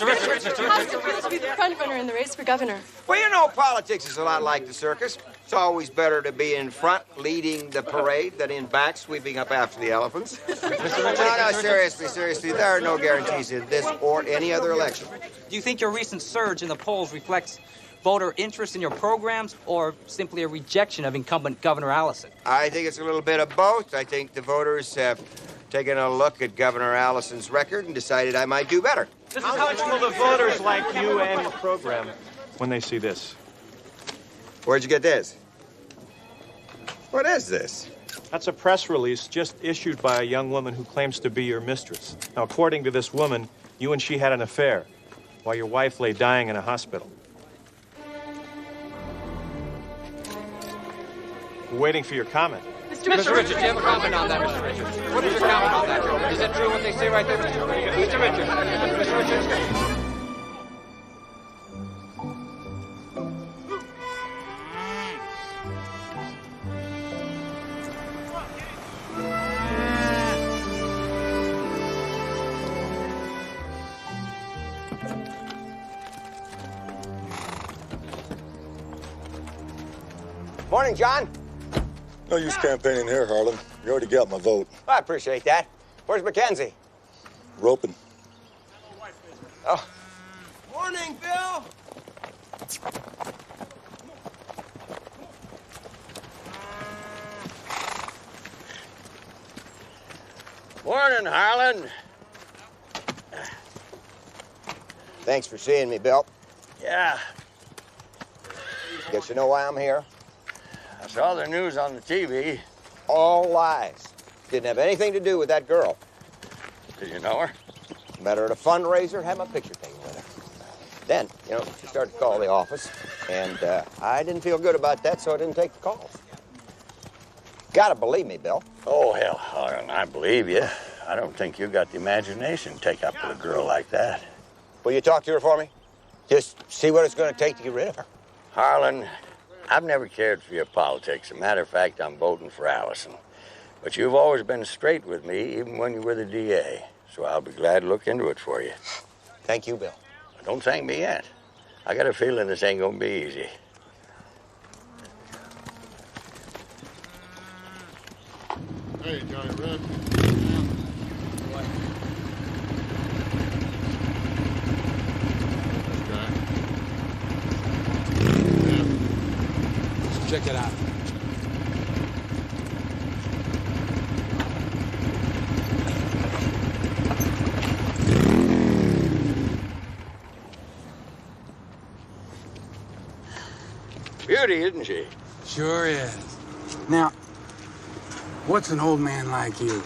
How's it feel to be the front runner in the race for governor? Well, you know, politics is a lot like the circus. It's always better to be in front, leading the parade, than in back, sweeping up after the elephants. No, seriously, there are no guarantees in this or any other election. Do you think your recent surge in the polls reflects voter interest in your programs or simply a rejection of incumbent Governor Allison? I think it's a little bit of both. I think the voters have taken a look at Governor Allison's record and decided I might do better. How much will the voters like you and your program when they see this? Where'd you get this? What is this? That's a press release just issued by a young woman who claims to be your mistress. Now, according to this woman, you and she had an affair while your wife lay dying in a hospital. We're waiting for your comment. Mr. Richards, do you have a comment on that, Mr. Richards? What is your comment on that? Is that true what they say right there, Mr. Richards? Mr. Richards. Mr. Richards. Morning, John. No use campaigning here, Harlan. You already got my vote. I appreciate that. Where's Mackenzie? Roping. Oh. Morning, Bill. Morning, Harlan. Thanks for seeing me, Bill. Yeah, Guess you know why I'm here? I saw the news on the TV. All lies. Didn't have anything to do with that girl. Did you know her? Met her at a fundraiser, had my picture taken with her. Then, she started to call the office, and I didn't feel good about that, so I didn't take the calls. Gotta believe me, Bill. Oh, hell, Harlan, I believe you. I don't think you got the imagination to take up with a girl like that. Will you talk to her for me? Just see what it's going to take to get rid of her. Harlan, I've never cared for your politics. As a matter of fact, I'm voting for Allison. But you've always been straight with me, even when you were the DA. So I'll be glad to look into it for you. Thank you, Bill. Don't thank me yet. I got a feeling this ain't gonna be easy. Hey, Johnny Red. Check it out. Beauty, isn't she? Sure is. Now, what's an old man like you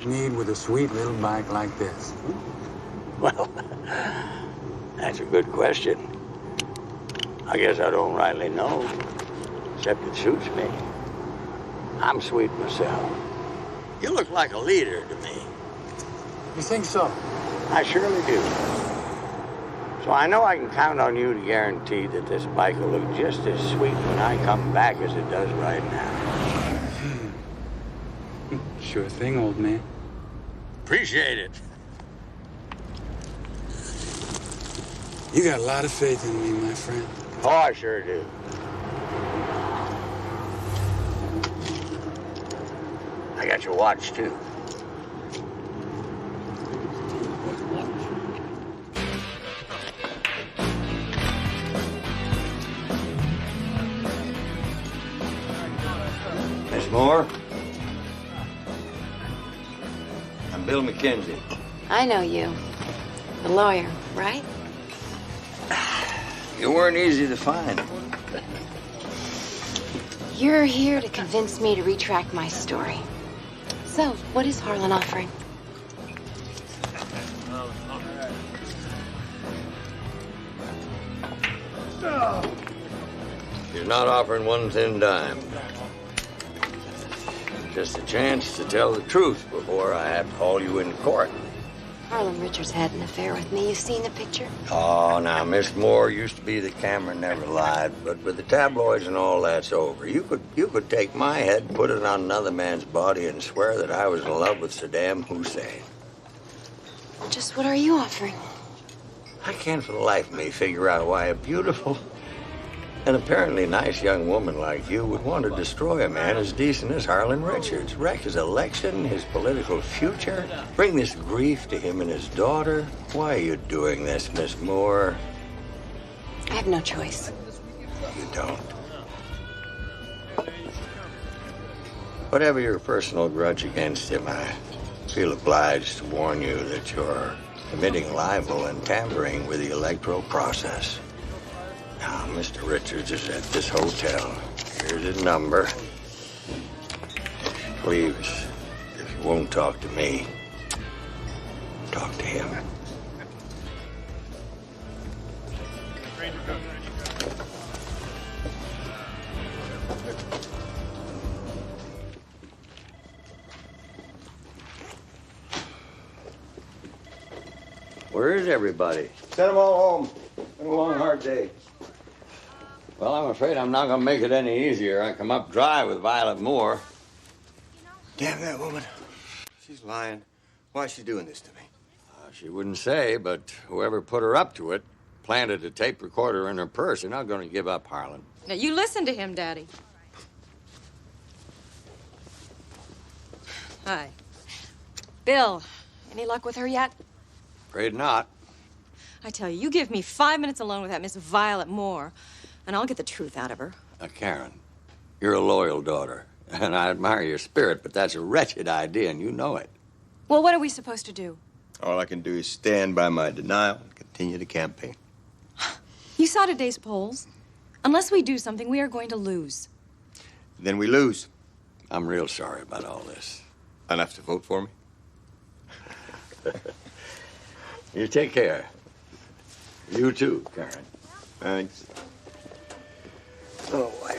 need with a sweet little bike like this? Well, that's a good question. I guess I don't rightly know, except it suits me. I'm sweet myself. You look like a leader to me. You think so? I surely do. So I know I can count on you to guarantee that this bike will look just as sweet when I come back as it does right now. Sure thing, old man. Appreciate it. You got a lot of faith in me, my friend. Oh, I sure do. I got your watch, too. Miss Moore? I'm Bill McKenzie. I know you. The lawyer, right? You weren't easy to find. You're here to convince me to retract my story. So, what is Harlan offering? You're not offering one thin dime. Just a chance to tell the truth before I have to haul you into court. Harlan Richards had an affair with me. You seen the picture? Oh, now, Miss Moore used to be the camera never lied, but with the tabloids and all that's over. You could take my head, put it on another man's body, and swear that I was in love with Saddam Hussein. Just what are you offering? I can't for the life of me figure out why a beautiful and apparently nice young woman like you would want to destroy a man as decent as Harlan Richards, wreck his election, his political future, bring this grief to him and his daughter. Why are you doing this, Miss Moore? I have no choice. You don't. Whatever your personal grudge against him, I feel obliged to warn you that you're committing libel and tampering with the electoral process. Now, Mr. Richards is at this hotel. Here's his number. Please, if you won't talk to me, talk to him. Where is everybody? Send them all home. Been a long, hard day. Well, I'm afraid I'm not going to make it any easier. I come up dry with Violet Moore. Damn that woman. She's lying. Why is she doing this to me? She wouldn't say, but whoever put her up to it planted a tape recorder in her purse. They're not going to give up, Harlan. Now, you listen to him, Daddy. Hi. Bill, any luck with her yet? Afraid not. I tell you, you give me 5 minutes alone with that Miss Violet Moore, and I'll get the truth out of her. Now, Karen, you're a loyal daughter, and I admire your spirit, but that's a wretched idea, and you know it. Well, what are we supposed to do? All I can do is stand by my denial and continue the campaign. You saw today's polls. Unless we do something, we are going to lose. Then we lose. I'm real sorry about all this. Enough to vote for me? You take care. You too, Karen. Thanks. Oh, boy.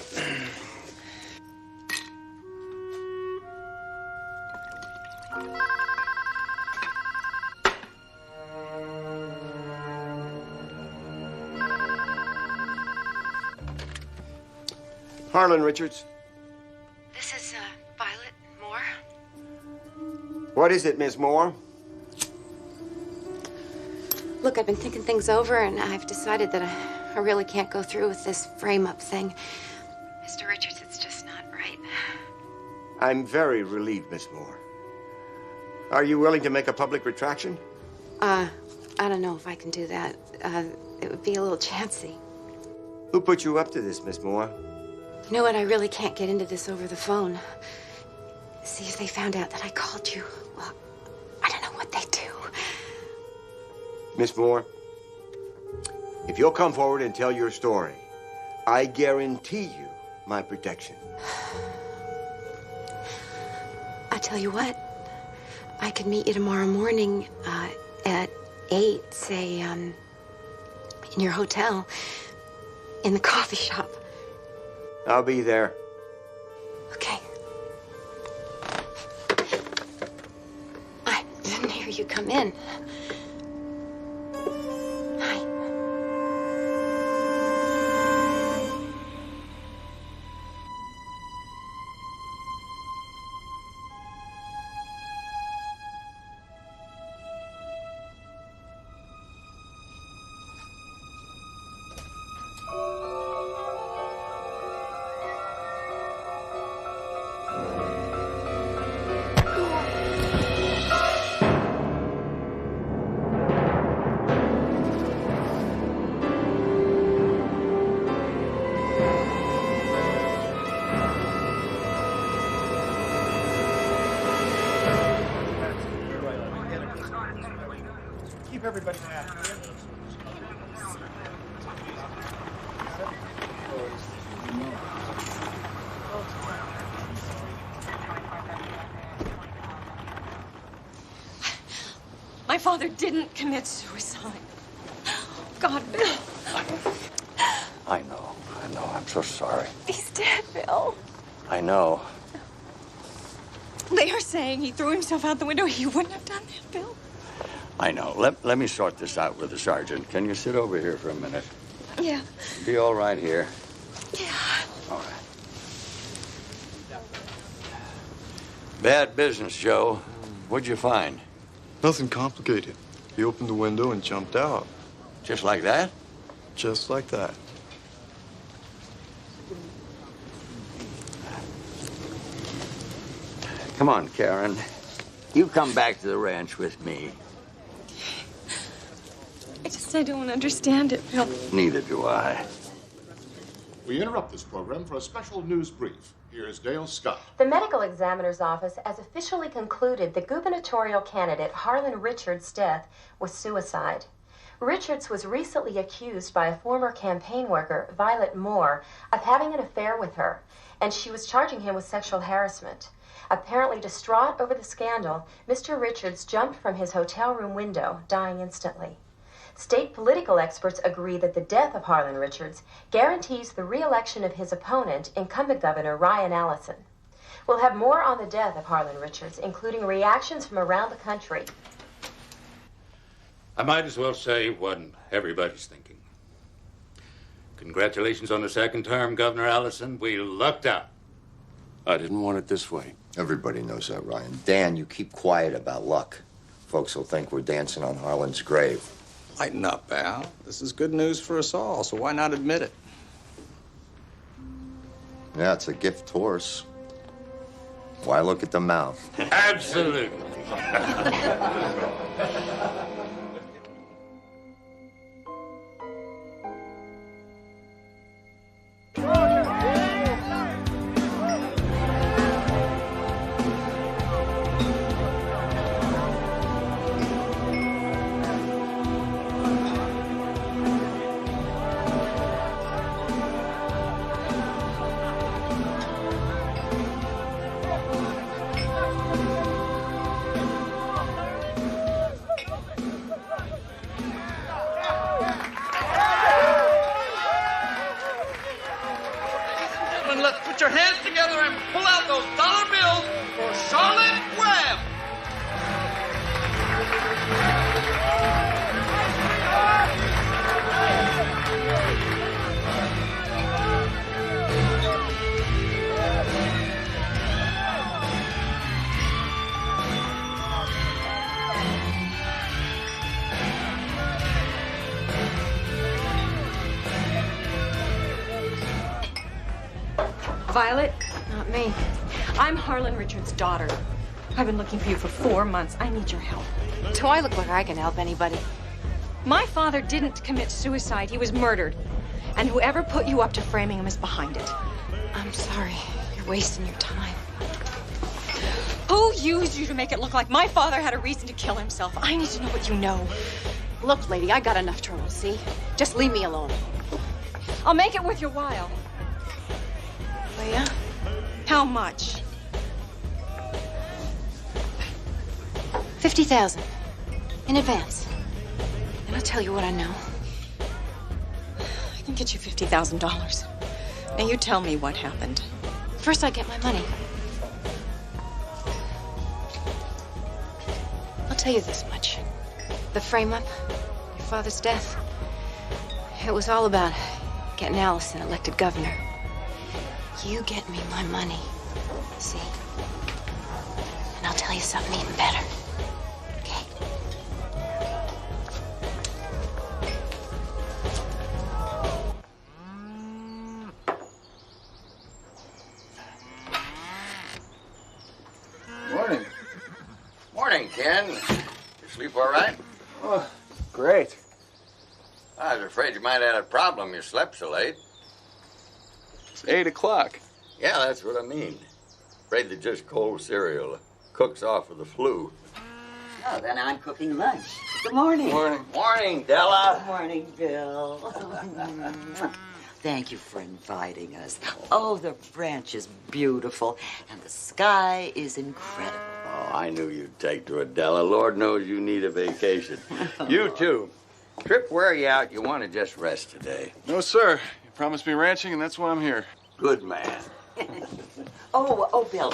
Harlan Richards. This is, Violet Moore. What is it, Miss Moore? Look, I've been thinking things over, and I've decided that I really can't go through with this frame-up thing. Mr. Richards, it's just not right. I'm very relieved, Miss Moore. Are you willing to make a public retraction? I don't know if I can do that. It would be a little chancy. Who put you up to this, Miss Moore? You know what? I really can't get into this over the phone. See, if they found out that I called you, well, I don't know what they'd do. Miss Moore, if you'll come forward and tell your story, I guarantee you my protection. I tell you what, I could meet you tomorrow morning at 8, say, in your hotel, in the coffee shop. I'll be there. Okay. I didn't hear you come in. Hi. Keep everybody happy. My father didn't commit suicide. God, Bill. I know. I'm so sorry. He's dead, Bill. I know. They are saying he threw himself out the window. He wouldn't have done that, Bill. I know. Let me sort this out with the sergeant. Can you sit over here for a minute? Yeah. Be all right here. Yeah. All right. Bad business, Joe. What'd you find? Nothing complicated. He opened the window and jumped out. Just like that? Just like that. Come on, Karen. You come back to the ranch with me. I don't understand it, Bill. Neither do I. We interrupt this program for a special news brief. Here's Dale Scott. The medical examiner's office has officially concluded the gubernatorial candidate Harlan Richards' death was suicide. Richards was recently accused by a former campaign worker, Violet Moore, of having an affair with her, and she was charging him with sexual harassment. Apparently distraught over the scandal, Mr. Richards jumped from his hotel room window, dying instantly. State political experts agree that the death of Harlan Richards guarantees the re-election of his opponent, incumbent Governor Ryan Allison. We'll have more on the death of Harlan Richards, including reactions from around the country. I might as well say what everybody's thinking. Congratulations on the second term, Governor Allison. We lucked out. I didn't want it this way. Everybody knows that, Ryan. Dan, you keep quiet about luck. Folks will think we're dancing on Harlan's grave. Lighten up, Al. This is good news for us all, so why not admit it? Yeah, it's a gift horse. Why look at the mouth? Absolutely. Let's put your hands together and pull out those dollar bills for Charlotte Webb. Violet? Not me. I'm Harlan Richards' daughter. I've been looking for you for 4 months. I need your help. Do I look like I can help anybody? My father didn't commit suicide. He was murdered. And whoever put you up to framing him is behind it. I'm sorry. You're wasting your time. Who used you to make it look like my father had a reason to kill himself? I need to know what you know. Look, lady, I got enough trouble, see? Just leave me alone. I'll make it worth your while. Oh, yeah? How much? 50,000. In advance. And I'll tell you what I know. I can get you $50,000. Now you tell me what happened. First, I get my money. I'll tell you this much. The frame-up, your father's death, it was all about getting Allison elected governor. You get me my money, see? And I'll tell you something even better. Okay? Morning. Morning, Ken. You sleep all right? Oh, great. I was afraid you might have had a problem. You slept so late. It's 8 o'clock. Yeah, that's what I mean. Afraid that just cold cereal cooks off with the flu. Oh, then I'm cooking lunch. Good morning. Morning. Morning, Della. Good morning, Bill. Thank you for inviting us. Oh, the ranch is beautiful, and the sky is incredible. Oh, I knew you'd take to it, Della. Lord knows you need a vacation. You too. Trip wear you out. You want to just rest today. No, sir. You promised me ranching, and that's why I'm here. Good man. Oh, Bill.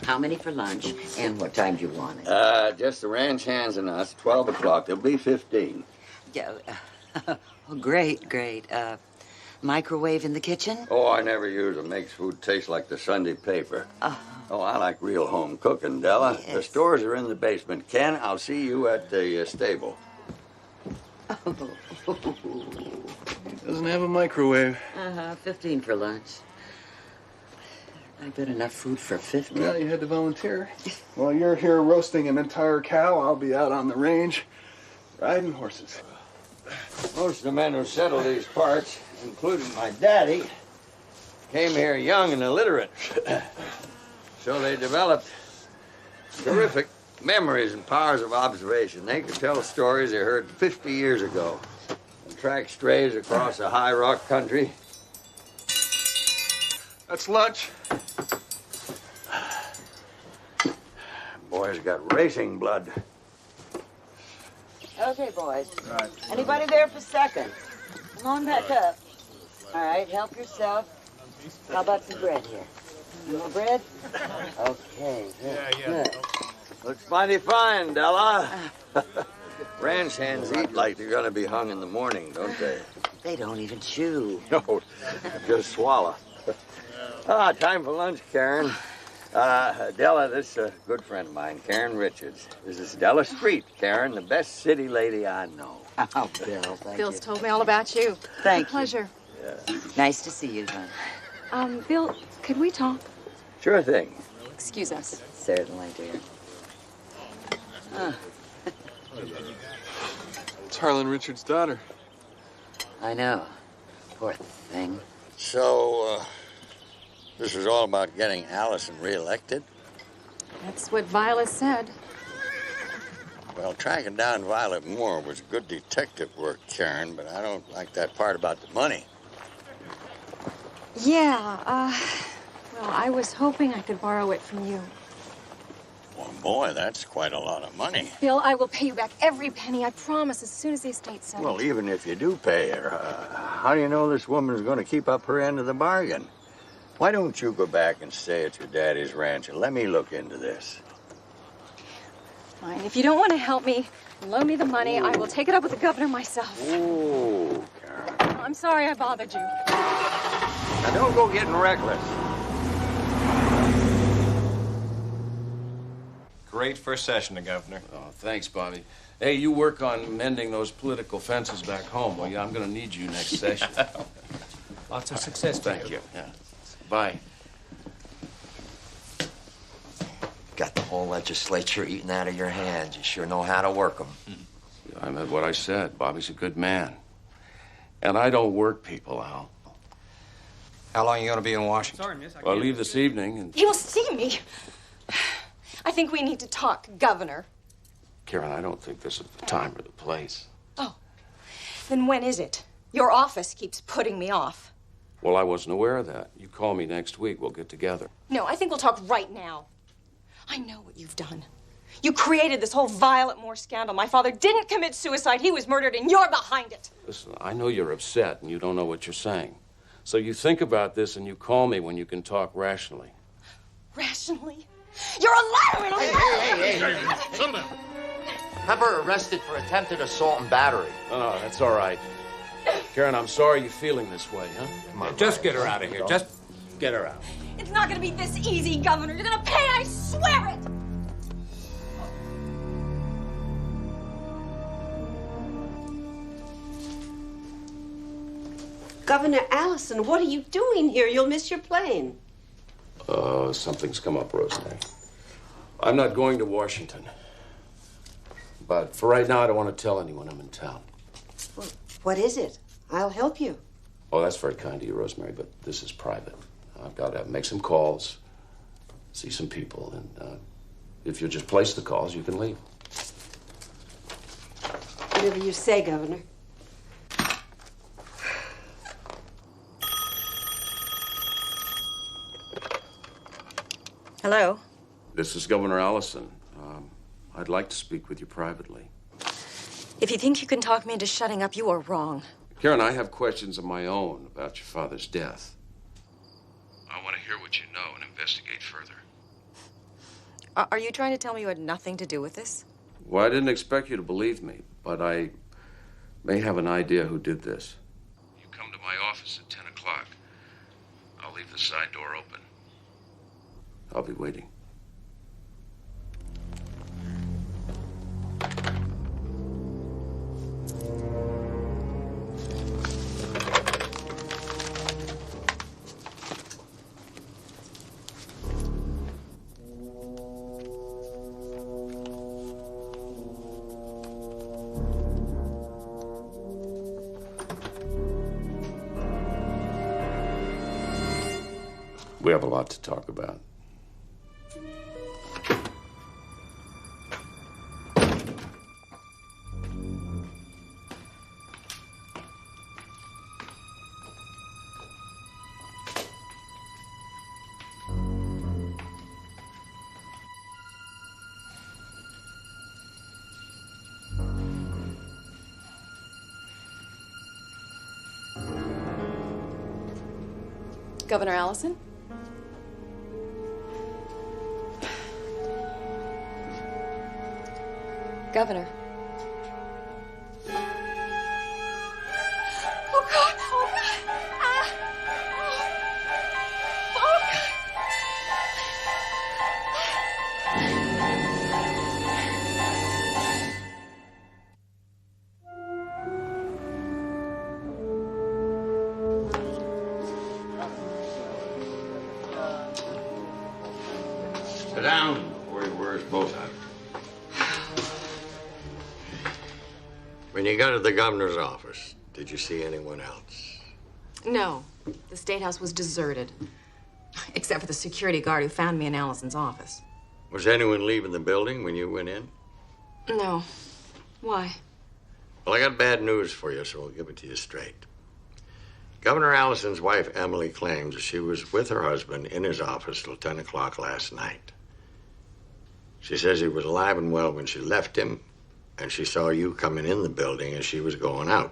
How many for lunch, and what time do you want it? Just the ranch hands and us, 12 o'clock. There'll be 15. Yeah. Oh, great. Microwave in the kitchen? Oh, I never use it. Makes food taste like the Sunday paper. Oh, I like real home cooking, Della. Yes. The stores are in the basement. Ken, I'll see you at the stable. Doesn't have a microwave. 15 for lunch. I bet enough food for 50. Well, you had to volunteer. While you're here roasting an entire cow, I'll be out on the range riding horses. Most of the men who settled these parts, including my daddy, came here young and illiterate. So they developed terrific memories and powers of observation. They could tell stories they heard 50 years ago and track strays across a high rock country. That's lunch. Boys got racing blood. Okay, boys. Right. Anybody there for second? Come on back up. All right, help yourself. How about some bread here? You more bread? Okay, good. Looks mighty fine, Della. Ranch hands eat like they're gonna be hung in the morning, don't they? They don't even chew. No, just swallow. Time for lunch, Karen. Della, this is a good friend of mine, Karen Richards. This is Della Street, Karen, the best city lady I know. Oh, Bill, thank Bill's you. told me all about you. Thank you. Pleasure. Nice to see you, hon. Bill, could we talk? Sure thing. Excuse us. Certainly, dear. It's Harlan Richards' daughter. I know. Poor thing. So, this is all about getting Allison reelected? That's what Violet said. Well, tracking down Violet Moore was good detective work, Karen, but I don't like that part about the money. Yeah, well, I was hoping I could borrow it from you. Well, boy, that's quite a lot of money. Bill, I will pay you back every penny, I promise, as soon as the estate's settled. Well, even if you do pay her, how do you know this woman's going to keep up her end of the bargain? Why don't you go back and stay at your daddy's ranch and let me look into this? Fine. If you don't want to help me, loan me the money. I will take it up with the governor myself. Ooh, Karen. I'm sorry I bothered you. Now, don't go getting reckless. Great first session, the Governor. Oh, thanks, Bobby. Hey, you work on mending those political fences back home, will you? I'm going to need you next session. Lots of success. Thank you. Yeah. Bye. Got the whole legislature eating out of your hands. You sure know how to work them. I meant what I said. Bobby's a good man. And I don't work people, Al. How long are you going to be in Washington? Sorry, miss. I'll leave this evening and... He will see me. I think we need to talk, Governor. Karen, I don't think this is the time or the place. Oh, then when is it? Your office keeps putting me off. Well, I wasn't aware of that. You call me next week. We'll get together. No, I think we'll talk right now. I know what you've done. You created this whole Violet Moore scandal. My father didn't commit suicide. He was murdered, and you're behind it. Listen, I know you're upset and you don't know what you're saying. So you think about this and you call me when you can talk rationally. Rationally? You're a liar and a liar! Hey. Sit down. Have her arrested for attempted assault and battery. No, that's all right. Karen, I'm sorry you're feeling this way, huh? Come on, just get her out of here. Just get her out. It's not gonna be this easy, Governor. You're gonna pay, I swear it! Governor Allison, what are you doing here? You'll miss your plane. Something's come up, Rosemary. I'm not going to Washington. But for right now, I don't want to tell anyone I'm in town. Well, what is it? I'll help you. Oh, that's very kind of you, Rosemary, but this is private. I've got to make some calls, see some people, and if you'll just place the calls, you can leave. Whatever you say, Governor. Hello? This is Governor Allison. I'd like to speak with you privately. If you think you can talk me into shutting up, you are wrong. Karen, I have questions of my own about your father's death. I want to hear what you know and investigate further. Are you trying to tell me you had nothing to do with this? Well, I didn't expect you to believe me, but I may have an idea who did this. You come to my office at 10 o'clock. I'll leave the side door open. I'll be waiting. We have a lot to talk about. Governor Allison? Governor. Oh, God! Oh, God! Ah! Oh, God! Sit down before he wears both out. When you got to the governor's office, did you see anyone else? No, the State House was deserted. Except for the security guard who found me in Allison's office. Was anyone leaving the building when you went in? No. Why? Well, I got bad news for you, so I'll give it to you straight. Governor Allison's wife, Emily, claims that she was with her husband in his office till 10 o'clock last night. She says he was alive and well when she left him, and she saw you coming in the building as she was going out.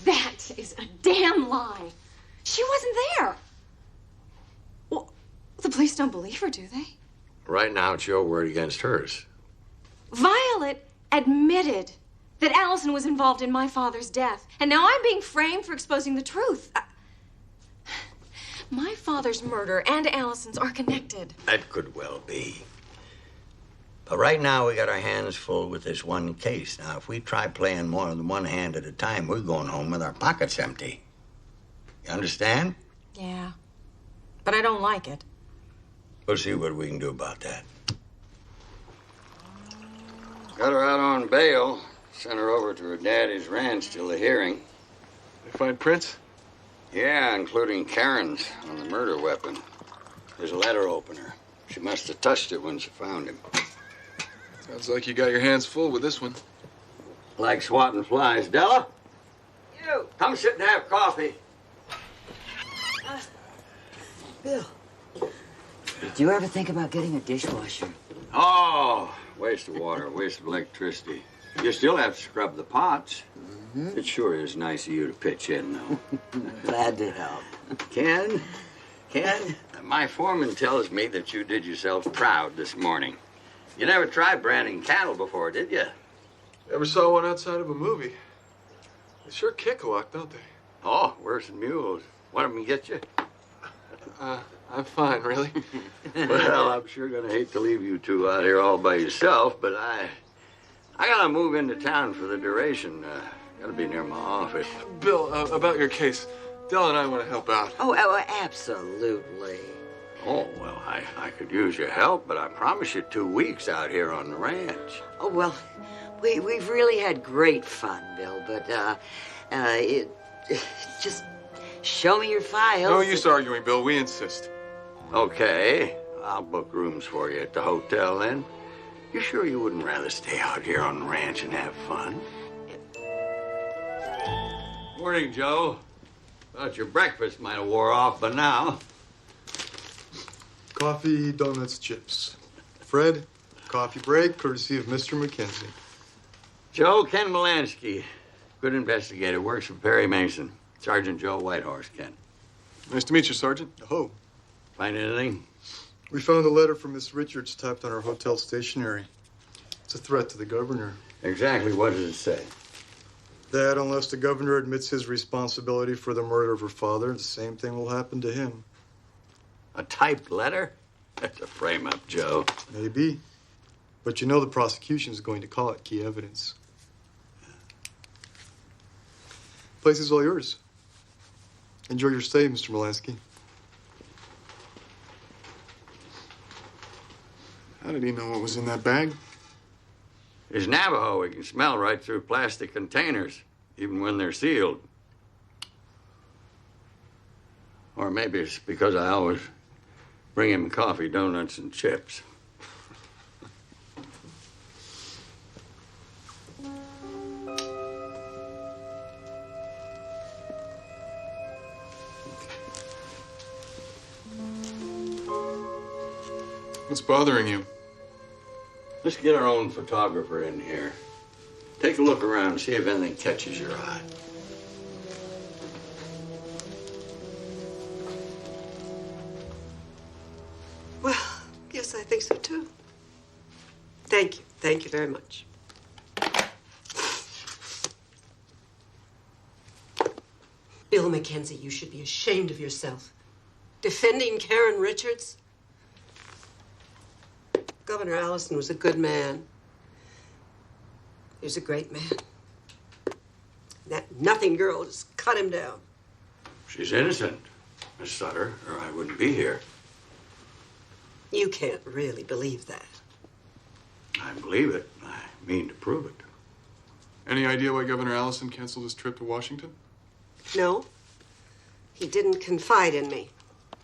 That is a damn lie. She wasn't there. Well, the police don't believe her, do they? Right now, it's your word against hers. Violet admitted that Allison was involved in my father's death, and now I'm being framed for exposing the truth. My father's murder and Allison's are connected. That could well be. But right now, we got our hands full with this one case. Now, if we try playing more than one hand at a time, we're going home with our pockets empty. You understand? Yeah. But I don't like it. We'll see what we can do about that. Got her out on bail. Sent her over to her daddy's ranch till the hearing. They find prints? Yeah, including Karen's on the murder weapon. There's a letter opener. She must have touched it when she found him. Sounds like you got your hands full with this one. Like swatting flies. Della? You! Come sit and have coffee. Bill, did you ever think about getting a dishwasher? Oh, waste of water, waste of electricity. You still have to scrub the pots. Mm-hmm. It sure is nice of you to pitch in, though. Glad to help. Ken, my foreman tells me that you did yourself proud this morning. You never tried branding cattle before, did you? Never saw one outside of a movie. They sure kick a lot, don't they? Oh, worse than mules. Want them to get you? I'm fine, really. Well, I'm sure gonna hate to leave you two out here all by yourself, but I gotta move into town for the duration. Gotta be near my office. Bill, about your case. Dell and I want to help out. Oh, absolutely. Oh, well, I could use your help, but I promise you 2 weeks out here on the ranch. Oh, well, we've really had great fun, Bill, but, just show me your files. No use arguing, Bill. We insist. Okay, I'll book rooms for you at the hotel then. You sure you wouldn't rather stay out here on the ranch and have fun? Morning, Joe. Thought your breakfast might have wore off by now. Coffee, donuts, chips. Fred, coffee break, courtesy of Mr. McKenzie. Joe, Ken Molansky. Good investigator, works for Perry Mason. Sergeant Joe Whitehorse, Ken. Nice to meet you, Sergeant. Oh. Find anything? We found a letter from Miss Richards typed on our hotel stationery. It's a threat to the governor. Exactly what does it say? That unless the governor admits his responsibility for the murder of her father, the same thing will happen to him. A typed letter? That's a frame-up, Joe. Maybe. But you know the prosecution is going to call it key evidence. Place is all yours. Enjoy your stay, Mr. Molansky. How did he know what was in that bag? He's Navajo. He can smell right through plastic containers, even when they're sealed. Or maybe it's because I always bring him coffee, donuts, and chips. What's bothering you? Let's get our own photographer in here. Take a look around and see if anything catches your eye. Well, yes, I think so too. Thank you. Thank you very much. Bill McKenzie, you should be ashamed of yourself. Defending Karen Richards? Governor Allison was a good man. He was a great man. That nothing girl just cut him down. She's innocent, Miss Sutter, or I wouldn't be here. You can't really believe that. I believe it. I mean to prove it. Any idea why Governor Allison canceled his trip to Washington? No, he didn't confide in me.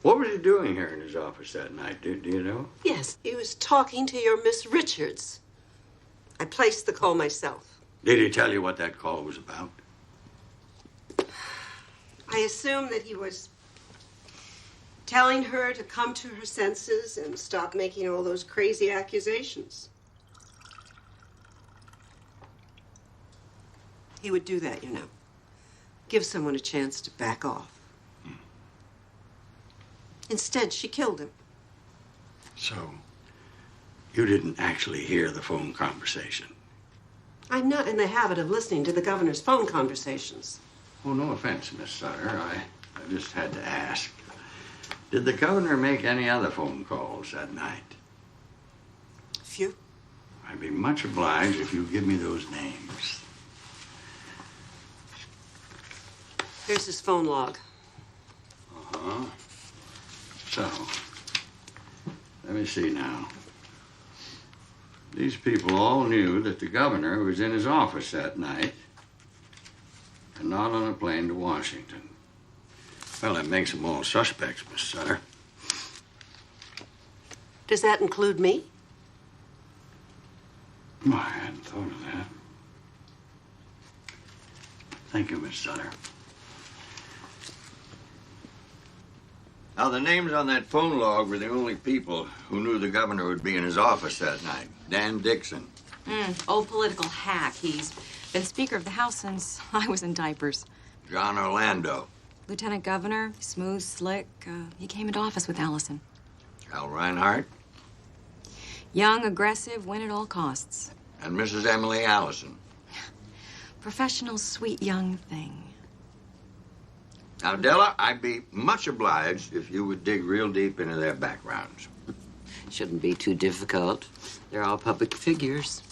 What was he doing here in his office that night? Do you know? Yes, he was talking to your Miss Richards. I placed the call myself. Did he tell you what that call was about? I assume that he was telling her to come to her senses and stop making all those crazy accusations. He would do that, you know. Give someone a chance to back off. Instead, she killed him. So, you didn't actually hear the phone conversation? I'm not in the habit of listening to the governor's phone conversations. Oh, no offense, Miss Sutter. I just had to ask. Did the governor make any other phone calls that night? A few. I'd be much obliged if you give me those names. Here's his phone log. Uh-huh. So, let me see now. These people all knew that the governor was in his office that night and not on a plane to Washington. Well, that makes them all suspects, Miss Sutter. Does that include me? Oh, I hadn't thought of that. Thank you, Miss Sutter. Now, the names on that phone log were the only people who knew the governor would be in his office that night. Dan Dixon. Old political hack. He's been Speaker of the House since I was in diapers. John Orlando. Lieutenant Governor, smooth, slick. He came into office with Allison. Al Reinhardt. Young, aggressive, win at all costs. And Mrs. Emily Allison. Professional, sweet young thing. Now, Della, I'd be much obliged if you would dig real deep into their backgrounds. Shouldn't be too difficult. They're all public figures.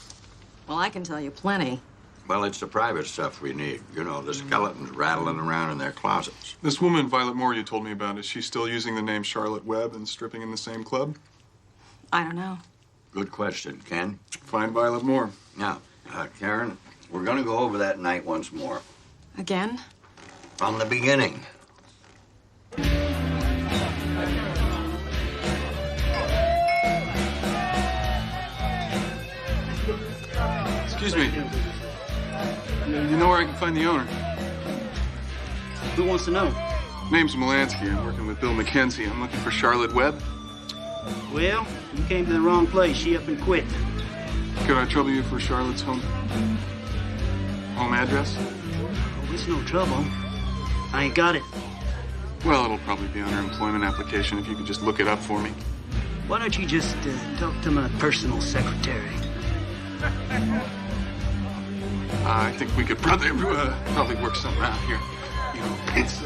Well, I can tell you plenty. Well, it's the private stuff we need. You know, the skeletons rattling around in their closets. This woman, Violet Moore, you told me about, is she still using the name Charlotte Webb and stripping in the same club? I don't know. Good question, Ken. Find Violet Moore. Now, Karen, we're going to go over that night once more. Again? From the beginning. Excuse me. You know where I can find the owner? Who wants to know? Name's Melansky. I'm working with Bill McKenzie. I'm looking for Charlotte Webb. Well, you came to the wrong place. She up and quit. Could I trouble you for Charlotte's home address? Oh, it's no trouble. I ain't got it. Well, it'll probably be on her employment application if you could just look it up for me. Why don't you just talk to my personal secretary? I think we could probably work something out here. You know, it's...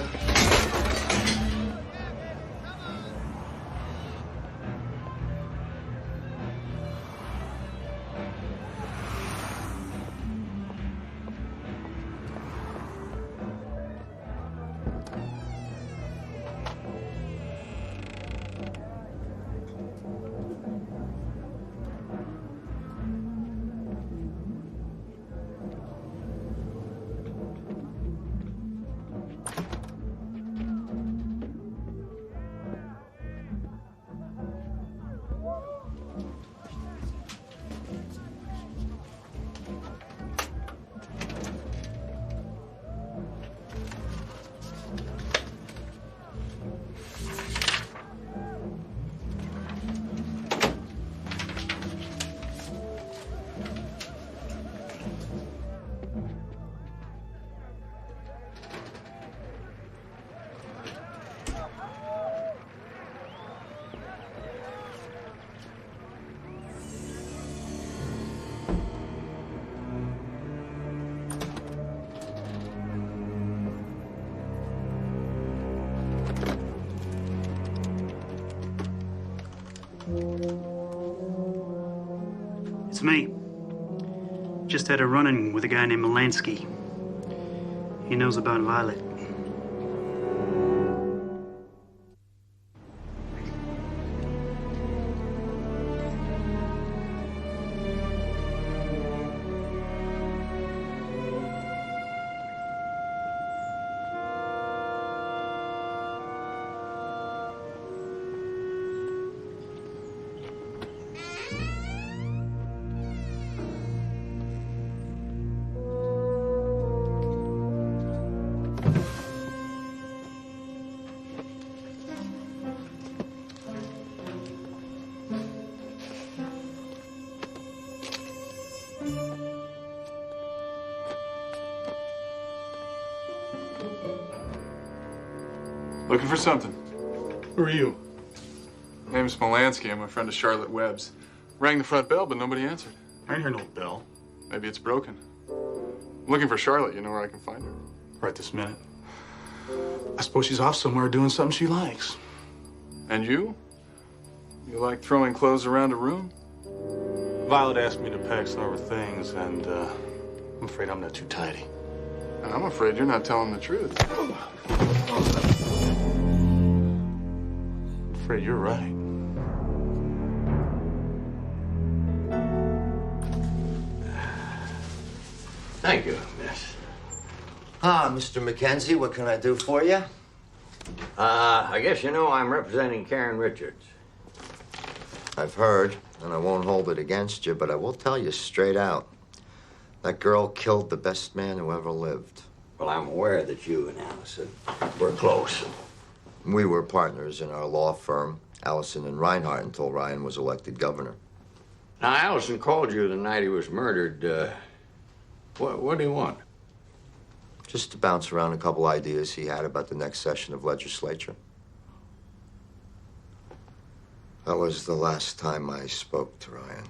It's me. Just had a run-in with a guy named Melansky. He knows about Violet. Looking for something. Who are you? My name's Smolansky. I'm a friend of Charlotte Webb's. Rang the front bell, but nobody answered. I hear no bell. Maybe it's broken. I'm looking for Charlotte. You know where I can find her? Right this minute. I suppose she's off somewhere doing something she likes. And you? You like throwing clothes around a room? Violet asked me to pack some of her things, and I'm afraid I'm not too tidy. And I'm afraid you're not telling the truth. I'm afraid you're right. Thank you, miss. Ah, Mr. Mackenzie, what can I do for you? I guess you know I'm representing Karen Richards. I've heard, and I won't hold it against you, but I will tell you straight out. That girl killed the best man who ever lived. Well, I'm aware that you and Allison were close. We were partners in our law firm, Allison and Reinhardt, until Ryan was elected governor. Now, Allison called you the night he was murdered. What do you want? Just to bounce around a couple ideas he had about the next session of legislature. That was the last time I spoke to Ryan.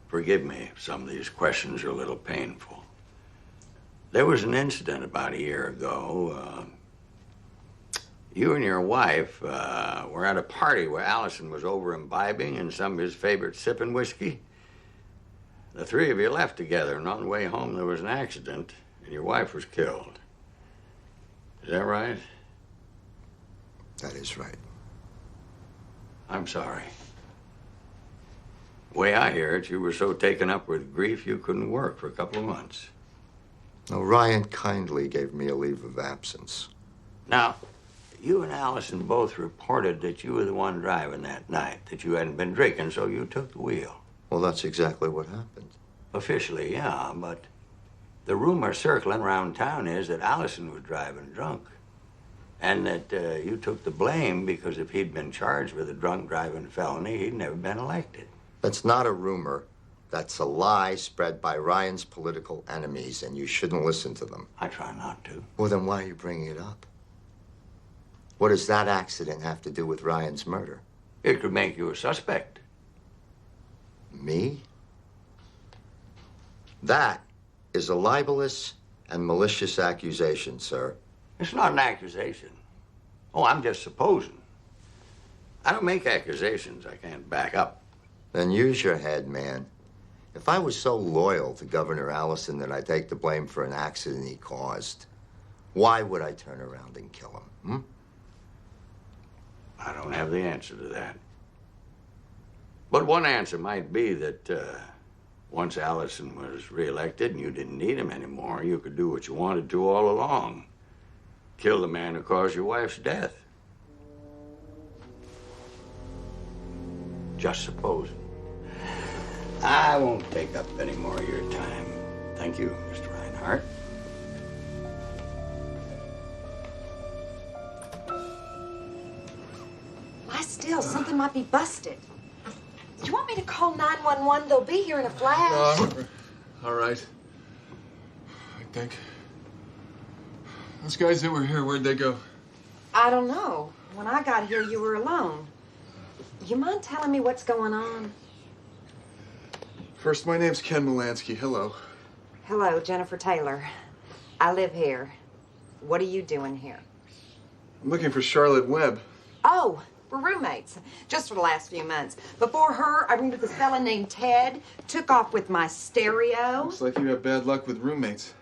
Forgive me if some of these questions are a little painful. There was an incident about a year ago. You and your wife were at a party where Allison was over imbibing in some of his favorite sipping whiskey. The three of you left together, and on the way home there was an accident, and your wife was killed. Is that right? That is right. I'm sorry. The way I hear it, you were so taken up with grief you couldn't work for a couple of months. No, Ryan kindly gave me a leave of absence. Now, you and Allison both reported that you were the one driving that night, that you hadn't been drinking, so you took the wheel. Well, that's exactly what happened. Officially, yeah, but the rumor circling around town is that Allison was driving drunk. And that you took the blame because if he'd been charged with a drunk driving felony, he'd never been elected. That's not a rumor. That's a lie spread by Ryan's political enemies, and you shouldn't listen to them. I try not to. Well, then why are you bringing it up? What does that accident have to do with Ryan's murder? It could make you a suspect. Me? That is a libelous and malicious accusation, sir. It's not an accusation. Oh, I'm just supposing. I don't make accusations I can't back up. Then use your head, man. If I was so loyal to Governor Allison that I take the blame for an accident he caused, why would I turn around and kill him? I don't have the answer to that. But one answer might be that once Allison was reelected and you didn't need him anymore, you could do what you wanted to all along. Kill the man who caused your wife's death. Just supposing. I won't take up any more of your time. Thank you, Mr. Reinhardt. Lie still. Something might be busted. Do you want me to call 911? They'll be here in a flash. No, all right. I think. Those guys that were here, where'd they go? I don't know. When I got here, you were alone. You mind telling me what's going on? First, my name's Ken Melansky. Hello. Hello, Jennifer Taylor. I live here. What are you doing here? I'm looking for Charlotte Webb. Oh, We're roommates, just for the last few months. Before her, I roomed with this fella named Ted, took off with my stereo. Looks like you have bad luck with roommates.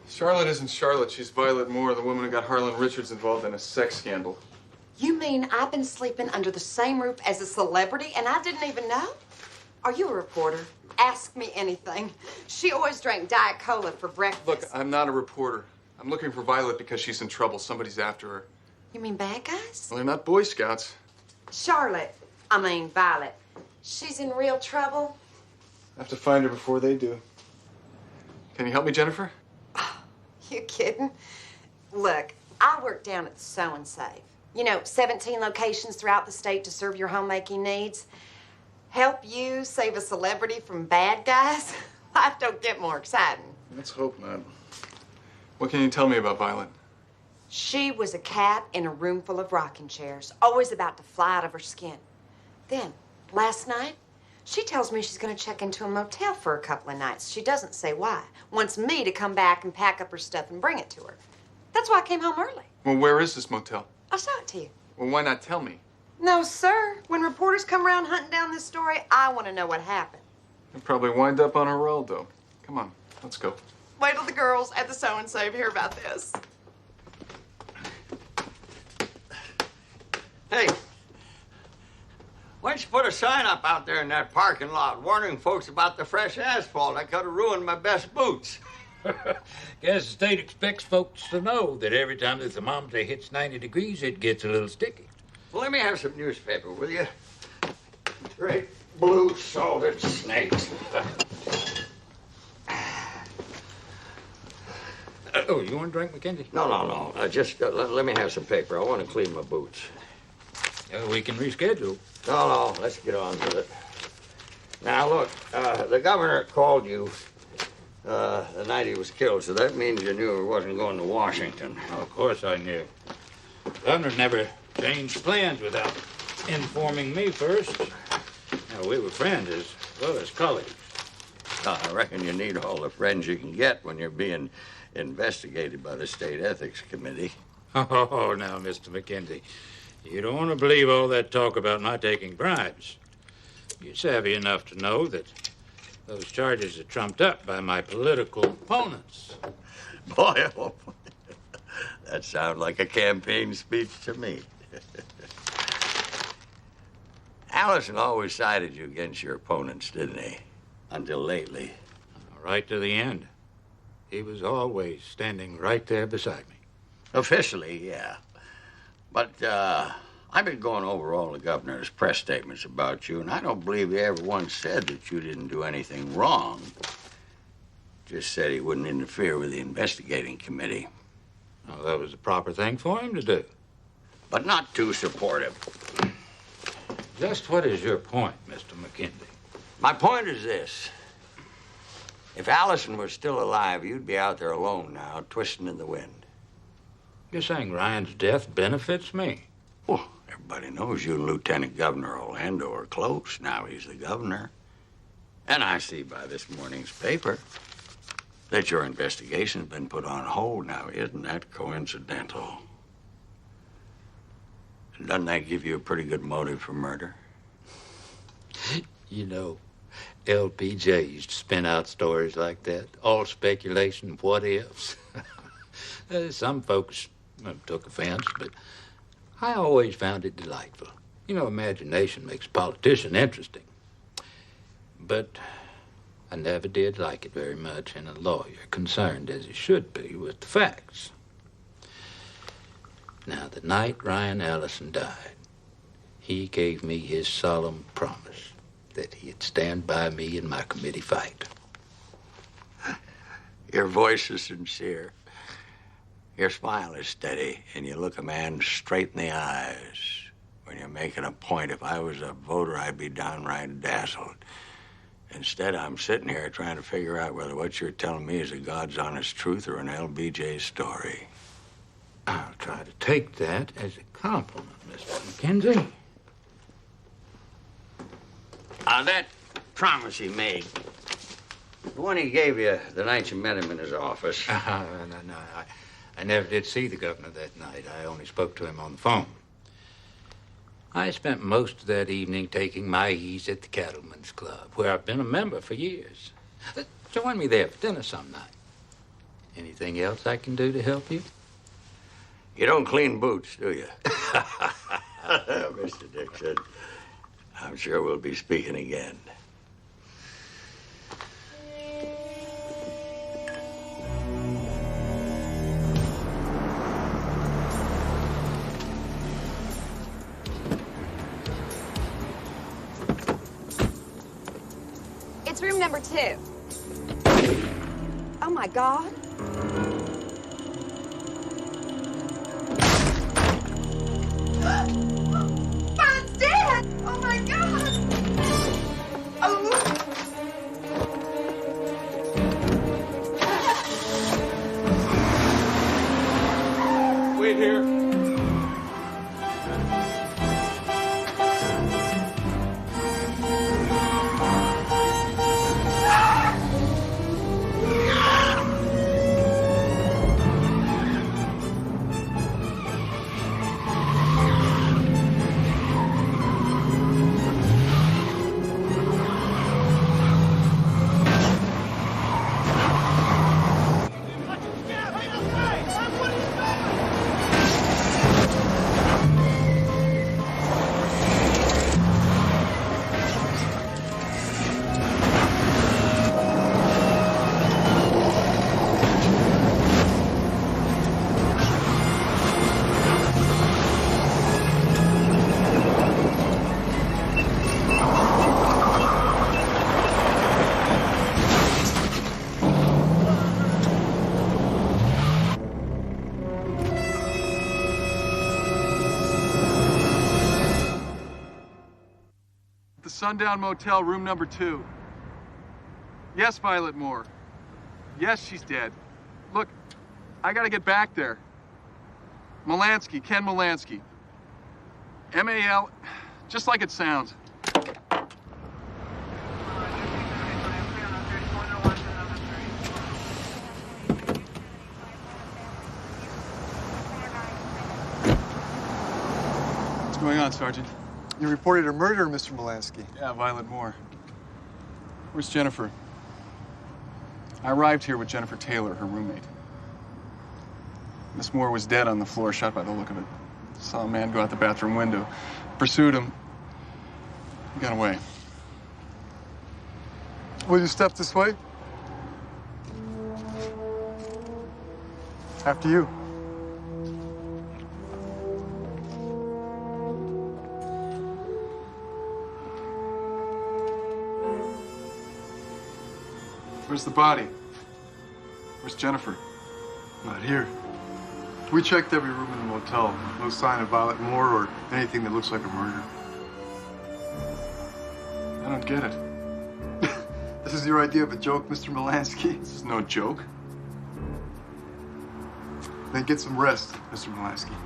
Charlotte isn't Charlotte. She's Violet Moore, the woman who got Harlan Richards involved in a sex scandal. You mean I've been sleeping under the same roof as a celebrity and I didn't even know? Are you a reporter? Ask me anything. She always drank Diet Cola for breakfast. Look, I'm not a reporter. I'm looking for Violet because she's in trouble. Somebody's after her. You mean bad guys? Well, they're not Boy Scouts. Violet. She's in real trouble. I have to find her before they do. Can you help me, Jennifer? You kidding? Look, I work down at the Sew and Save. 17 locations throughout the state to serve your homemaking needs. Help you save a celebrity from bad guys? Life don't get more exciting. Let's hope not. What can you tell me about Violet? She was a cat in a room full of rocking chairs, always about to fly out of her skin. Then, last night, she tells me she's going to check into a motel for a couple of nights. She doesn't say why. Wants me to come back and pack up her stuff and bring it to her. That's why I came home early. Well, where is this motel? I'll show it to you. Well, why not tell me? No, sir. When reporters come around hunting down this story, I want to know what happened. You'll probably wind up on Geraldo. Come on, let's go. Wait till the girls at the Sew and Save hear about this. Hey, why don't you put a sign up out there in that parking lot warning folks about the fresh asphalt? I could have ruined my best boots. Guess the state expects folks to know that every time the thermometer hits 90 degrees, it gets a little sticky. Well, let me have some newspaper, will you? Great blue salted snakes. Oh, you want a drink, Mackenzie? No. Just let me have some paper. I want to clean my boots. We can reschedule. No, let's get on with it. Now, look, the governor called you the night he was killed, so that means you knew he wasn't going to Washington. Of course I knew. Governor never changed plans without informing me first. Now, we were friends as well as colleagues. I reckon you need all the friends you can get when you're being investigated by the State Ethics Committee. Oh, now, Mr. Mackenzie, you don't want to believe all that talk about my taking bribes. You're savvy enough to know that those charges are trumped up by my political opponents. Boy, that sounds like a campaign speech to me. Allison always sided you against your opponents, didn't he? Until lately. Right to the end. He was always standing right there beside me. Officially, yeah. But I've been going over all the governor's press statements about you, and I don't believe he ever once said that you didn't do anything wrong. Just said he wouldn't interfere with the investigating committee. Well, that was the proper thing for him to do. But not too supportive. Just what is your point, Mr. Mackenzie? My point is this. If Allison was still alive, you'd be out there alone now, twisting in the wind. You're saying Ryan's death benefits me? Well, everybody knows you and Lieutenant Governor Orlando are close. Now he's the governor. And I see by this morning's paper that your investigation's been put on hold now. Isn't that coincidental? Doesn't that give you a pretty good motive for murder? You know, LBJ used to spin out stories like that. All speculation, what ifs. Some folks took offense, but I always found it delightful. You know, imagination makes a politician interesting. But I never did like it very much in a lawyer, concerned as he should be with the facts. Now, the night Ryan Allison died, he gave me his solemn promise that he'd stand by me in my committee fight. Your voice is sincere. Your smile is steady, and you look a man straight in the eyes when you're making a point. If I was a voter, I'd be downright dazzled. Instead, I'm sitting here trying to figure out whether what you're telling me is a God's honest truth or an LBJ story. I'll try to take that as a compliment, Mr. Mackenzie. That promise he made, the one he gave you the night you met him in his office. No, I never did see the governor that night. I only spoke to him on the phone. I spent most of that evening taking my ease at the Cattlemen's Club, where I've been a member for years. Join me there for dinner some night. Anything else I can do to help you? You don't clean boots, do you? Mr. Dixon, I'm sure we'll be speaking again. It's room number 2. Oh, my God. Mom's dead! Oh, my God! Oh. Wait here. Sundown Motel, room number 2. Yes, Violet Moore. Yes, she's dead. Look, I gotta get back there. Molansky, Ken Molansky. M-A-L, just like it sounds. What's going on, Sergeant? You reported a murder, Mr. Molansky. Yeah, Violet Moore. Where's Jennifer? I arrived here with Jennifer Taylor, her roommate. Miss Moore was dead on the floor, shot by the look of it. Saw a man go out the bathroom window. Pursued him. He got away. Will you step this way? After you. Where's the body? Where's Jennifer? Not here. We checked every room in the motel. No sign of Violet Moore or anything that looks like a murder. I don't get it. This is your idea of a joke, Mr. Molansky? This is no joke. Then get some rest, Mr. Molansky.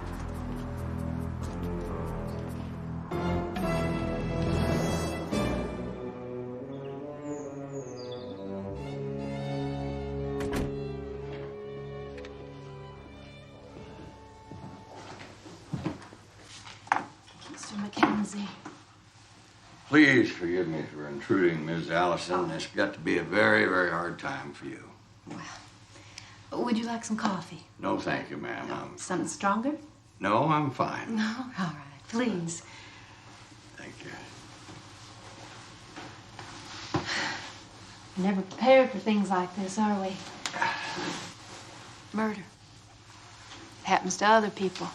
Please forgive me for intruding, Ms. Allison. This got to be a very, very hard time for you. Would you like some coffee? No, thank you, ma'am. Something stronger? No, I'm fine. No? All right. Please. Thank you. Never prepared for things like this, are we? Murder. Happens to other people.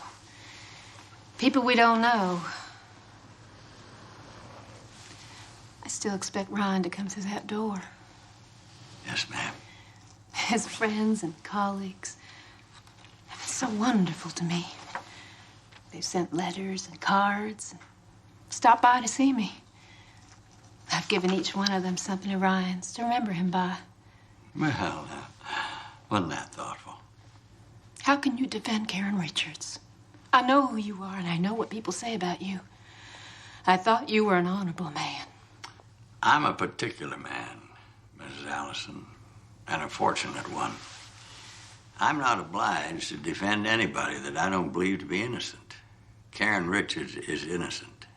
People we don't know. I still expect Ryan to come through that door. Yes, ma'am. His friends and colleagues have been so wonderful to me. They've sent letters and cards and stopped by to see me. I've given each one of them something of Ryan's to remember him by. Well, wasn't that thoughtful? How can you defend Karen Richards? I know who you are, and I know what people say about you. I thought you were an honorable man. I'm a particular man, Mrs. Allison, and a fortunate one. I'm not obliged to defend anybody that I don't believe to be innocent. Karen Richards is innocent.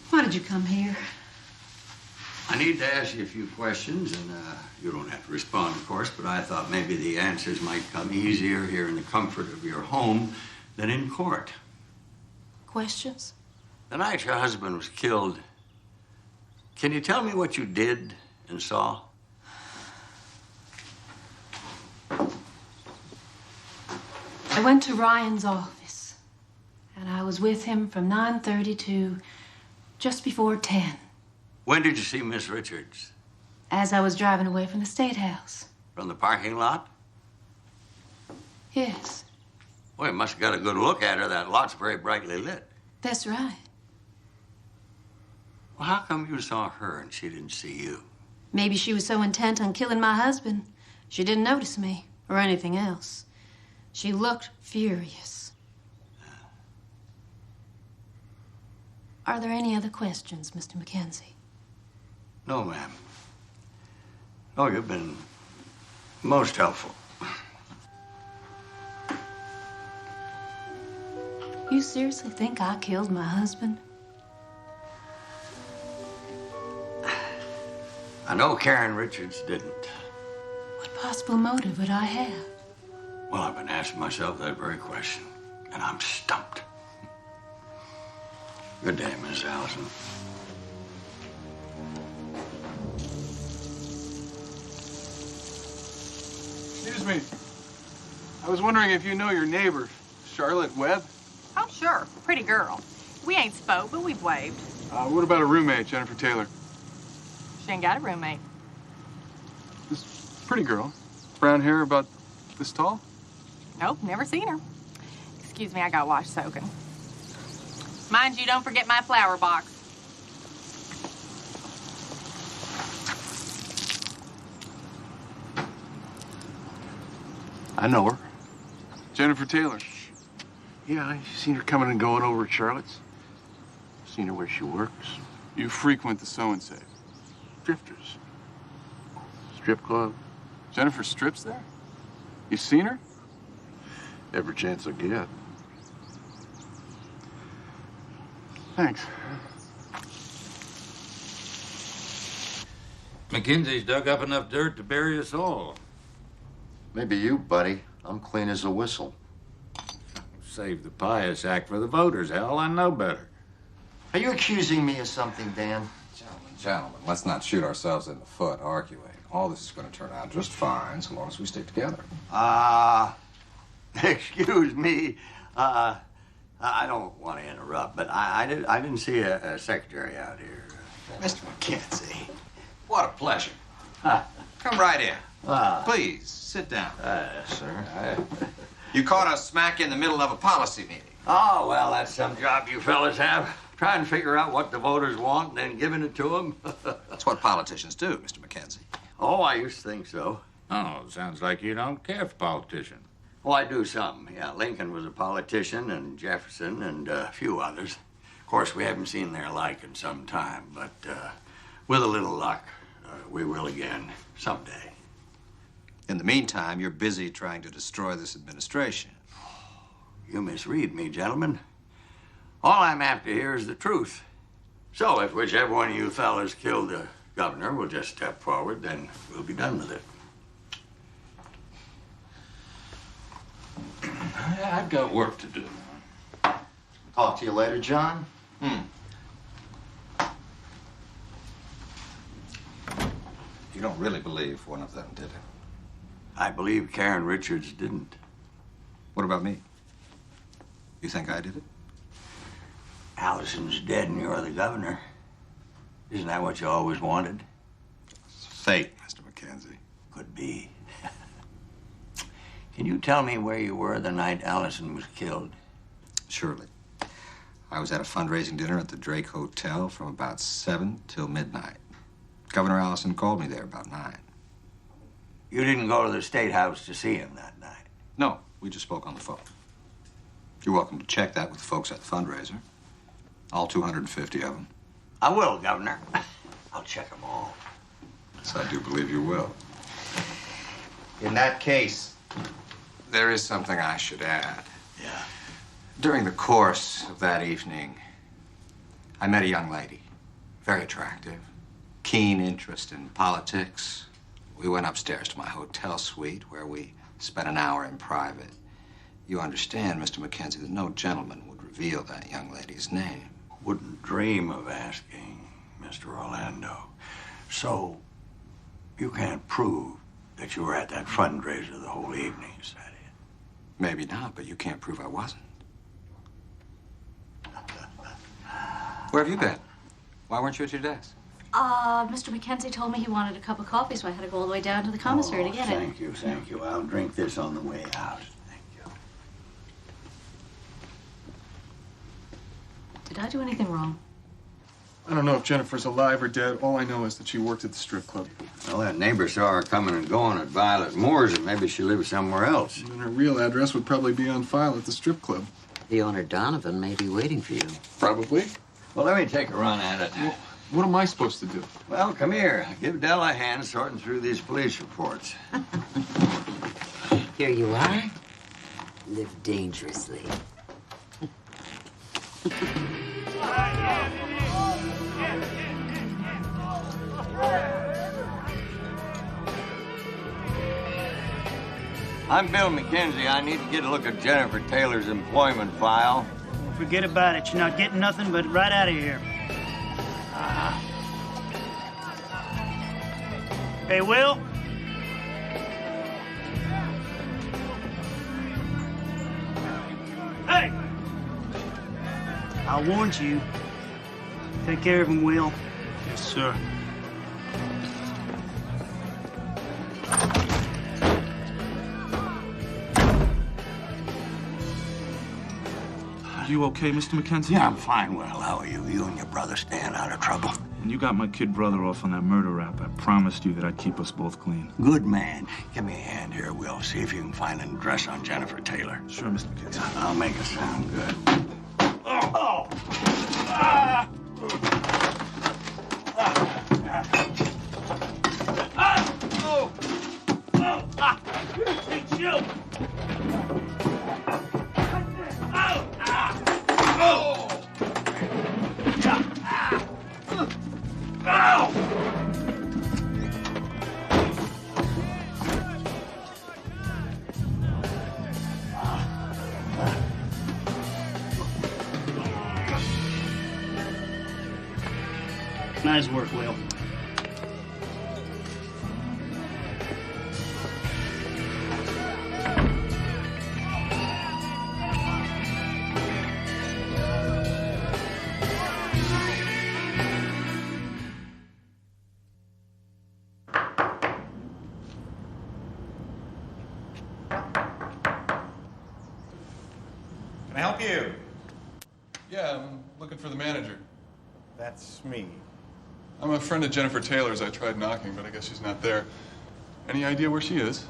Why did you come here? I need to ask you a few questions, and you don't have to respond, of course, but I thought maybe the answers might come easier here in the comfort of your home than in court. Questions? The night your husband was killed, can you tell me what you did and saw? I went to Ryan's office, and I was with him from 9:30 to just before 10. When did you see Miss Richards? As I was driving away from the State House. From the parking lot? Yes, Well, you must have got a good look at her. That lot's very brightly lit. that's right. Well, how come you saw her and she didn't see you? Maybe she was so intent on killing my husband, she didn't notice me or anything else. She looked furious. Are there any other questions, Mr. Mackenzie? No, ma'am. No, you've been most helpful. You seriously think I killed my husband? I know Karen Richards didn't. What possible motive would I have? Well, I've been asking myself that very question, and I'm stumped. Good day, Miss Allison. Excuse me. I was wondering if you know your neighbor, Charlotte Webb? Oh, sure. Pretty girl. We ain't spoke, but we've waved. What about a roommate, Jennifer Taylor? She ain't got a roommate. This pretty girl. Brown hair about this tall? Nope, never seen her. Excuse me, I got washed soaking. Mind you, don't forget my flower box. I know her. Jennifer Taylor. Yeah, I've seen her coming and going over at Charlotte's. Seen her where she works. You frequent the so-and-say. Drifters. Strip club. Jennifer strips there? You seen her? Every chance I get. Thanks. Mackenzie's dug up enough dirt to bury us all. Maybe you, buddy. I'm clean as a whistle. Save the pious act for the voters, hell. I know better. Are you accusing me of something, Dan? Gentlemen, let's not shoot ourselves in the foot arguing. All this is going to turn out just fine so long as we stick together. Excuse me. I don't want to interrupt, but I didn't see a secretary out here. Mr. Mackenzie, what a pleasure. Come right in. Please, sit down. Sir. You caught us smack in the middle of a policy meeting. Oh, well, that's some job you fellas have. Trying to figure out what the voters want and then giving it to them. That's what politicians do, Mr. Mackenzie. Oh, I used to think so. Oh, sounds like you don't care for politicians. Well, I do some. Yeah, Lincoln was a politician, and Jefferson, and a few others. Of course, we haven't seen their like in some time, but with a little luck, we will again someday. In the meantime, you're busy trying to destroy this administration. You misread me, gentlemen. All I'm after here is the truth. So if whichever one of you fellas killed the governor will just step forward, then we'll be done with it. I've got work to do. Talk to you later, John. You don't really believe one of them did it? I believe Karen Richards didn't. What about me? You think I did it? Allison's dead and you're the governor. Isn't that what you always wanted? It's fate, Mr. Mackenzie. Could be. Can you tell me where you were the night Allison was killed? Surely. I was at a fundraising dinner at the Drake Hotel from about 7 till midnight. Governor Allison called me there about 9. You didn't go to the State House to see him that night? No, we just spoke on the phone. You're welcome to check that with the folks at the fundraiser. All 250 of them. I will, Governor. I'll check them all. Yes, I do believe you will. In that case, there is something I should add. Yeah. During the course of that evening, I met a young lady, very attractive, keen interest in politics. We went upstairs to my hotel suite where we spent an hour in private. You understand, Mr. Mackenzie, that no gentleman would reveal that young lady's name. Wouldn't dream of asking, Mr. Orlando. So, you can't prove that you were at that fundraiser the whole evening, is that it? Maybe not, but you can't prove I wasn't. Where have you been? Why weren't you at your desk? Mr. Mackenzie told me he wanted a cup of coffee, so I had to go all the way down to the commissary to get it. Thank you, thank you. I'll drink this on the way out. Did I do anything wrong? I don't know if Jennifer's alive or dead. All I know is that she worked at the strip club. Well, that neighbor saw her coming and going at Violet Moore's, and maybe she lives somewhere else. And her real address would probably be on file at the strip club. The owner, Donovan, may be waiting for you. Probably. Well, let me take a run at it. Well, what am I supposed to do? Well, come here. Give Della a hand sorting through these police reports. Here you are. Live dangerously. I'm Bill Mackenzie. I need to get a look at Jennifer Taylor's employment file. Forget about it. You're not getting nothing but right out of here. Hey, Will? Hey! I warned you. Take care of him, Will. Yes, sir. Are you okay, Mr. Mackenzie? Yeah, I'm fine, Will. How are you? You and your brother staying out of trouble? When you got my kid brother off on that murder rap, I promised you that I'd keep us both clean. Good man. Give me a hand here, Will. See if you can find an address on Jennifer Taylor. Sure, Mr. Mackenzie. I'll make it sound good. Oh! Ah! Oh! Oh! Ah! Hey, chill! Oh! Ah! Oh! Ah! Ow! Nice work, Will. Can I help you? Yeah, I'm looking for the manager. That's me. I'm a friend of Jennifer Taylor's. I tried knocking, but I guess she's not there. Any idea where she is?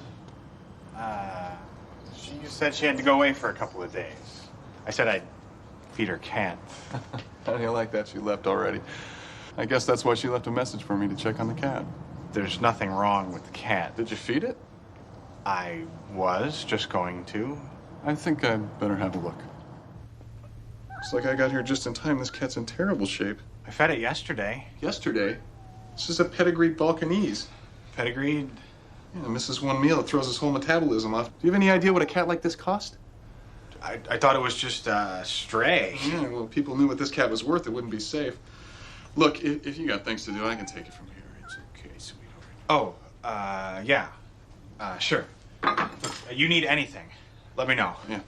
She said she had to go away for a couple of days. I said I'd feed her cat. How do you like that? She left already. I guess that's why she left a message for me to check on the cat. There's nothing wrong with the cat. Did you feed it? I was just going to. I think I'd better have a look. Looks like I got here just in time. This cat's in terrible shape. I fed it yesterday. Yesterday? This is a pedigreed Balkanese. Pedigreed? Yeah, misses one meal, it throws his whole metabolism off. Do you have any idea what a cat like this cost? I thought it was just a stray. Yeah, well, if people knew what this cat was worth, it wouldn't be safe. Look, if you got things to do, I can take it from here. It's okay, sweetheart. Oh, yeah. Sure. Look, you need anything, let me know. Yeah.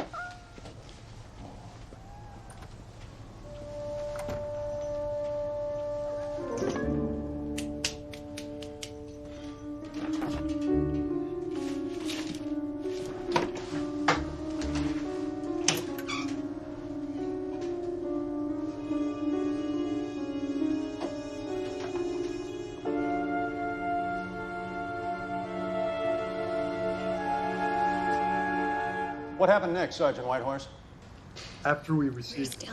What happened next, Sergeant Whitehorse? After we received...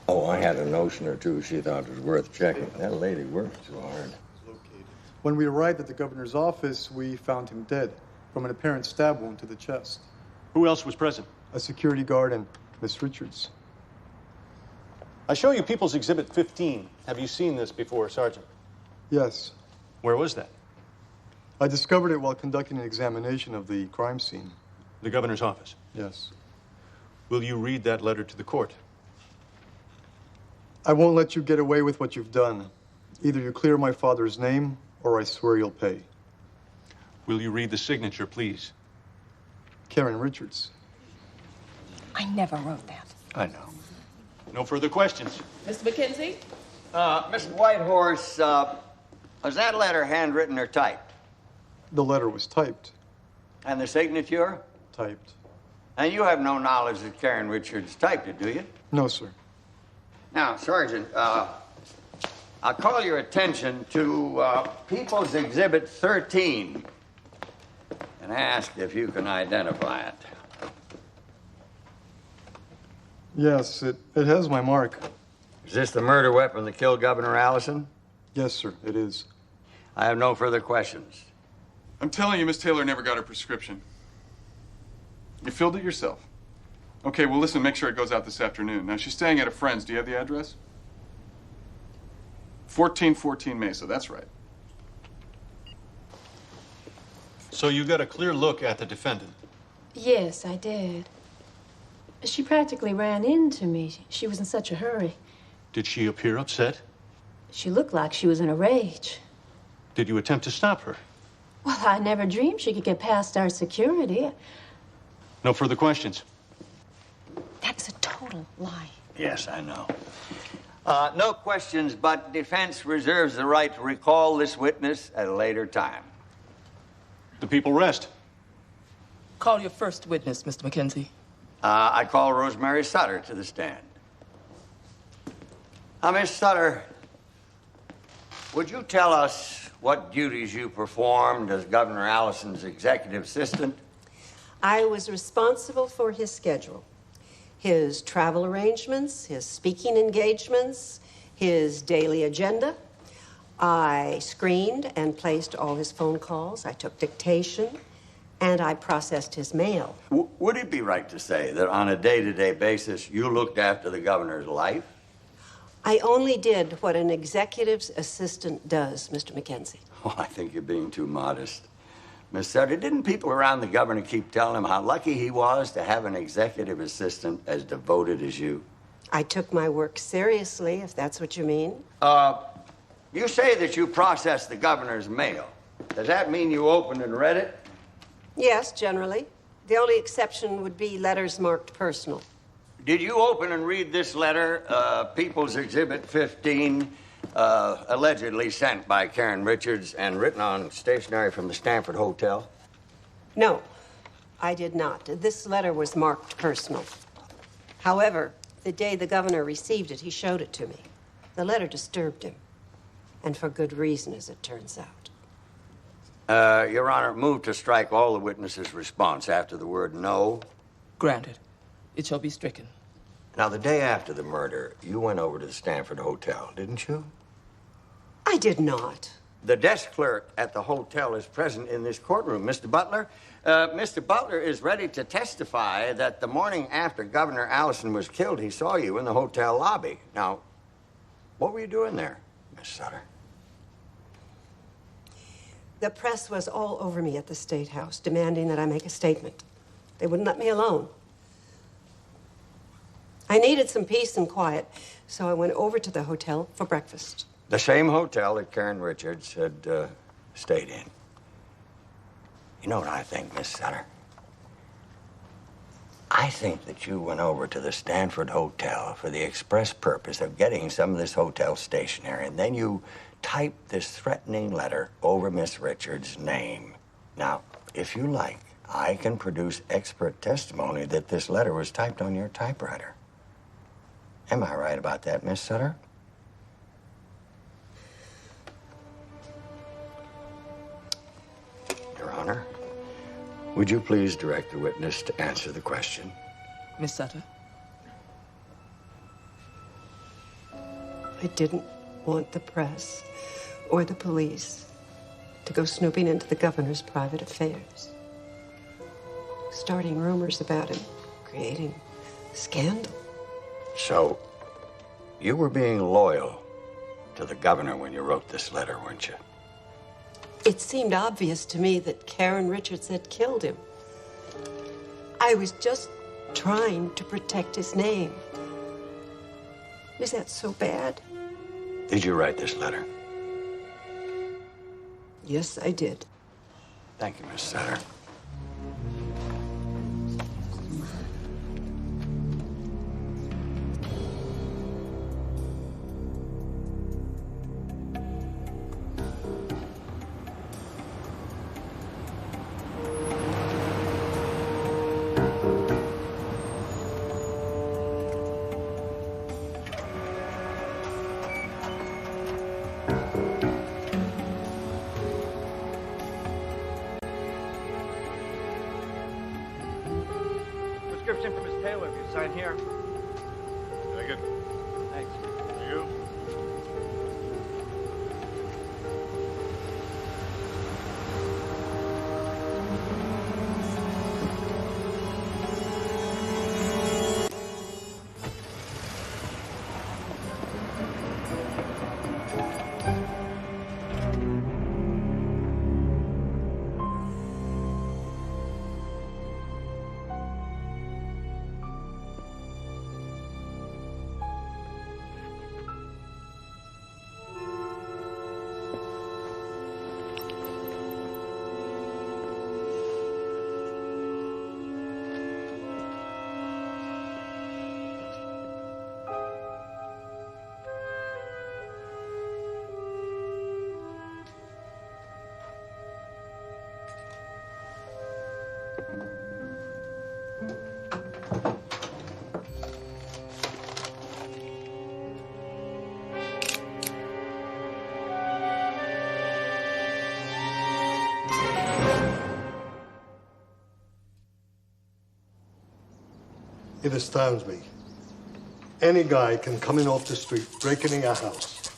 Oh, I had a notion or two she thought was worth checking. That lady worked too hard. When we arrived at the governor's office, we found him dead. from an apparent stab wound to the chest. Who else was present? A security guard and Miss Richards. I show you People's Exhibit 15. Have you seen this before, Sergeant? Yes. Where was that? I discovered it while conducting an examination of the crime scene. The governor's office? Yes. Will you read that letter to the court? I won't let you get away with what you've done. Either you clear my father's name, or I swear you'll pay. Will you read the signature, please? Karen Richards. I never wrote that. I know. No further questions. Mr. McKenzie? Mr. Whitehorse, was that letter handwritten or typed? The letter was typed. And the signature? Typed. And you have no knowledge that Karen Richards typed it, do you? No, sir. Now, Sergeant, I'll call your attention to People's Exhibit 13 and ask if you can identify it. Yes, it has my mark. Is this the murder weapon that killed Governor Allison? Yes, sir, it is. I have no further questions. I'm telling you, Miss Taylor never got her prescription. You filled it yourself. Okay, well, listen, make sure it goes out this afternoon. Now, she's staying at a friend's. Do you have the address? 1414 Mesa, that's right. So you got a clear look at the defendant? Yes, I did. She practically ran into me. She was in such a hurry. Did she appear upset? She looked like she was in a rage. Did you attempt to stop her? Well, I never dreamed she could get past our security. No further questions. That's a total lie. Yes, I know. No questions, but defense reserves the right to recall this witness at a later time. The people rest. Call your first witness, Mr. McKenzie. I call Rosemary Sutter to the stand. Miss Sutter, would you tell us what duties you performed as Governor Allison's executive assistant? I was responsible for his schedule, his travel arrangements, his speaking engagements, his daily agenda. I screened and placed all his phone calls. I took dictation, and I processed his mail. Would it be right to say that on a day-to-day basis, you looked after the governor's life? I only did what an executive's assistant does, Mr. McKenzie. Oh, I think you're being too modest. Miss Sutter, didn't people around the governor keep telling him how lucky he was to have an executive assistant as devoted as you? I took my work seriously, if that's what you mean. You say that you processed the governor's mail. Does that mean you opened and read it? Yes, generally. The only exception would be letters marked personal. Did you open and read this letter, People's Exhibit 15, allegedly sent by Karen Richards and written on stationery from the Stanford Hotel? No, I did not. This letter was marked personal. However, the day the governor received it, he showed it to me. The letter disturbed him, and for good reason, as it turns out. Your Honor, move to strike all the witnesses' response after the word no. Granted. It shall be stricken. Now, the day after the murder, you went over to the Stanford Hotel, didn't you? I did not. The desk clerk at the hotel is present in this courtroom. Mr. Butler? Mr. Butler is ready to testify that the morning after Governor Allison was killed, he saw you in the hotel lobby. Now, what were you doing there, Miss Sutter? The press was all over me at the State House, demanding that I make a statement. They wouldn't let me alone. I needed some peace and quiet, so I went over to the hotel for breakfast. The same hotel that Karen Richards had stayed in. You know what I think, Miss Sutter? I think that you went over to the Stanford Hotel for the express purpose of getting some of this hotel stationery, and then you typed this threatening letter over Miss Richards' name. Now, if you like, I can produce expert testimony that this letter was typed on your typewriter. Am I right about that, Miss Sutter? Your Honor, would you please direct the witness to answer the question? Miss Sutter? I didn't want the press or the police to go snooping into the governor's private affairs. starting rumors about him, creating scandal. So, you were being loyal to the governor when you wrote this letter, weren't you? It seemed obvious to me that Karen Richards had killed him. I was just trying to protect his name. Is that so bad? Did you write this letter? Yes, I did. Thank you, Miss Sutter. Prescription for Miss Taylor. If you sign here. Take it. Thanks. You. It astounds me. Any guy can come in off the street, break into your house.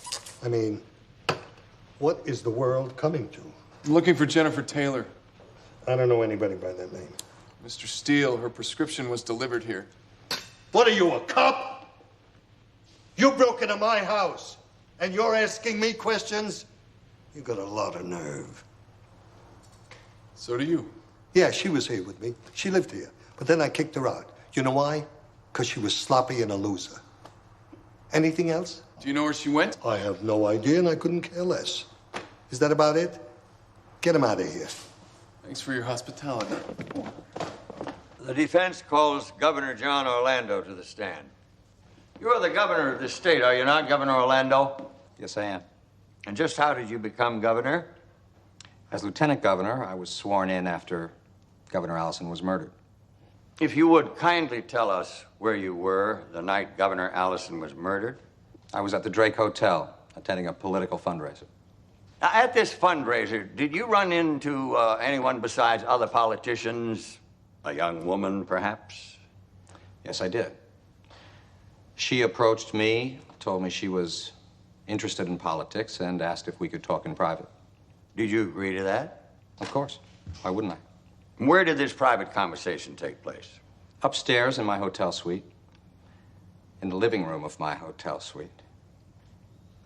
I mean, what is the world coming to? I'm looking for Jennifer Taylor. I don't know anybody by that name. Mr. Steele, her prescription was delivered here. What are you, a cop? You broke into my house, and you're asking me questions? You got a lot of nerve. So do you. Yeah, she was here with me. She lived here. But then I kicked her out. You know why? Because she was sloppy and a loser. Anything else? Do you know where she went? I have no idea, and I couldn't care less. Is that about it? Get him out of here. Thanks for your hospitality. The defense calls Governor John Orlando to the stand. You are the governor of this state, are you not, Governor Orlando? Yes, I am. And just how did you become governor? As lieutenant governor, I was sworn in after Governor Allison was murdered. If you would kindly tell us where you were the night Governor Allison was murdered. I was at the Drake Hotel, attending a political fundraiser. Now, at this fundraiser, did you run into anyone besides other politicians? A young woman, perhaps? Yes, I did. She approached me, told me she was interested in politics, and asked if we could talk in private. Did you agree to that? Of course. Why wouldn't I? Where did this private conversation take place? Upstairs in my hotel suite. In the living room of my hotel suite.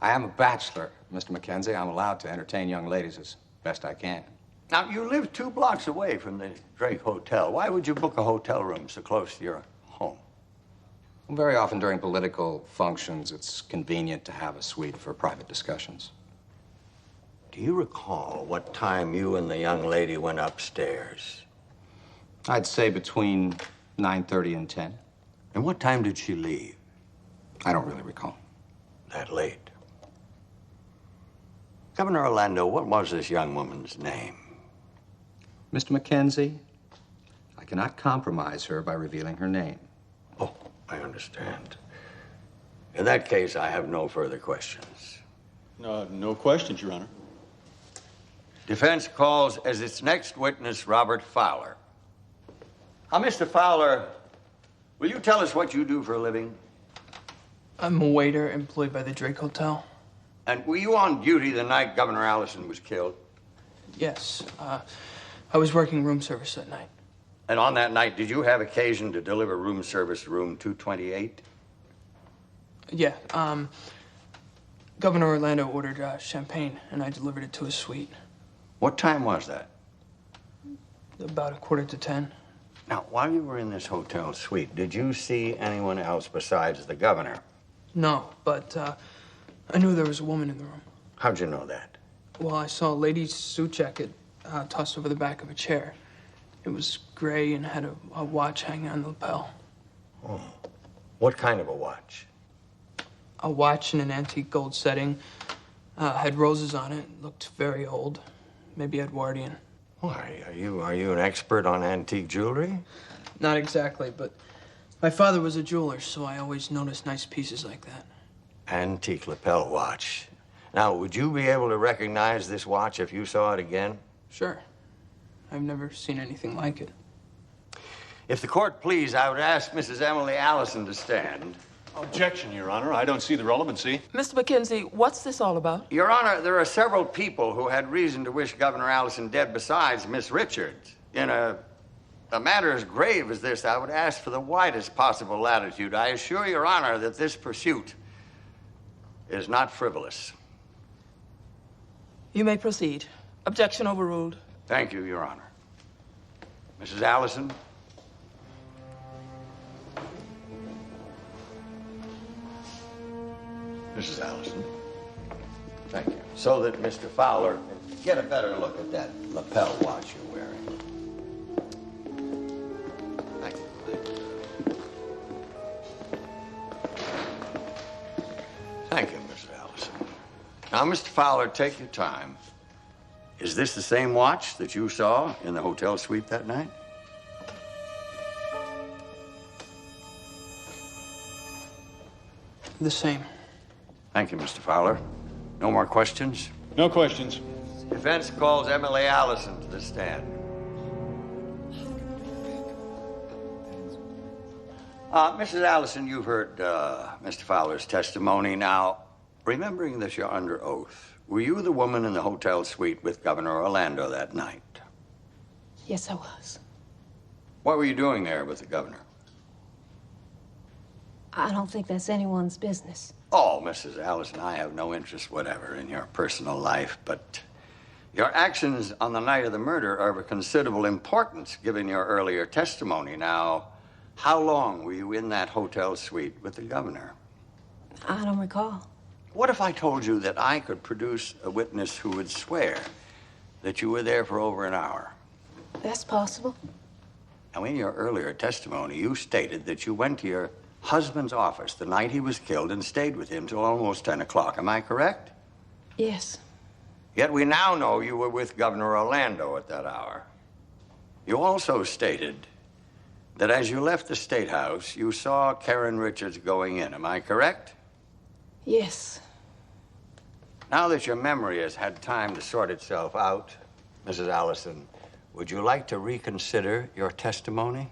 I am a bachelor, Mr. Mackenzie. I'm allowed to entertain young ladies as best I can. Now, you live 2 blocks away from the Drake Hotel. Why would you book a hotel room so close to your home? Very often during political functions, it's convenient to have a suite for private discussions. Do you recall what time you and the young lady went upstairs? I'd say between 9:30 and 10. And what time did she leave? I don't really recall. That late. Governor Orlando, what was this young woman's name? Mr. Mackenzie, I cannot compromise her by revealing her name. Oh, I understand. In that case, I have no further questions. No questions, Your Honor. Defense calls as its next witness Robert Fowler. Now, Mr. Fowler, will you tell us what you do for a living? I'm a waiter employed by the Drake Hotel. And were you on duty the night Governor Allison was killed? Yes. I was working room service that night. And on that night, did you have occasion to deliver room service to room 228? Yeah, Governor Orlando ordered champagne, and I delivered it to his suite. What time was that? About 9:45. Now, while you were in this hotel suite, did you see anyone else besides the governor? No, but I knew there was a woman in the room. How'd you know that? Well, I saw a lady's suit jacket tossed over the back of a chair. It was gray and had a watch hanging on the lapel. Oh. What kind of a watch? A watch in an antique gold setting. Had roses on it. Looked very old. Maybe Edwardian. Why, are you an expert on antique jewelry? Not exactly, but my father was a jeweler, so I always noticed nice pieces like that. Antique lapel watch. Now, would you be able to recognize this watch if you saw it again? Sure. I've never seen anything like it. If the court please, I would ask Mrs. Emily Allison to stand. Objection, Your Honor. I don't see the relevancy. Mr. McKenzie, what's this all about? Your Honor, there are several people who had reason to wish Governor Allison dead besides Miss Richards. In a matter as grave as this, I would ask for the widest possible latitude. I assure Your Honor that this pursuit is not frivolous. You may proceed. Objection overruled. Thank you, Your Honor. Mrs. Allison? Mrs. Allison. Thank you. So that Mr. Fowler can get a better look at that lapel watch you're wearing. Thank you. Thank you, Mrs. Allison. Now, Mr. Fowler, take your time. Is this the same watch that you saw in the hotel suite that night? The same. Thank you, Mr. Fowler. No more questions? No questions. Defense calls Emily Allison to the stand. Mrs. Allison, you've heard Mr. Fowler's testimony. Now, remembering that you're under oath, were you the woman in the hotel suite with Governor Orlando that night? Yes, I was. What were you doing there with the governor? I don't think that's anyone's business. Oh, Mrs. Allison, I have no interest whatever in your personal life, but your actions on the night of the murder are of considerable importance, given your earlier testimony. Now, how long were you in that hotel suite with the governor? I don't recall. What if I told you that I could produce a witness who would swear that you were there for over an hour? That's possible. Now, in your earlier testimony, you stated that you went to your husband's office the night he was killed and stayed with him till almost 10 o'clock. Am I correct? Yes. Yet we now know you were with Governor Orlando at that hour. You also stated that as you left the State House, you saw Karen Richards going in. Am I correct? Yes. Now that your memory has had time to sort itself out, Mrs. Allison, would you like to reconsider your testimony?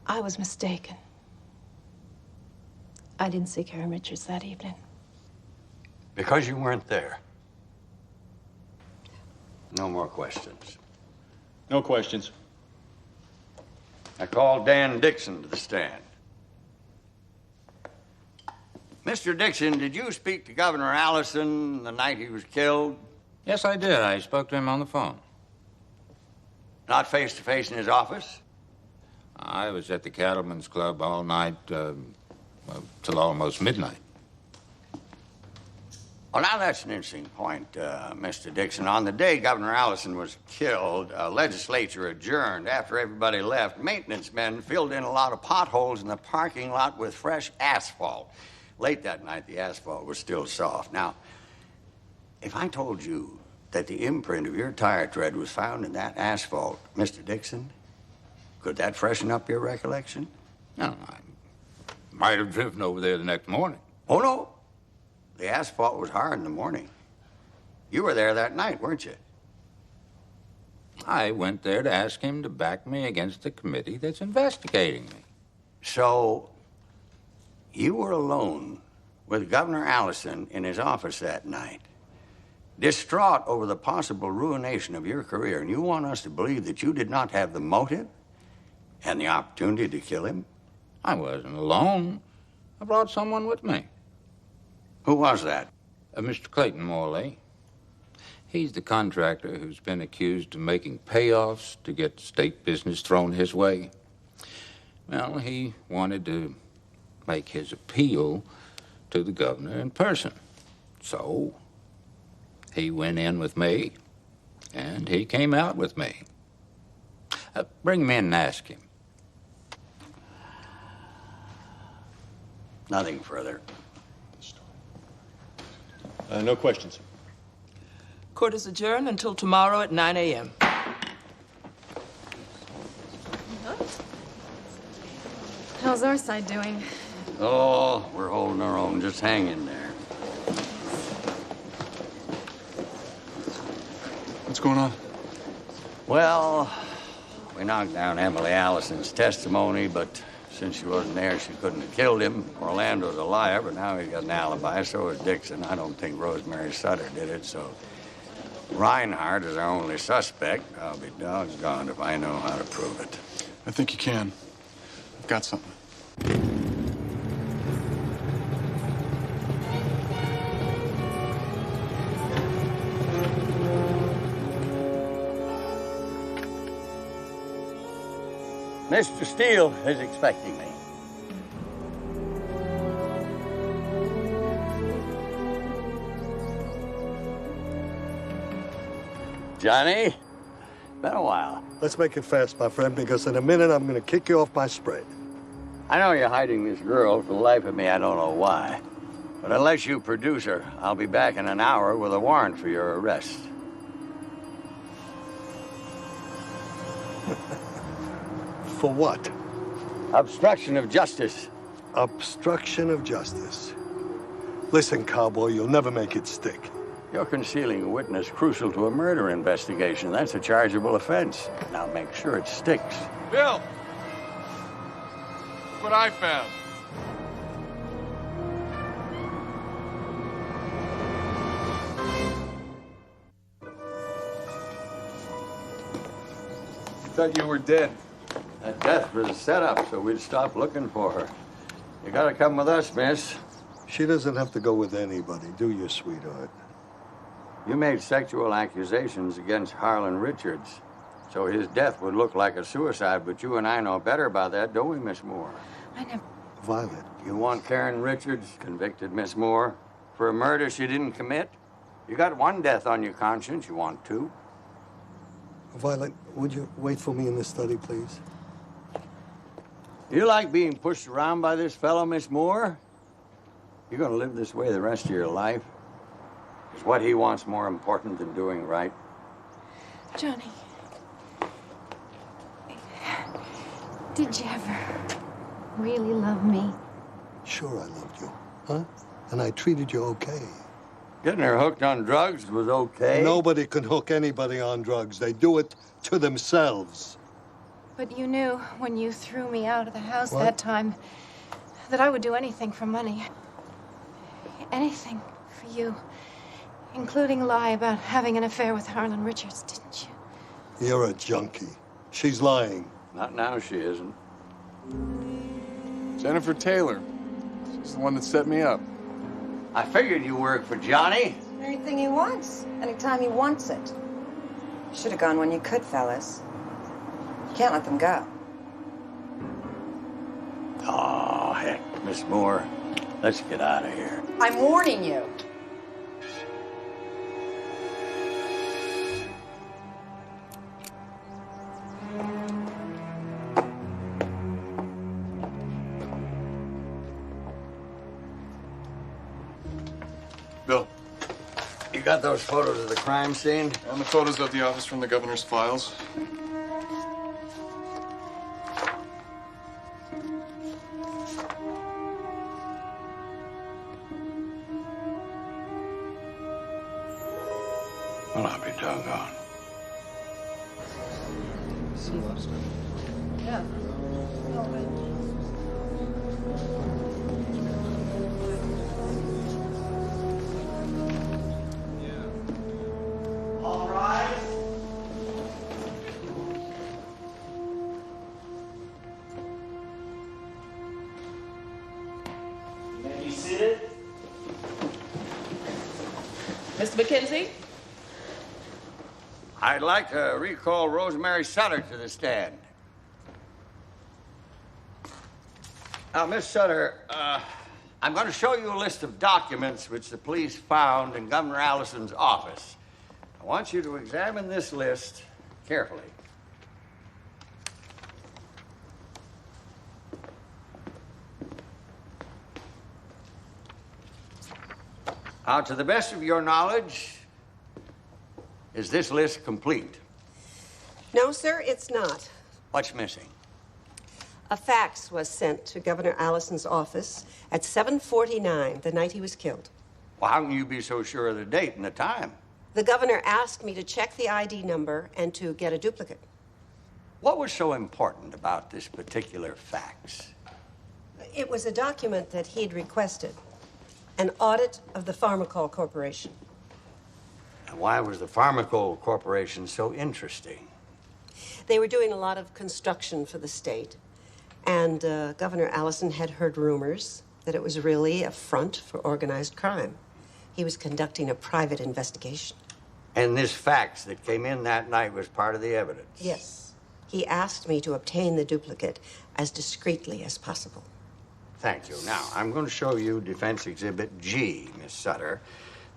I was mistaken. I didn't see Karen Richards that evening. Because you weren't there. No more questions. No questions. I call Dan Dixon to the stand. Mr. Dixon, did you speak to Governor Allison the night he was killed? Yes, I did. I spoke to him on the phone. Not face to face in his office? I was at the Cattlemen's Club all night, till almost midnight. Well, now that's an interesting point, Mr. Dixon. On the day Governor Allison was killed, legislature adjourned. After everybody left, maintenance men filled in a lot of potholes in the parking lot with fresh asphalt. Late that night, the asphalt was still soft. Now, if I told you that the imprint of your tire tread was found in that asphalt, Mr. Dixon, could that freshen up your recollection? No, I might have driven over there the next morning. Oh, no. The asphalt was hard in the morning. You were there that night, weren't you? I went there to ask him to back me against the committee that's investigating me. So, you were alone with Governor Allison in his office that night. distraught over the possible ruination of your career, and you want us to believe that you did not have the motive and the opportunity to kill him? I wasn't alone. I brought someone with me. Who was that? Mr. Clayton Morley. He's the contractor who's been accused of making payoffs to get state business thrown his way. Well, he wanted to make his appeal to the governor in person. So, he went in with me, and he came out with me. Bring him in and ask him. Nothing further. No questions. Court is adjourned until tomorrow at 9 a.m. How's our side doing? Oh, we're holding our own. Just hang in there. What's going on? Well, we knocked down Emily Allison's testimony, but since she wasn't there, she couldn't have killed him. Orlando's a liar, but now he's got an alibi. So is Dixon. I don't think Rosemary Sutter did it, so Reinhardt is our only suspect. I'll be doggone if I know how to prove it. I think you can. I've got something. Mr. Steele is expecting me. Johnny, been a while. Let's make it fast, my friend, because in a minute I'm going to kick you off my spread. I know you're hiding this girl. For the life of me, I don't know why. But unless you produce her, I'll be back in an hour with a warrant for your arrest. For what? Obstruction of justice. Obstruction of justice. Listen, cowboy, you'll never make it stick. You're concealing a witness crucial to a murder investigation. That's a chargeable offense. Now make sure it sticks. Bill! Look what I found. Thought you were dead. That death was a setup, so we'd stop looking for her. You gotta come with us, miss. She doesn't have to go with anybody, do you, sweetheart? You made sexual accusations against Harlan Richards, so his death would look like a suicide, but you and I know better about that, don't we, Miss Moore? I never... Violet. You want Karen Richards convicted, Miss Moore, for a murder she didn't commit? You got one death on your conscience, you want two? Violet, would you wait for me in the study, please? You like being pushed around by this fellow, Miss Moore? You're gonna live this way the rest of your life? Is what he wants more important than doing right? Johnny, did you ever really love me? Sure I loved you, huh? And I treated you okay. Getting her hooked on drugs was okay. Nobody can hook anybody on drugs. They do it to themselves. But you knew when you threw me out of the house What? that time that I would do anything for money. Anything for you. Including lie about having an affair with Harlan Richards, didn't you? You're a junkie. She's lying. Not now, she isn't. Jennifer Taylor. She's the one that set me up. I figured you worked for Johnny. Anything he wants, anytime he wants it. Should have gone when you could, fellas. You can't let them go. Oh, heck, Miss Moore. Let's get out of here. I'm warning you. Bill. You got those photos of the crime scene? And the photos of the office from the governor's files. Well, I'll be doggone. Yeah. seated. Mr. McKenzie? I'd like to recall Rosemary Sutter to the stand. Now, Miss Sutter, I'm going to show you a list of documents which the police found in Governor Allison's office. I want you to examine this list carefully. Now, to the best of your knowledge, is this list complete? No, sir, it's not. What's missing? A fax was sent to Governor Allison's office at 7:49 the night he was killed. Well, how can you be so sure of the date and the time? The governor asked me to check the ID number and to get a duplicate. What was so important about this particular fax? It was a document that he'd requested, an audit of the Pharmacol Corporation. And why was the Pharmacol Corporation so interesting? They were doing a lot of construction for the state, and Governor Allison had heard rumors that it was really a front for organized crime. He was conducting a private investigation. And this fax that came in that night was part of the evidence? Yes. He asked me to obtain the duplicate as discreetly as possible. Thank you. Now, I'm going to show you Defense Exhibit G, Miss Sutter.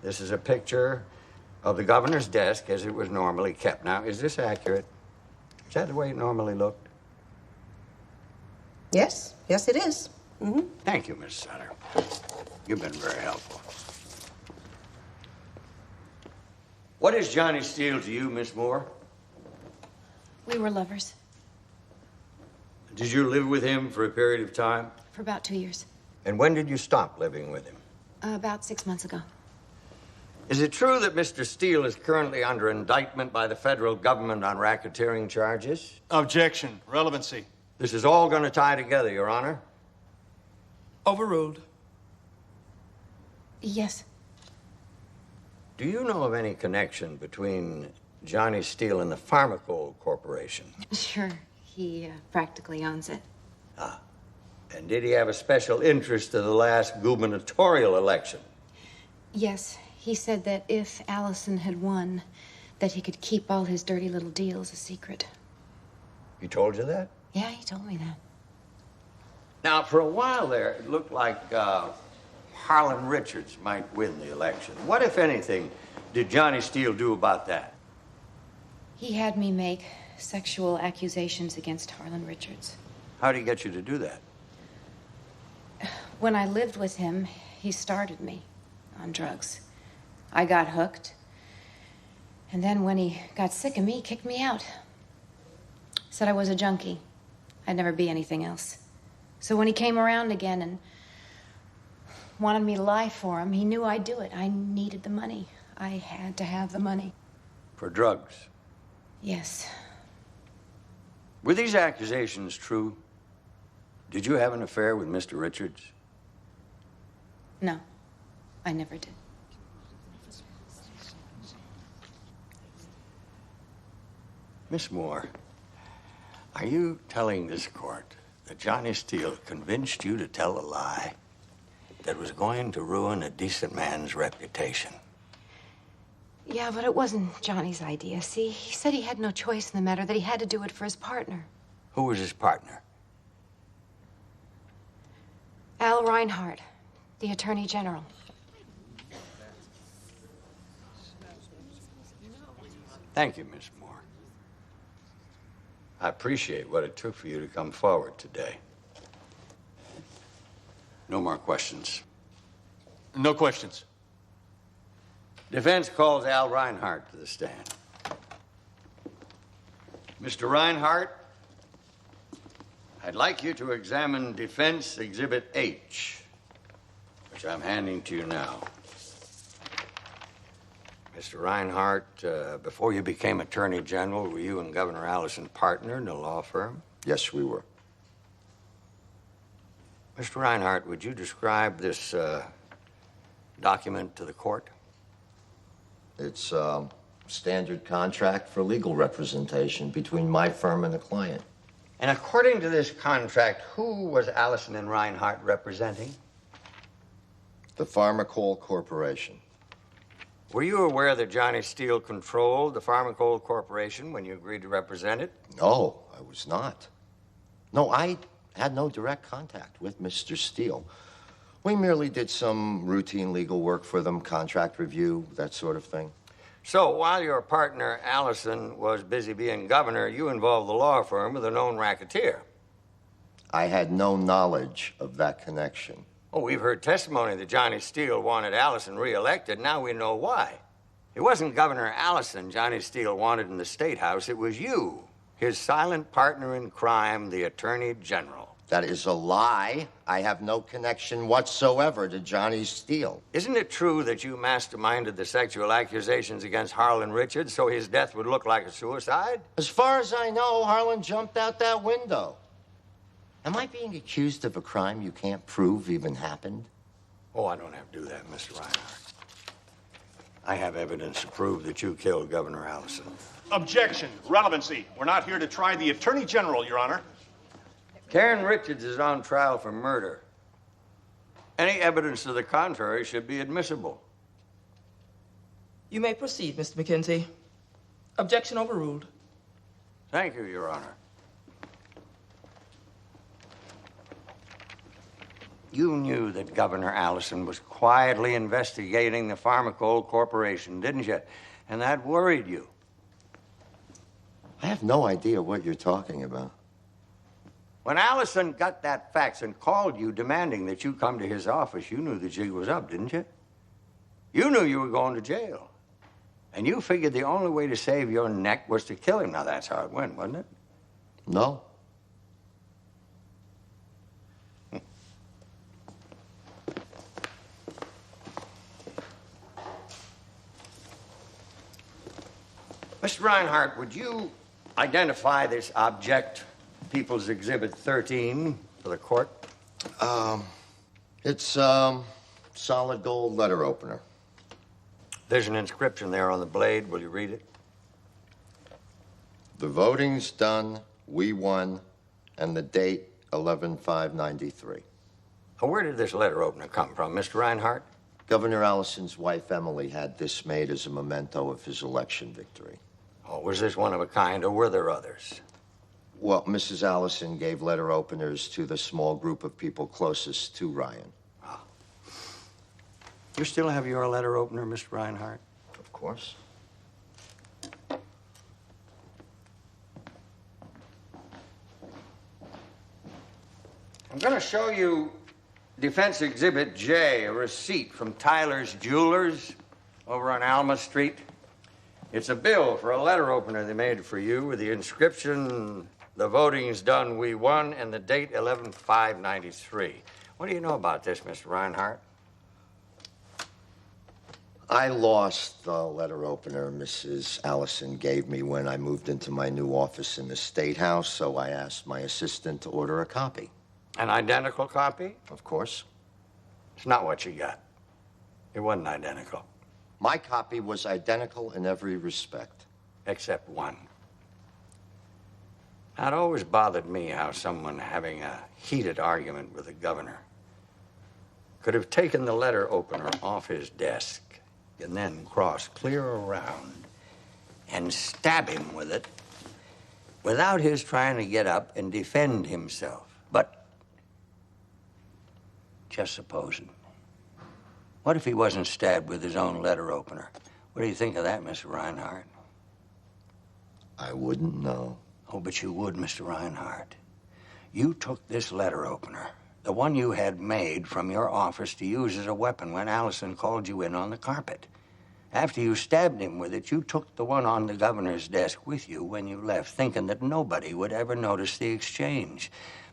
This is a picture of the governor's desk as it was normally kept. Now, is this accurate? Is that the way it normally looked? Yes. Yes, it is. Mm-hmm. Thank you, Miss Sutter. You've been very helpful. What is Johnny Steele to you, Miss Moore? We were lovers Did you live with him for a period of time? for about 2 years. And when did you stop living with him? About 6 months ago. Is it true that Mr. Steele is currently under indictment by the federal government on racketeering charges? Objection. Relevancy. This is all going to tie together, Your Honor. Overruled. Yes. Do you know of any connection between Johnny Steele and the Pharmacol Corporation? Sure. He practically owns it. Ah. And did he have a special interest in the last gubernatorial election? Yes. He said that if Allison had won, that he could keep all his dirty little deals a secret. He told you that? Yeah, he told me that. Now, for a while there, it looked like Harlan Richards might win the election. What, if anything, did Johnny Steele do about that? He had me make sexual accusations against Harlan Richards. How did he get you to do that? When I lived with him, he started me on drugs. I got hooked. And then when he got sick of me, he kicked me out. Said I was a junkie. I'd never be anything else. So when he came around again and wanted me to lie for him, he knew I'd do it. I needed the money. I had to have the money. For drugs? Yes. Were these accusations true? Did you have an affair with Mr. Richards? No, I never did. Miss Moore, are you telling this court that Johnny Steele convinced you to tell a lie that was going to ruin a decent man's reputation? Yeah, but it wasn't Johnny's idea. See, he said he had no choice in the matter, that he had to do it for his partner. Who was his partner? Al Reinhardt, the Attorney General. Thank you, Miss Moore. I appreciate what it took for you to come forward today. No more questions. No questions. Defense calls Al Reinhardt to the stand. Mr. Reinhardt, I'd like you to examine Defense Exhibit H, which I'm handing to you now. Mr. Reinhardt, before you became Attorney General, were you and Governor Allison partner in a law firm? Yes, we were. Mr. Reinhardt, would you describe this document to the court? It's a standard contract for legal representation between my firm and the client. And according to this contract, who was Allison and Reinhardt representing? The Pharmacol Corporation. Were you aware that Johnny Steele controlled the Pharmacol Corporation when you agreed to represent it? No, I was not. No, I had no direct contact with Mr. Steele. We merely did some routine legal work for them, contract review, that sort of thing. So while your partner, Allison, was busy being governor, you involved the law firm with a known racketeer. I had no knowledge of that connection. Oh, we've heard testimony that Johnny Steele wanted Allison reelected. Now we know why. It wasn't Governor Allison Johnny Steele wanted in the State House. It was you, his silent partner in crime, the Attorney General. That is a lie. I have no connection whatsoever to Johnny Steele. Isn't it true that you masterminded the sexual accusations against Harlan Richards so his death would look like a suicide? As far as I know, Harlan jumped out that window. Am I being accused of a crime you can't prove even happened? Oh, I don't have to do that, Mr. Reinhardt. I have evidence to prove that you killed Governor Allison. Objection. Relevancy. We're not here to try the Attorney General, Your Honor. Karen Richards is on trial for murder. Any evidence to the contrary should be admissible. You may proceed, Mr. McKenzie. Objection overruled. Thank you, Your Honor. You knew that Governor Allison was quietly investigating the Pharmacol Corporation, didn't you? And that worried you. I have no idea what you're talking about. When Allison got that fax and called you demanding that you come to his office, you knew the jig was up, didn't you? You knew you were going to jail. And you figured the only way to save your neck was to kill him. Now, that's how it went, wasn't it? No. Mr. Reinhardt, would you identify this object, People's Exhibit 13, for the court? It's solid gold letter opener. There's an inscription there on the blade. Will you read it? The voting's done, we won, and the date 11/5/93. Where did this letter opener come from, Mr. Reinhardt? Governor Allison's wife, Emily, had this made as a memento of his election victory. Oh, was this one of a kind, or were there others? Well, Mrs. Allison gave letter openers to the small group of people closest to Ryan. Oh. You still have your letter opener, Mr. Reinhardt? Of course. I'm going to show you Defense Exhibit J, a receipt from Tyler's Jewelers over on Alma Street. It's a bill for a letter opener they made for you with the inscription, "The voting's done, we won," and the date 11/5/93. What do you know about this, Mr. Reinhardt? I lost the letter opener Mrs. Allison gave me when I moved into my new office in the State House, so I asked my assistant to order a copy. An identical copy? Of course. It's not what you got. It wasn't identical. My copy was identical in every respect. Except one. It always bothered me how someone having a heated argument with the governor could have taken the letter opener off his desk and then crossed clear around and stab him with it without his trying to get up and defend himself. But just supposing. What if he wasn't stabbed with his own letter opener? What do you think of that, Mr. Reinhardt? I wouldn't know. Oh, but you would, Mr. Reinhardt. You took this letter opener, the one you had made from your office to use as a weapon when Allison called you in on the carpet. After you stabbed him with it, you took the one on the governor's desk with you when you left, thinking that nobody would ever notice the exchange.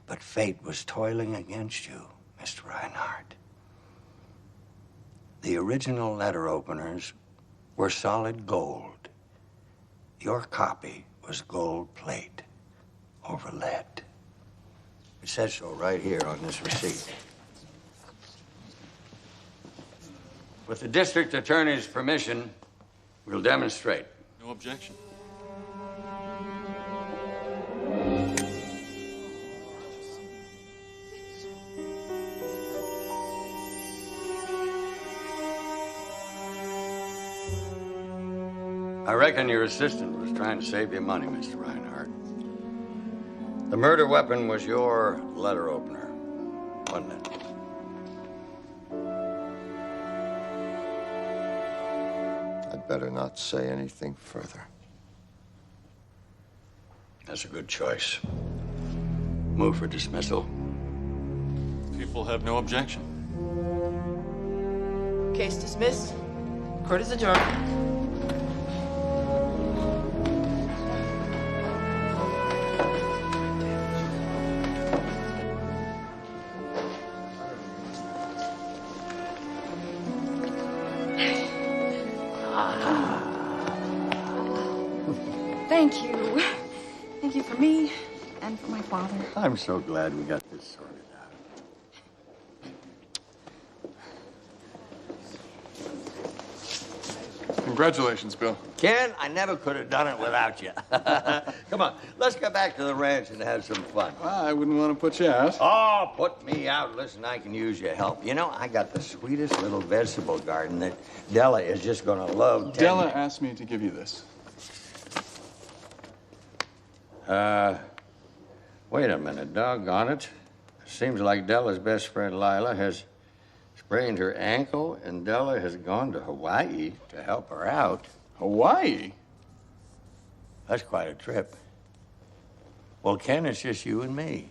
But fate was toiling against you, Mr. Reinhardt. The original letter openers were solid gold. Your copy was gold plate over lead. It says so right here on this receipt. With the district attorney's permission, we'll demonstrate. No objection. I reckon your assistant was trying to save you money, Mr. Reinhardt. The murder weapon was your letter opener, wasn't it? I'd better not say anything further. That's a good choice. Move for dismissal. People have no objection. Case dismissed. Court is adjourned. Thank you. Thank you for me and for my father. I'm so glad we got this sorted out. Congratulations, Bill. Ken, I never could have done it without you. Come on, let's go back to the ranch and have some fun. I wouldn't want to put you out. Oh, put me out. Listen, I can use your help. You know, I got the sweetest little vegetable garden that Della is just going to love. Della asked me to give you this. Wait a minute, doggone it. Seems like Della's best friend Lila has sprained her ankle, and Della has gone to Hawaii to help her out. Hawaii? That's quite a trip. Well, Ken, it's just you and me.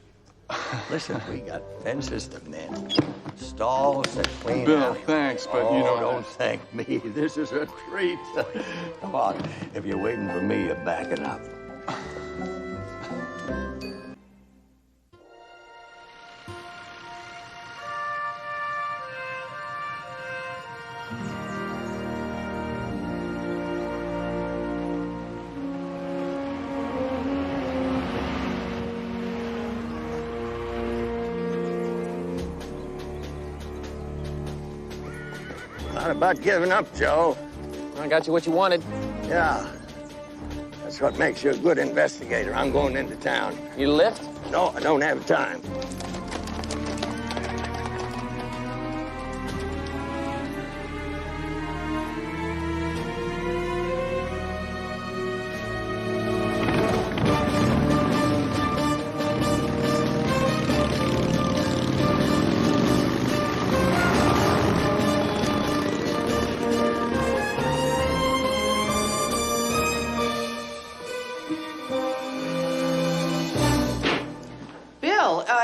Listen, we got fences to mend, stalls to clean Bill, out. thanks, but oh, you know... don't thank me. This is a treat. Come on. If you're waiting for me, you're backing up. Not about giving up, Joe. I got you what you wanted. Yeah. That's what makes you a good investigator. I'm going into town. You lift? No, I don't have time.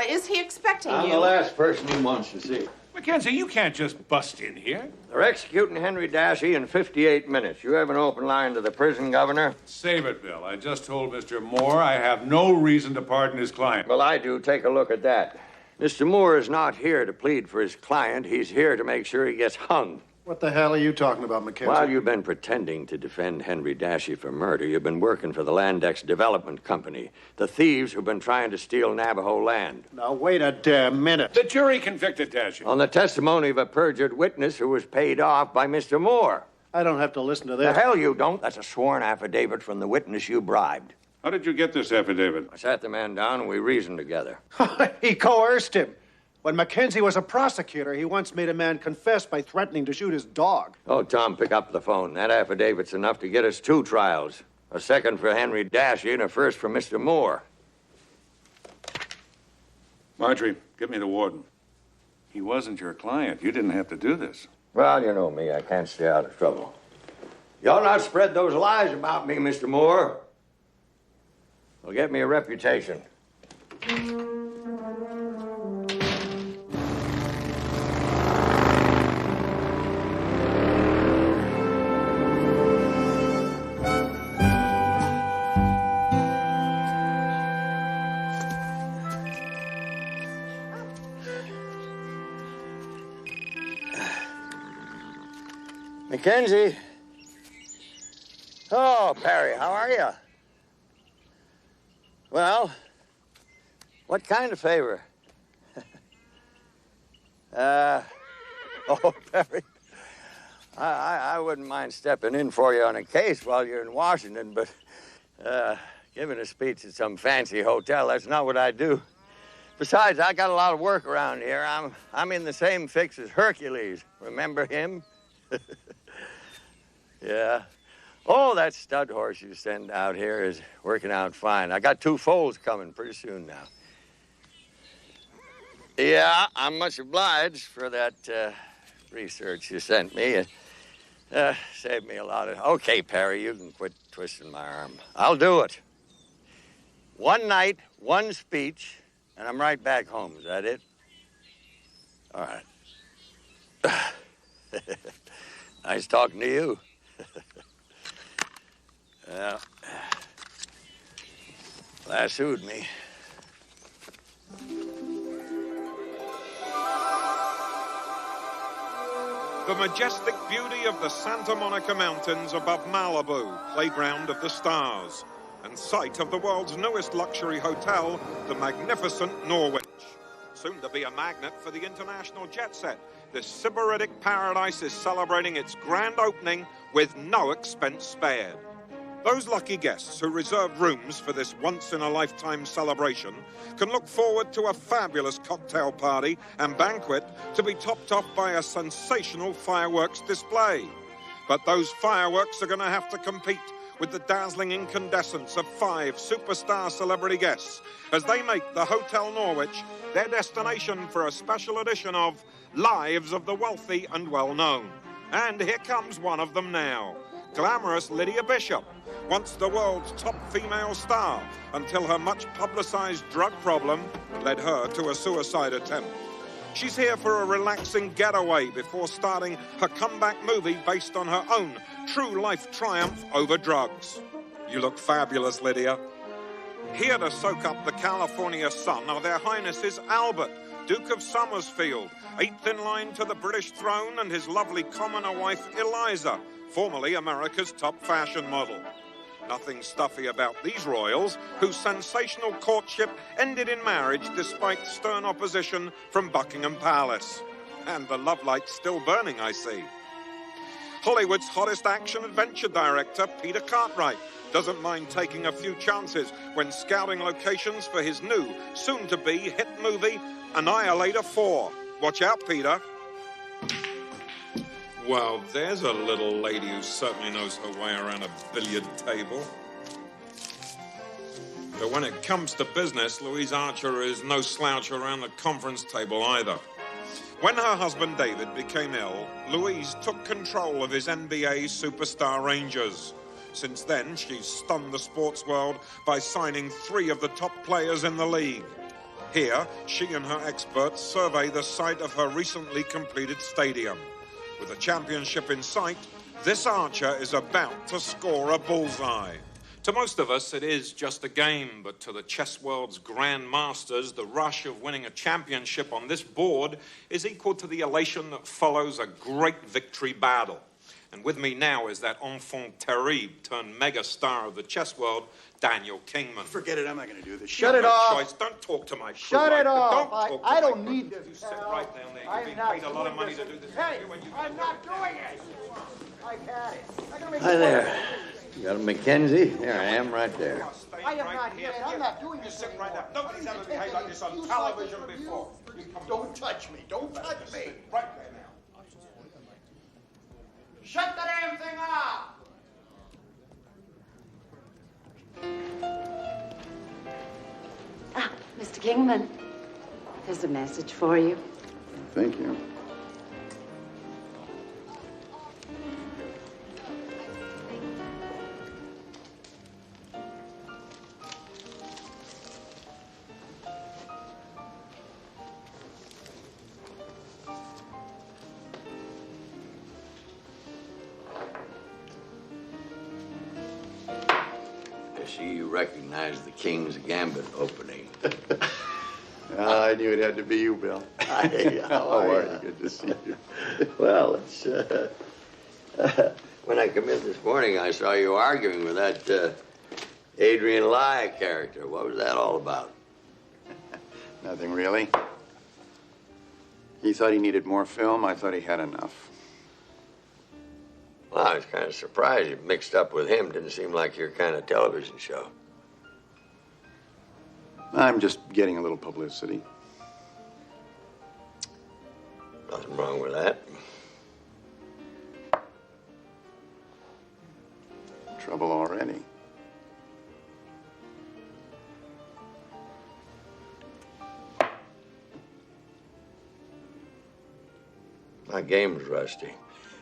Is he expecting I'm you? the last person he wants to see. Mackenzie, you can't just bust in here. They're executing Henry Dassey in 58 minutes. You have an open line to the prison, Governor? Save it, Bill. I just told Mr. Moore I have no reason to pardon his client. Well, I do. Take a look at that. Mr. Moore is not here to plead for his client. He's here to make sure he gets hung. What the hell are you talking about, Mackenzie? While you've been pretending to defend Henry Dassey for murder, you've been working for the Landex Development Company, the thieves who've been trying to steal Navajo land. Now, wait a damn minute. The jury convicted Dassey. On the testimony of a perjured witness who was paid off by Mr. Moore. I don't have to listen to The this. hell you don't. That's a sworn affidavit from the witness you bribed. How did you get this affidavit? I sat the man down and we reasoned together. He coerced him. When Mackenzie was a prosecutor, he once made a man confess by threatening to shoot his dog. Oh, Tom, pick up the phone. That affidavit's enough to get us 2 trials. A second for Henry Dassey and a first for Mr. Moore. Marjorie, give me the warden. He wasn't your client. You didn't have to do this. Well, you know me. I can't stay out of trouble. Y'all not spread those lies about me, Mr. Moore. It'll get me a reputation. Mackenzie. Oh, Perry, how are you? Well, what kind of favor? Oh, Perry, I wouldn't mind stepping in for you on a case while you're in Washington, but giving a speech at some fancy hotel, that's not what I do. Besides, I got a lot of work around here. I'm in the same fix as Hercules. Remember him? Yeah. Oh, that stud horse you send out here is working out fine. I got 2 foals coming pretty soon now. Yeah, I'm much obliged for that research you sent me. It saved me a lot of... Okay, Perry, you can quit twisting my arm. I'll do it. 1 night, 1 speech, and I'm right back home. Is that it? All right. Nice talking to you. Well, lassoed me. The majestic beauty of the Santa Monica Mountains above Malibu, playground of the stars, and site of the world's newest luxury hotel, the magnificent Norwich. Soon to be a magnet for the international jet set, this sybaritic paradise is celebrating its grand opening with no expense spared. Those lucky guests who reserve rooms for this once-in-a-lifetime celebration can look forward to a fabulous cocktail party and banquet to be topped off by a sensational fireworks display. But those fireworks are going to have to compete with the dazzling incandescence of 5 superstar celebrity guests as they make the Hotel Norwich their destination for a special edition of Lives of the Wealthy and Well-Known. And here comes one of them now. Glamorous Lydia Bishop, once the world's top female star, until her much-publicized drug problem led her to a suicide attempt. She's here for a relaxing getaway before starting her comeback movie based on her own true-life triumph over drugs. You look fabulous, Lydia. Here to soak up the California sun are their Highnesses Albert, Duke of Somersfield, 8th in line to the British throne, and his lovely commoner wife, Eliza, formerly America's top fashion model. Nothing stuffy about these royals, whose sensational courtship ended in marriage despite stern opposition from Buckingham Palace. And the love light's still burning, I see. Hollywood's hottest action-adventure director, Peter Cartwright, doesn't mind taking a few chances when scouting locations for his new, soon-to-be hit movie, Annihilator 4. Watch out, Peter. Well, there's a little lady who certainly knows her way around a billiard table. But when it comes to business, Louise Archer is no slouch around the conference table either. When her husband David became ill, Louise took control of his NBA superstar Rangers. Since then, she's stunned the sports world by signing 3 of the top players in the league. Here, she and her experts survey the site of her recently completed stadium. With a championship in sight, this Archer is about to score a bullseye. To most of us, it is just a game, but to the chess world's grand masters, the rush of winning a championship on this board is equal to the elation that follows a great victory battle. And with me now is that enfant terrible turned mega star of the chess world, Daniel Kingman. Forget it, I'm not going to do this. Shut it off. Choice. Don't talk to my crew. Shut it off. I don't need this. You sit right down there. You're being paid a lot of money to do this. Hey, I'm not doing it. I've had it. Hi there. You got a Mackenzie? Here I am, right there. I am not here, and I'm not doing this. Sit right down. Nobody's ever behaved like this on television before. Don't touch me. Don't touch me. Right there now. Shut the damn thing off! Ah, Mr. Kingman, there's a message for you. Thank you. See, you recognize the King's Gambit opening. I knew it had to be you, Bill. Hi, how are you? Good to see you. Well, it's... when I come in this morning, I saw you arguing with that Adrian Lai character. What was that all about? Nothing really. He thought he needed more film. I thought he had enough. Well, I was kind of surprised you mixed up with him. Didn't seem like your kind of television show. I'm just getting a little publicity. Nothing wrong with that. My game's rusty.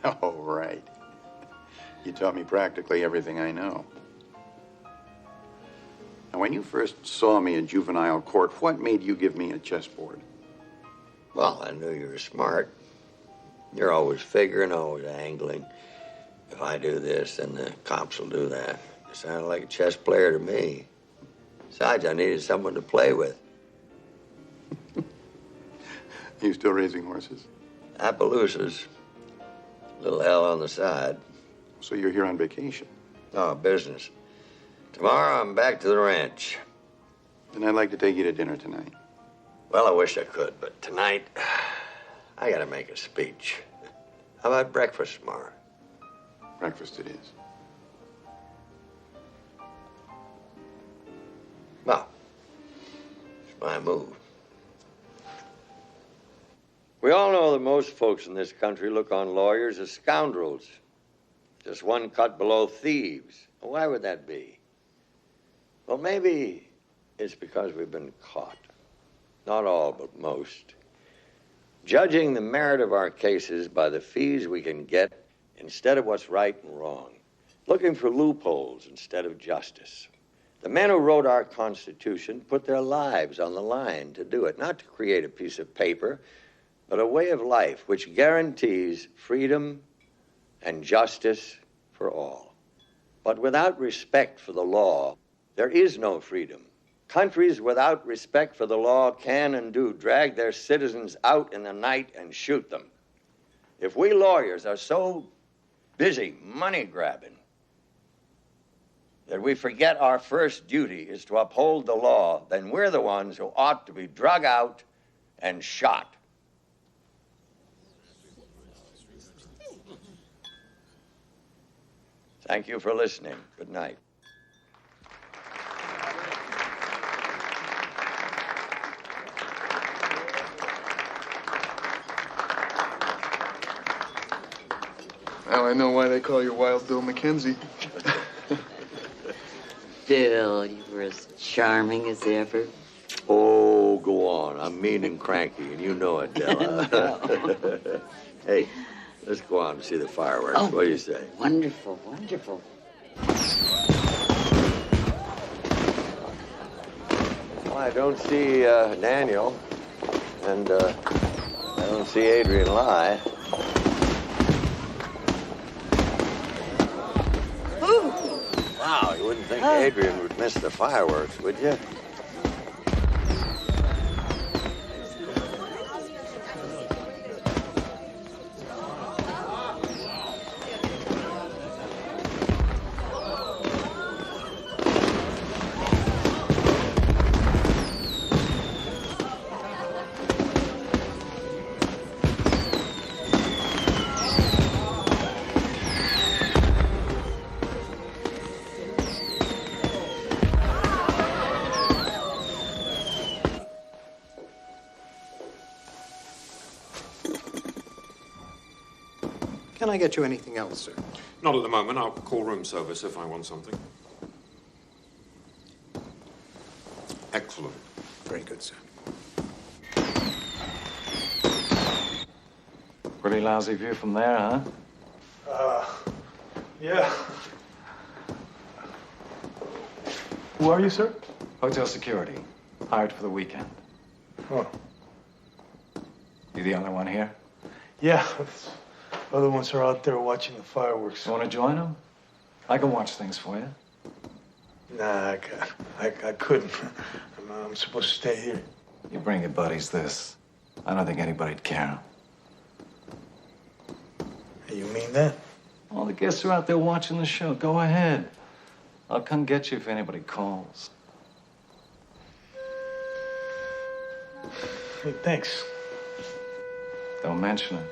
Oh, right. You taught me practically everything I know. Now, when you first saw me in juvenile court, what made you give me a chessboard? Well, I knew you were smart. You're always figuring, always angling. If I do this, then the cops will do that. You sounded like a chess player to me. Besides, I needed someone to play with. You still raising horses? Appaloosas. Little hell on the side. So you're here on vacation? Oh, business. Tomorrow, I'm back to the ranch. Then I'd like to take you to dinner tonight. Well, I wish I could, but tonight, I gotta make a speech. How about breakfast tomorrow? Breakfast it is. Well, it's my move. We all know that most folks in this country look on lawyers as scoundrels. Just one cut below thieves. Why would that be? Well, maybe it's because we've been caught. Not all, but most. Judging the merit of our cases by the fees we can get instead of what's right and wrong. Looking for loopholes instead of justice. The men who wrote our Constitution put their lives on the line to do it, not to create a piece of paper, but a way of life which guarantees freedom and justice for all. But without respect for the law, there is no freedom. Countries without respect for the law can and do drag their citizens out in the night and shoot them. If we lawyers are so busy money grabbing that we forget our first duty is to uphold the law, then we're the ones who ought to be drug out and shot. Thank you for listening. Good night. Now I know why they call you Wild Bill McKenzie. Bill, you were as charming as ever. Oh, go on. I'm mean and cranky, and you know it, Della. Hey, let's go on and see the fireworks. Oh, what do you say? Wonderful, wonderful. Well, I don't see Daniel, and I don't see Adrian Lai. Wow, you wouldn't think Adrian would miss the fireworks, would you? Can I get you anything else, sir? Not at the moment. I'll call room service if I want something. Excellent. Very good, sir. Pretty lousy view from there, huh? Yeah. Who are you, sir? Hotel security. Hired for the weekend. Oh. You the only one here? Yeah. Other ones are out there watching the fireworks. You want to join them? I can watch things for you. Nah, I couldn't. I'm supposed to stay here. You bring your buddies this. I don't think anybody'd care. You mean that? All the guests are out there watching the show. Go ahead. I'll come get you if anybody calls. Hey, thanks. Don't mention it.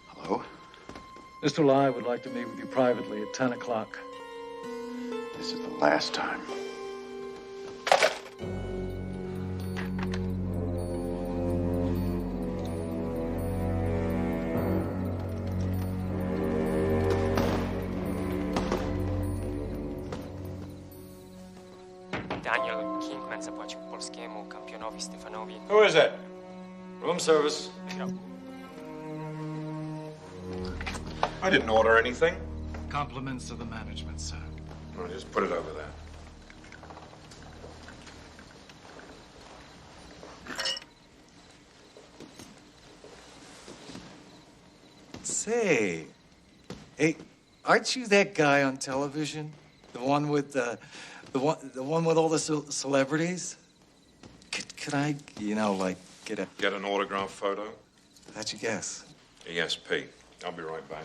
Hello? Mr. Lai would like to meet with you privately at 10 o'clock. This is the last time. Daniel Kingman zapłacił polskiemu kampionowi Stefanowi. Who is it? Room service. I didn't order anything. Compliments to the management, sir. I'll just put it over there. Say, hey, aren't you that guy on television? The one with the one with all the celebrities? Could I, like, get an autograph photo? How'd you guess? ESP. I'll be right back.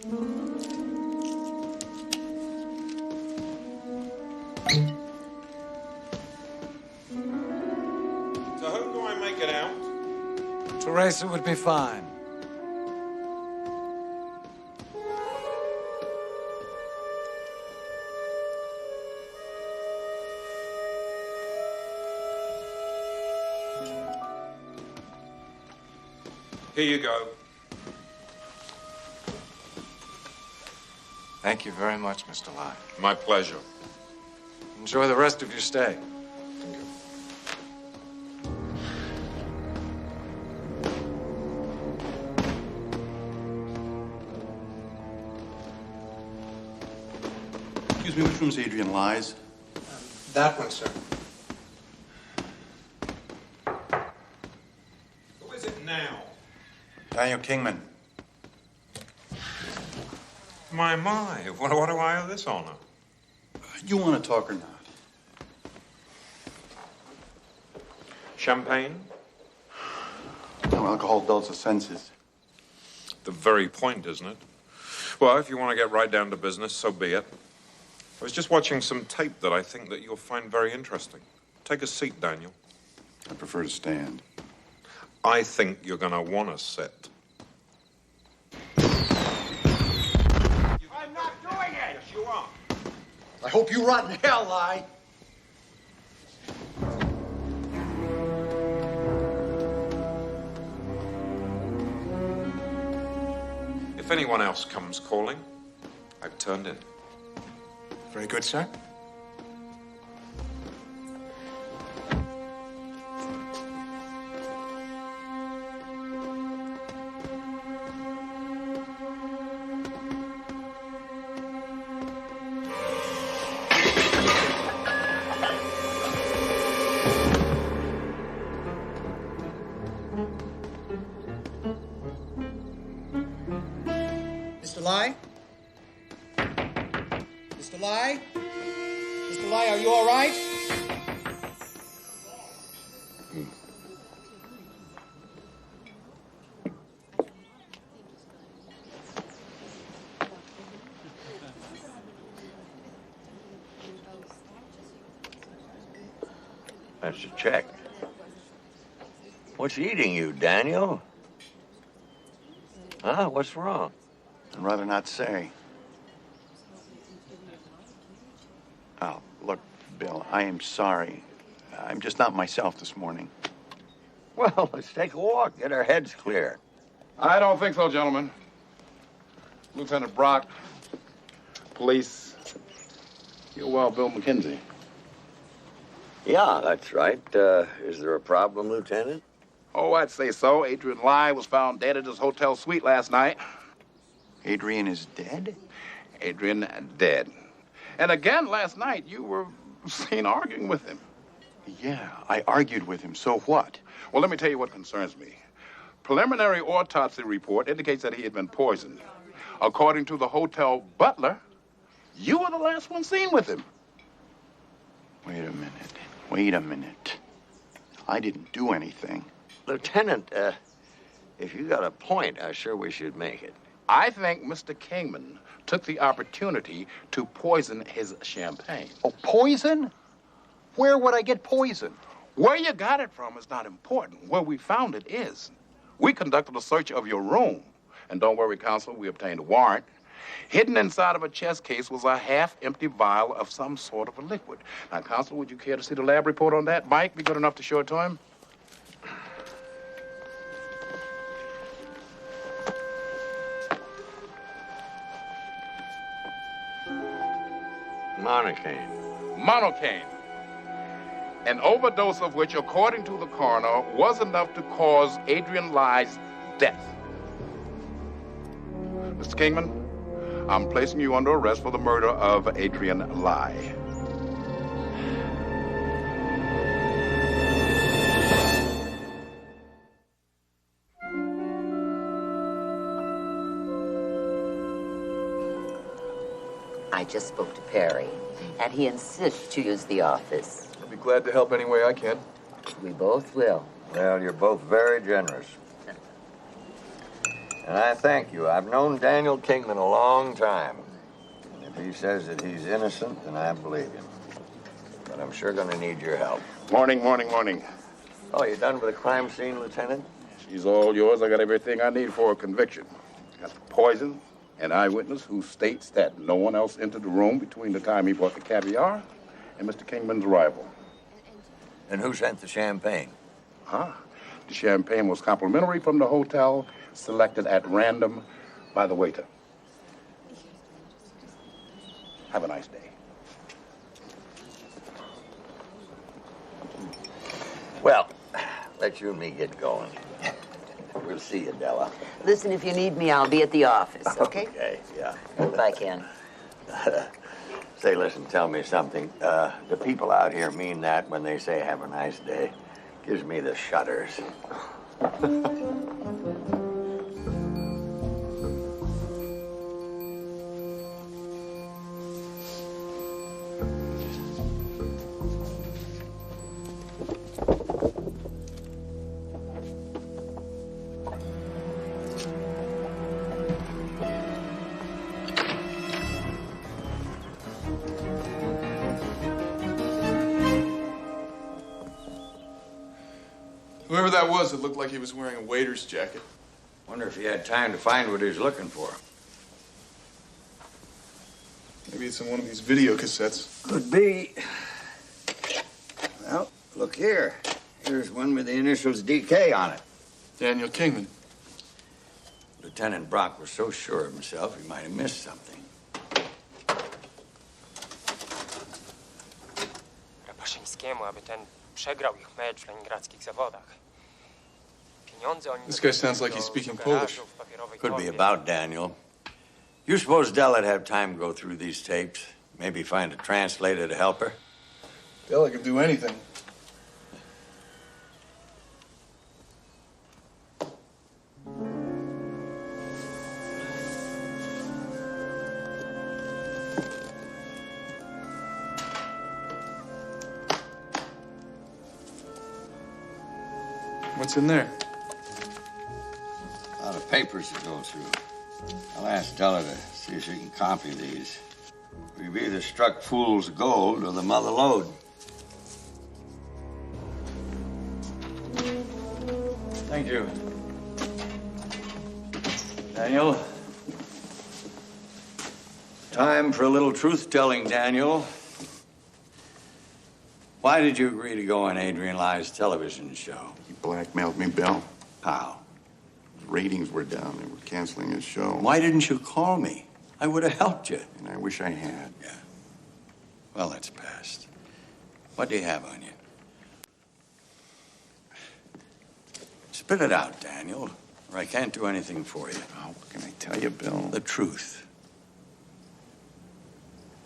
To whom do I make it out? Teresa would be fine. Here you go. Thank you very much, Mr. Lai. My pleasure. Enjoy the rest of your stay. Excuse me, which room's Adrian Lies? That one, sir. Who is it now? Daniel Kingman. My. What do I owe this honor? You want to talk or not? Champagne? No, alcohol dulls the senses. The very point, isn't it? Well, if you want to get right down to business, so be it. I was just watching some tape that I think that you'll find very interesting. Take a seat, Daniel. I prefer to stand. I think you're going to want to sit. I'm not doing it! Yes, you are. I hope you rot in hell, Lai. If anyone else comes calling, I've turned in. Very good, sir. Mr. Lai? Mr. Lai? Mr. Lai, are you all right? That's a check. What's eating you, Daniel? Huh? What's wrong? I'd rather not say. Oh, look, Bill, I am sorry. I'm just not myself this morning. Well, let's take a walk, get our heads clear. I don't think so, gentlemen. Lieutenant Brock, police. You're well, Bill McKenzie. Yeah, that's right. Is there a problem, Lieutenant? Oh, I'd say so. Adrian Lai was found dead at his hotel suite last night. Adrian is dead? Adrian dead. And again last night, you were seen arguing with him. Yeah, I argued with him. So what? Well, let me tell you what concerns me. Preliminary autopsy report indicates that he had been poisoned. According to the hotel butler, you were the last one seen with him. Wait a minute. Wait a minute. I didn't do anything. Lieutenant, if you got a point, I sure wish you'd make it. I think Mr. Kingman took the opportunity to poison his champagne. Oh, poison? Where would I get poison? Where you got it from is not important. Where we found it is. We conducted a search of your room. And don't worry, counsel, we obtained a warrant. Hidden inside of a chest case was a half-empty vial of some sort of a liquid. Now, counsel, would you care to see the lab report on that? Mike, be good enough to show it to him? Monocaine. Monocaine. An overdose of which, according to the coroner, was enough to cause Adrian Ly's death. Mr. Kingman, I'm placing you under arrest for the murder of Adrian Ly. I just spoke to Perry, and he insists to use the office. I'll be glad to help any way I can. We both will. Well, you're both very generous. And I thank you. I've known Daniel Kingman a long time. And if he says that he's innocent, then I believe him. But I'm sure going to need your help. Morning, morning, morning. Oh, you done with the crime scene, Lieutenant? She's all yours. I got everything I need for a conviction. Got the poison, an eyewitness who states that no one else entered the room between the time he bought the caviar and Mr. Kingman's arrival. And who sent the champagne? The champagne was complimentary from the hotel, selected at random by the waiter. Have a nice day. Well, let you and me get going. We'll see you, Della. Listen, if you need me, I'll be at the office, okay? Okay, yeah. Bye, Ken. Say, listen, tell me something. The people out here mean that when they say have a nice day. Gives me the shudders. Whoever that was, it looked like he was wearing a waiter's jacket. Wonder if he had time to find what he was looking for. Maybe it's in one of these video cassettes. Could be. Well, look here. Here's one with the initials DK on it. Daniel Kingman. Lieutenant Brock was so sure of himself, he might have missed something. Rapaszyńskiemu, aby ten przegrał ich mecz w leningradzkich zawodach. Pieniądze oni... This guy sounds like he's speaking Polish. Could be about Daniel. You suppose Della'd have time to go through these tapes? Maybe find a translator to help her? Della can do anything. What's in there? A lot of papers to go through. I'll ask Della to see if she can copy these. We've either struck fool's gold or the mother lode. Thank you. Daniel. Time for a little truth-telling, Daniel. Why did you agree to go on Adrian Ly's television show? He blackmailed me, Bill. How? His ratings were down. They were canceling his show. Why didn't you call me? I would have helped you. And I wish I had. Yeah. Well, that's past. What do you have on you? Spit it out, Daniel, or I can't do anything for you. Oh, what can I tell you, Bill? The truth.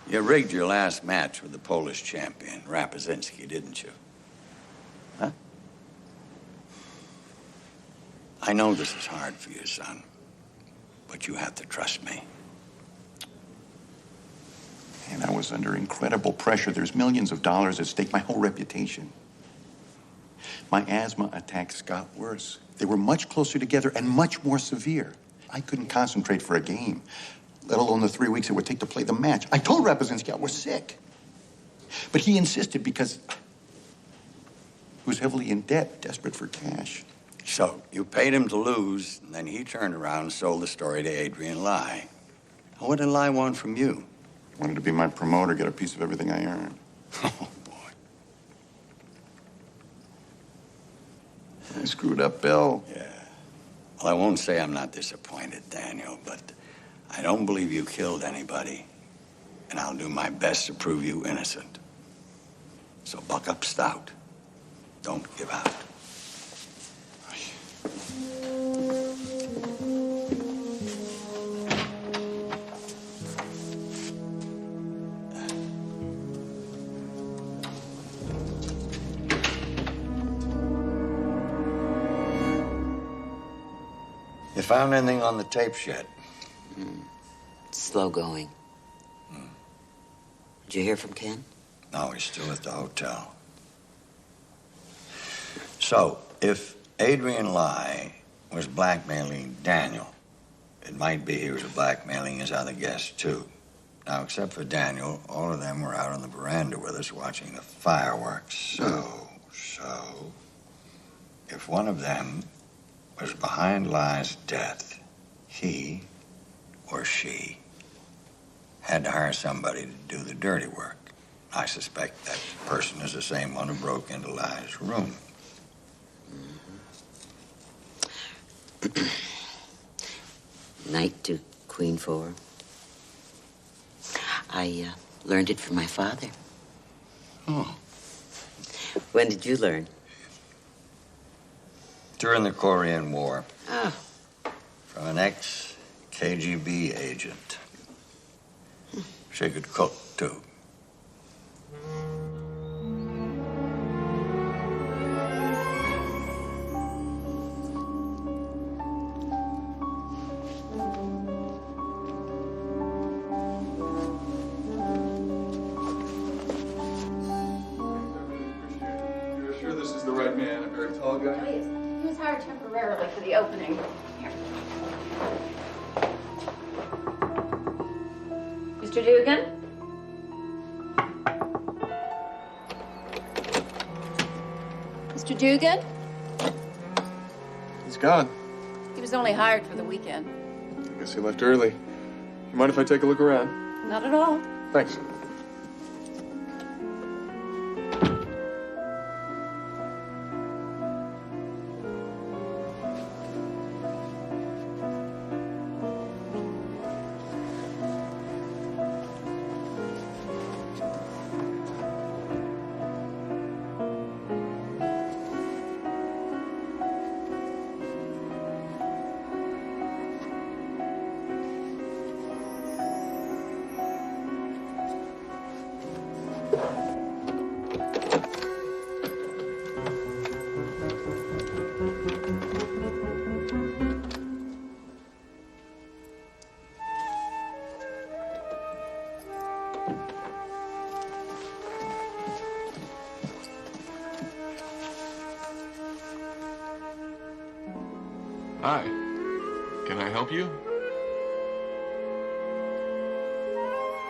You rigged your last match with the Polish champion, Rapazinski, didn't you? Huh? I know this is hard for you, son, but you have to trust me. And I was under incredible pressure. There's millions of dollars at stake, my whole reputation. My asthma attacks got worse. They were much closer together and much more severe. I couldn't concentrate for a game, let alone the 3 weeks it would take to play the match. I told Repazinski I was sick. But he insisted because he was heavily in debt, desperate for cash. So you paid him to lose, and then he turned around and sold the story to Adrian Lai. What did Lai want from you? Wanted to be my promoter, get a piece of everything I earned. Oh, boy. I screwed up, Bill. Yeah. Well, I won't say I'm not disappointed, Daniel, but I don't believe you killed anybody, and I'll do my best to prove you innocent. So buck up stout. Don't give out. You found anything on the tapes yet? Slow going. Did you hear from Ken? No, he's still at the hotel. So, if Adrian Lai was blackmailing Daniel, it might be he was blackmailing his other guests, too. Now, except for Daniel, all of them were out on the veranda with us watching the fireworks. So, if one of them was behind Lai's death, he or she had to hire somebody to do the dirty work. I suspect that person is the same one who broke into Lai's room. Knight to Queen 4. I learned it from my father. Oh. When did you learn? During the Korean War. Oh. From an ex-KGB agent. She could cook, too. You're sure this is the right man, a very tall guy? Oh, yes. He was hired temporarily for the opening. Here. Mr. Dugan? Mr. Dugan? He's gone. He was only hired for the weekend. I guess he left early. You mind if I take a look around? Not at all. Thanks. Hi. Can I help you?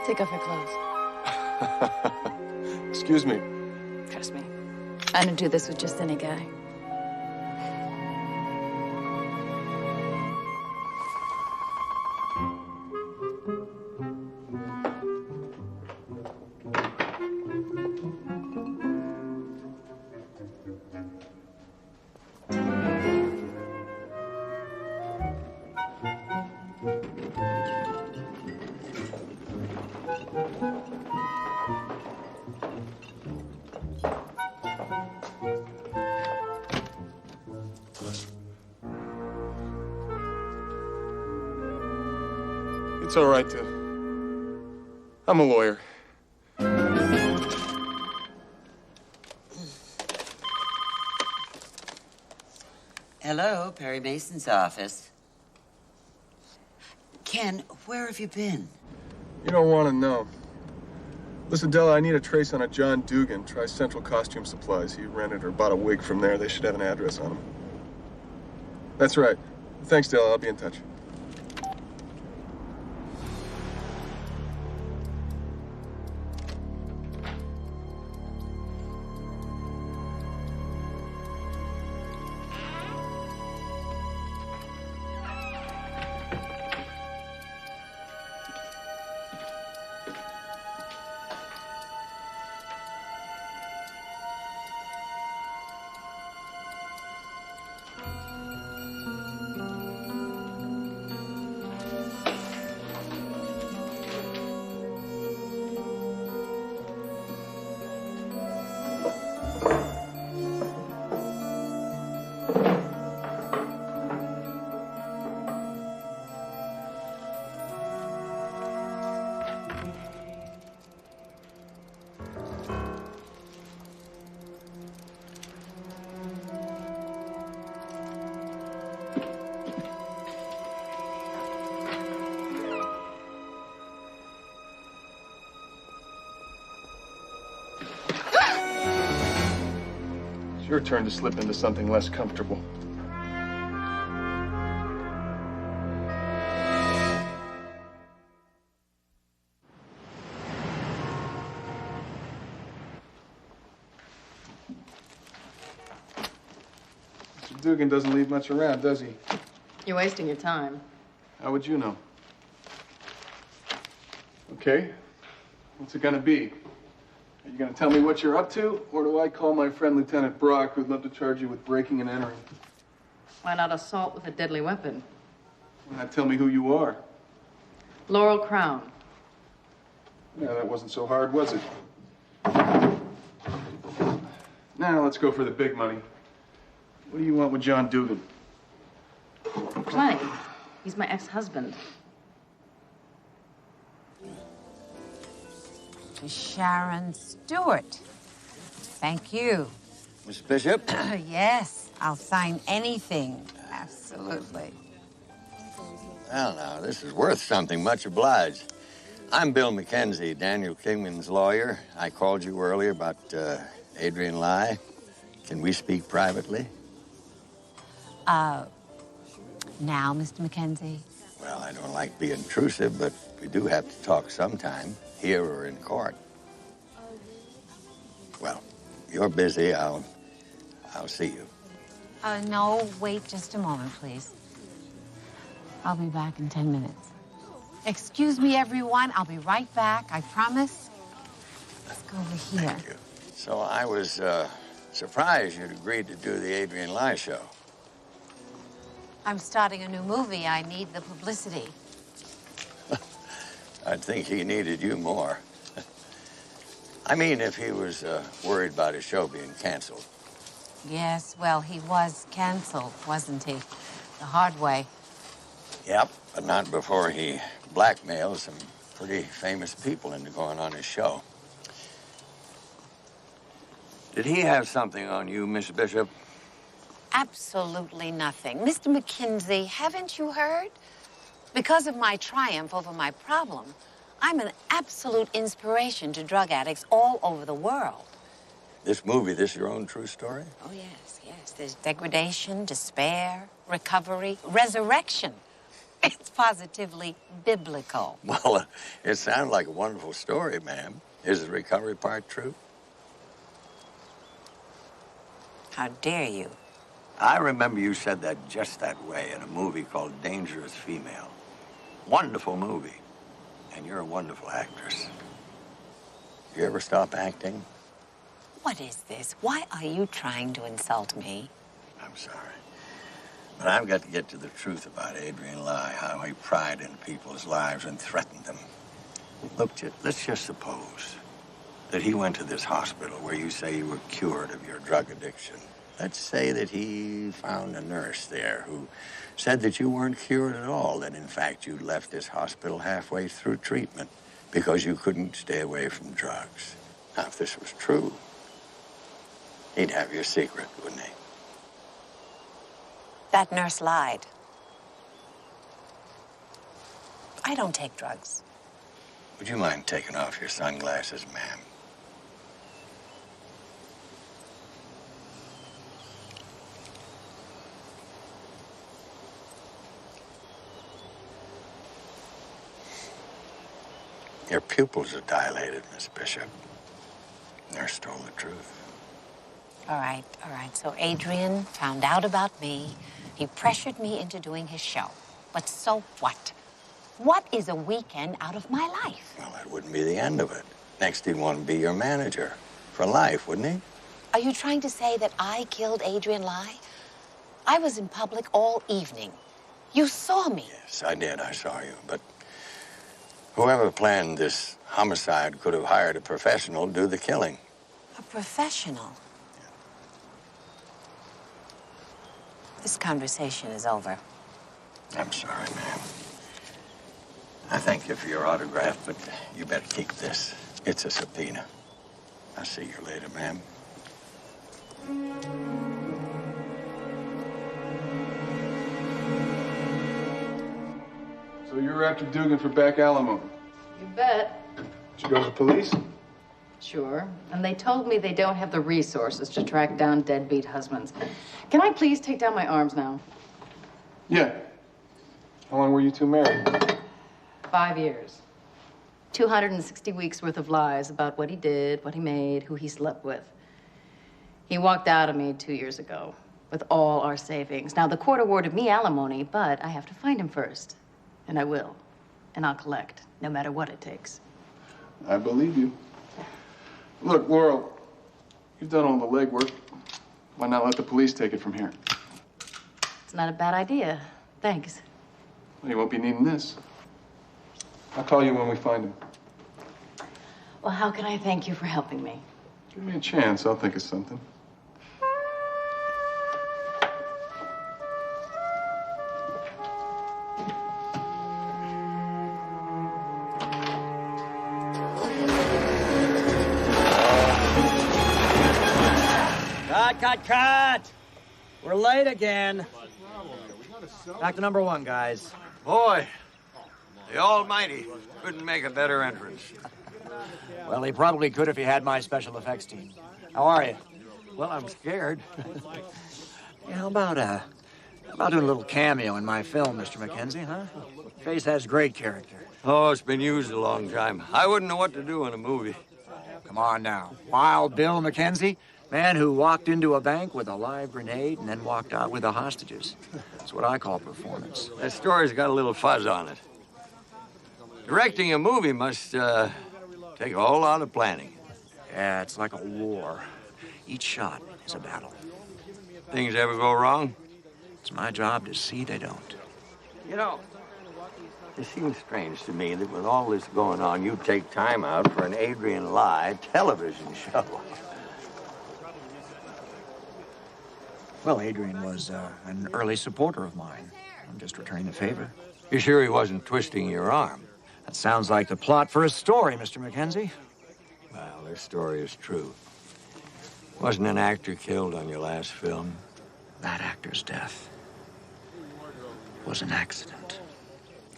Take off your clothes. Excuse me. Trust me. I don't do this with just any guy. It's all right to... I'm a lawyer. Hello, Perry Mason's office. Ken, where have you been? You don't want to know. Listen, Della, I need a trace on a John Dugan. Try Central Costume Supplies. He rented or bought a wig from there. They should have an address on him. That's right. Thanks, Della. I'll be in touch. your turn to slip into something less comfortable. Mr. Dugan doesn't leave much around, does he? You're wasting your time. How would you know? Okay. What's it gonna be? Are you gonna tell me what you're up to, or do I call my friend Lieutenant Brock, who'd love to charge you with breaking and entering? Why not assault with a deadly weapon? Why not tell me who you are? Laurel Crown. Yeah, that wasn't so hard, was it? Now let's go for the big money. What do you want with John Dugan? Plenty. He's my ex-husband. To Sharon Stewart. Thank you. Miss Bishop? Yes, I'll sign anything. Absolutely. Well, now, this is worth something. Much obliged. I'm Bill McKenzie, Daniel Kingman's lawyer. I called you earlier about Adrian Lai. Can we speak privately? Now, Mr. McKenzie? Well, I don't like being intrusive, but we do have to talk sometime, here or in court. Well, you're busy. I'll see you. No, wait just a moment, please. I'll be back in 10 minutes. Excuse me, everyone. I'll be right back, I promise. Let's go over here. Thank you. So I was surprised you'd agreed to do the Adrian Lai show. I'm starting a new movie. I need the publicity. I'd think he needed you more. I mean, if he was worried about his show being canceled. Yes, well, he was canceled, wasn't he? The hard way. Yep, but not before he blackmailed some pretty famous people into going on his show. Did he have something on you, Miss Bishop? Absolutely nothing. Mr. McKenzie, haven't you heard? Because of my triumph over my problem, I'm an absolute inspiration to drug addicts all over the world. This movie, this your own true story? Oh, yes, yes. There's degradation, despair, recovery, resurrection. It's positively biblical. Well, it sounds like a wonderful story, ma'am. Is the recovery part true? How dare you? I remember you said that just that way in a movie called Dangerous Female. Wonderful movie. And you're a wonderful actress. You ever stop acting? What is this? Why are you trying to insult me? I'm sorry. But I've got to get to the truth about Adrian Lai, how he pried into people's lives and threatened them. Look, let's just suppose that he went to this hospital where you say you were cured of your drug addiction. Let's say that he found a nurse there who said that you weren't cured at all, that in fact you left this hospital halfway through treatment because you couldn't stay away from drugs. Now, if this was true, he'd have your secret, wouldn't he? That nurse lied. I don't take drugs. Would you mind taking off your sunglasses, ma'am? Your pupils are dilated, Miss Bishop. Nurse told the truth. All right. So Adrian found out about me. He pressured me into doing his show. But so what? What is a weekend out of my life? Well, that wouldn't be the end of it. Next, he'd want to be your manager for life, wouldn't he? Are you trying to say that I killed Adrian Lai? I was in public all evening. You saw me. Yes, I did. I saw you. But whoever planned this homicide could have hired a professional to do the killing. A professional? Yeah. This conversation is over. I'm sorry, ma'am. I thank you for your autograph, but you better keep this. It's a subpoena. I'll see you later, ma'am. So you're after Dugan for back alimony? You bet. Did you go to the police? Sure. And they told me they don't have the resources to track down deadbeat husbands. Can I please take down my arms now? Yeah. How long were you two married? 5 years. 260 weeks worth of lies about what he did, what he made, who he slept with. He walked out on me 2 years ago with all our savings. Now, the court awarded me alimony, but I have to find him first. And I will. And I'll collect, no matter what it takes. I believe you. Look, Laurel, you've done all the legwork. Why not let the police take it from here? It's not a bad idea. Thanks. Well, you won't be needing this. I'll call you when we find him. Well, how can I thank you for helping me? Give me a chance. I'll think of something. Cut! We're late again. Back to number 1, guys. Boy, the Almighty couldn't make a better entrance. Well, he probably could if he had my special effects team. How are you? Well, I'm scared. Yeah, how about doing a little cameo in my film, Mr. Mackenzie, huh? Face has great character. Oh, it's been used a long time. I wouldn't know what to do in a movie. Come on now. Wild Bill Mackenzie? Man who walked into a bank with a live grenade and then walked out with the hostages. That's what I call performance. That story's got a little fuzz on it. Directing a movie must take a whole lot of planning. Yeah, it's like a war. Each shot is a battle. Things ever go wrong? It's my job to see they don't. You know, it seems strange to me that with all this going on, you take time out for an Adrian Lyne television show. Well, Adrian was an early supporter of mine. I'm just returning the favor. You sure he wasn't twisting your arm? That sounds like the plot for a story, Mr. Mackenzie. Well, this story is true. Wasn't an actor killed on your last film? That actor's death was an accident.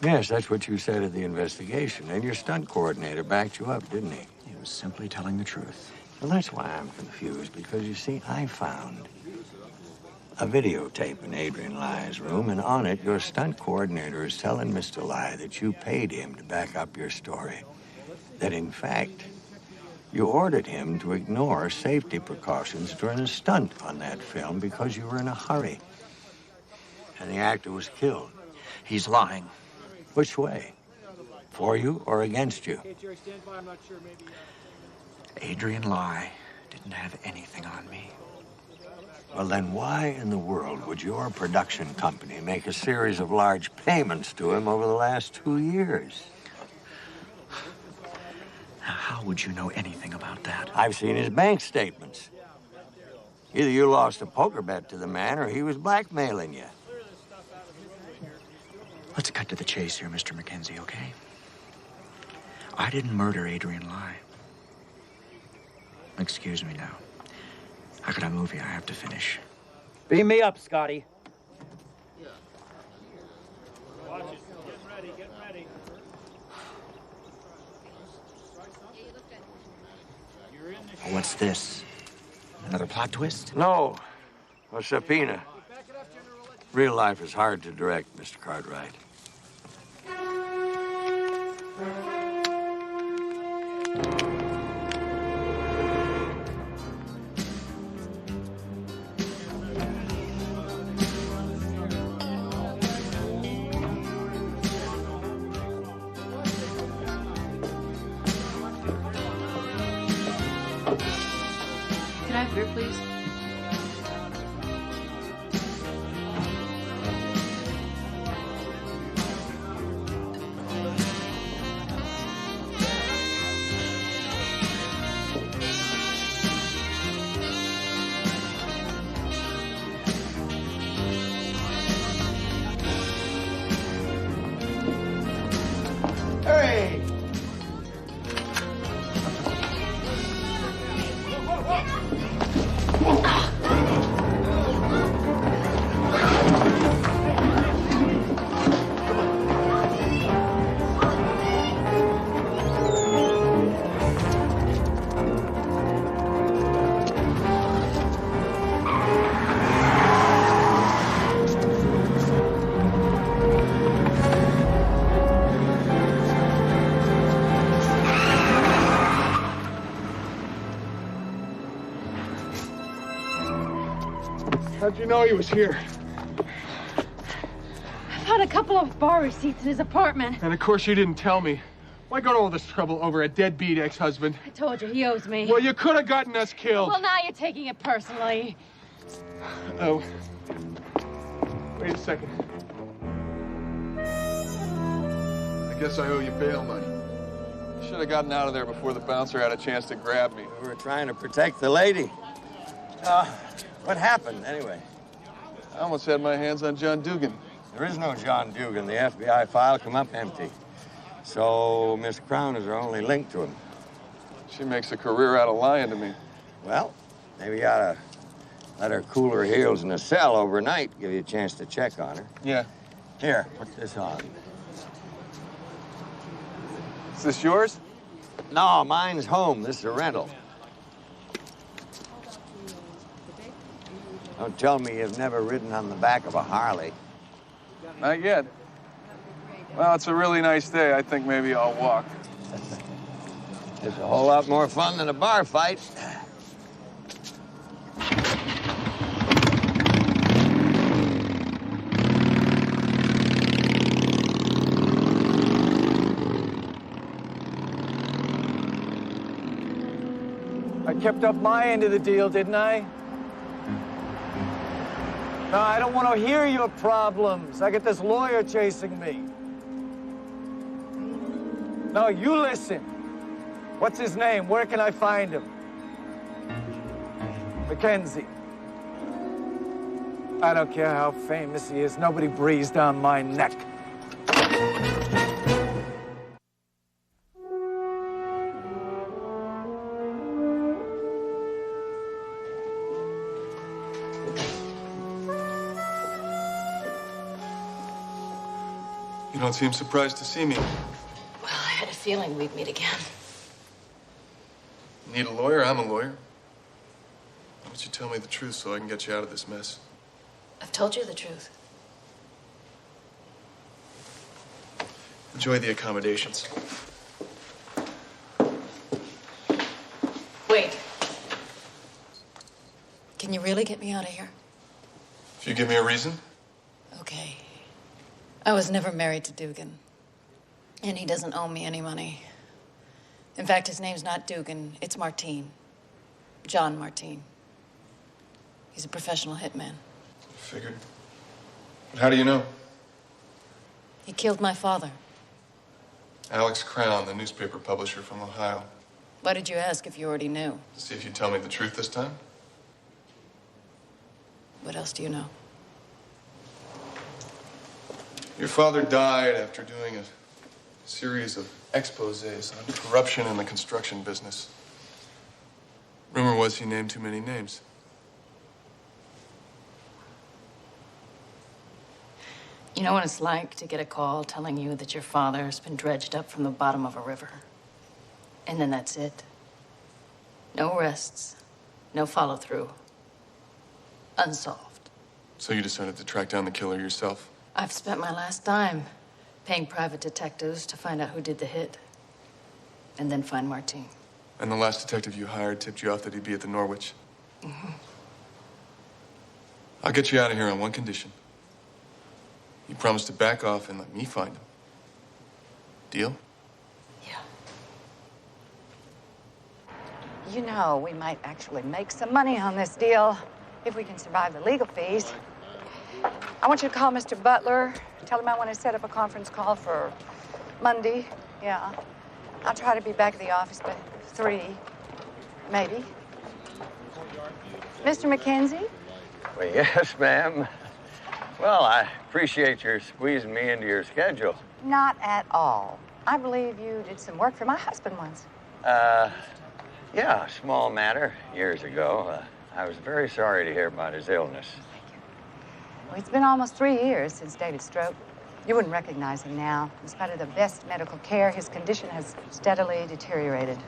Yes, that's what you said at the investigation. And your stunt coordinator backed you up, didn't he? He was simply telling the truth. Well, that's why I'm confused, because you see, I found a videotape in Adrian Lyne's room, and on it, your stunt coordinator is telling Mr. Lyne that you paid him to back up your story. That, in fact, you ordered him to ignore safety precautions during a stunt on that film because you were in a hurry. And the actor was killed. He's lying. Which way? For you or against you? Adrian Lyne didn't have anything on me. Well, then why in the world would your production company make a series of large payments to him over the last 2 years? Now, how would you know anything about that? I've seen his bank statements. Either you lost a poker bet to the man or he was blackmailing you. Let's cut to the chase here, Mr. Mackenzie, okay? I didn't murder Adrian Lyne. Excuse me now. I got a movie I have to finish. Beam me up, Scotty. Watch it. Getting ready. What's this? Another plot twist? No. A subpoena. Real life is hard to direct, Mr. Cartwright. Can I have beer, please? Hey! How'd you know he was here? I found a couple of bar receipts in his apartment. And of course you didn't tell me. Why go to all this trouble over a deadbeat ex-husband? I told you, he owes me. Well, you could have gotten us killed. Well, now you're taking it personally. Oh. Wait a second. I guess I owe you bail money. Should have gotten out of there before the bouncer had a chance to grab me. We were trying to protect the lady. What happened, anyway? I almost had my hands on John Dugan. There is no John Dugan. The FBI file come up empty. So Miss Crown is our only link to him. She makes a career out of lying to me. Well, maybe you ought to let her cool her heels in a cell overnight, give you a chance to check on her. Yeah. Here, put this on. Is this yours? No, mine's home. This is a rental. Don't tell me you've never ridden on the back of a Harley. Not yet. Well, it's a really nice day. I think maybe I'll walk. It's a whole lot more fun than a bar fight. I kept up my end of the deal, didn't I? No, I don't want to hear your problems. I get this lawyer chasing me. No, you listen. What's his name? Where can I find him? Mackenzie. I don't care how famous he is. Nobody breathes down my neck. You don't seem surprised to see me. Well, I had a feeling we'd meet again. Need a lawyer? I'm a lawyer. Why don't you tell me the truth so I can get you out of this mess? I've told you the truth. Enjoy the accommodations. Wait. Can you really get me out of here? If you give me a reason. Okay. I was never married to Dugan. And he doesn't owe me any money. In fact, his name's not Dugan, it's Martin. John Martin. He's a professional hitman. Figured. But how do you know? He killed my father. Alex Crown, the newspaper publisher from Ohio. Why did you ask if you already knew? To see if you'd tell me the truth this time? What else do you know? Your father died after doing a series of exposés on corruption in the construction business. Rumor was he named too many names. You know what it's like to get a call telling you that your father's been dredged up from the bottom of a river. And then that's it. No arrests, no follow-through. Unsolved. So you decided to track down the killer yourself? I've spent my last dime paying private detectives to find out who did the hit. And then find Martin. And the last detective you hired tipped you off that he'd be at the Norwich? Mm-hmm. I'll get you out of here on one condition. You promise to back off and let me find him. Deal? You know, we might actually make some money on this deal if we can survive the legal fees. I want you to call Mr. Butler. Tell him I want to set up a conference call for Monday. Yeah. I'll try to be back at the office by 3, maybe. Mr. Mackenzie? Well, yes, ma'am. Well, I appreciate your squeezing me into your schedule. Not at all. I believe you did some work for my husband once. Yeah, a small matter years ago. I was very sorry to hear about his illness. Well, it's been almost 3 years since David's stroke. You wouldn't recognize him now. In spite of the best medical care, his condition has steadily deteriorated.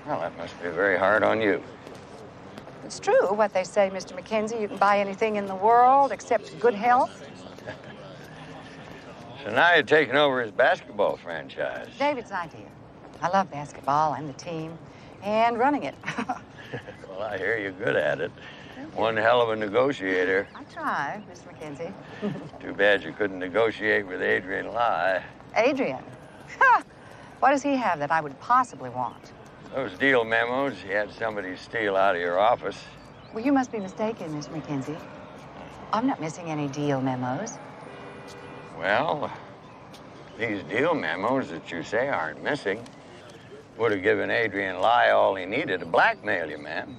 Well, that must be very hard on you. It's true what they say, Mr. Mackenzie. You can buy anything in the world except good health. So now you're taking over his basketball franchise. David's idea. I love basketball and the team and running it. Well, I hear you're good at it. One hell of a negotiator. I try, Mr. McKenzie. Too bad you couldn't negotiate with Adrian Lai. Adrian? Ha! What does he have that I would possibly want? Those deal memos he had somebody steal out of your office. Well, you must be mistaken, Mr. McKenzie. I'm not missing any deal memos. Well, these deal memos that you say aren't missing would have given Adrian Lai all he needed to blackmail you, ma'am.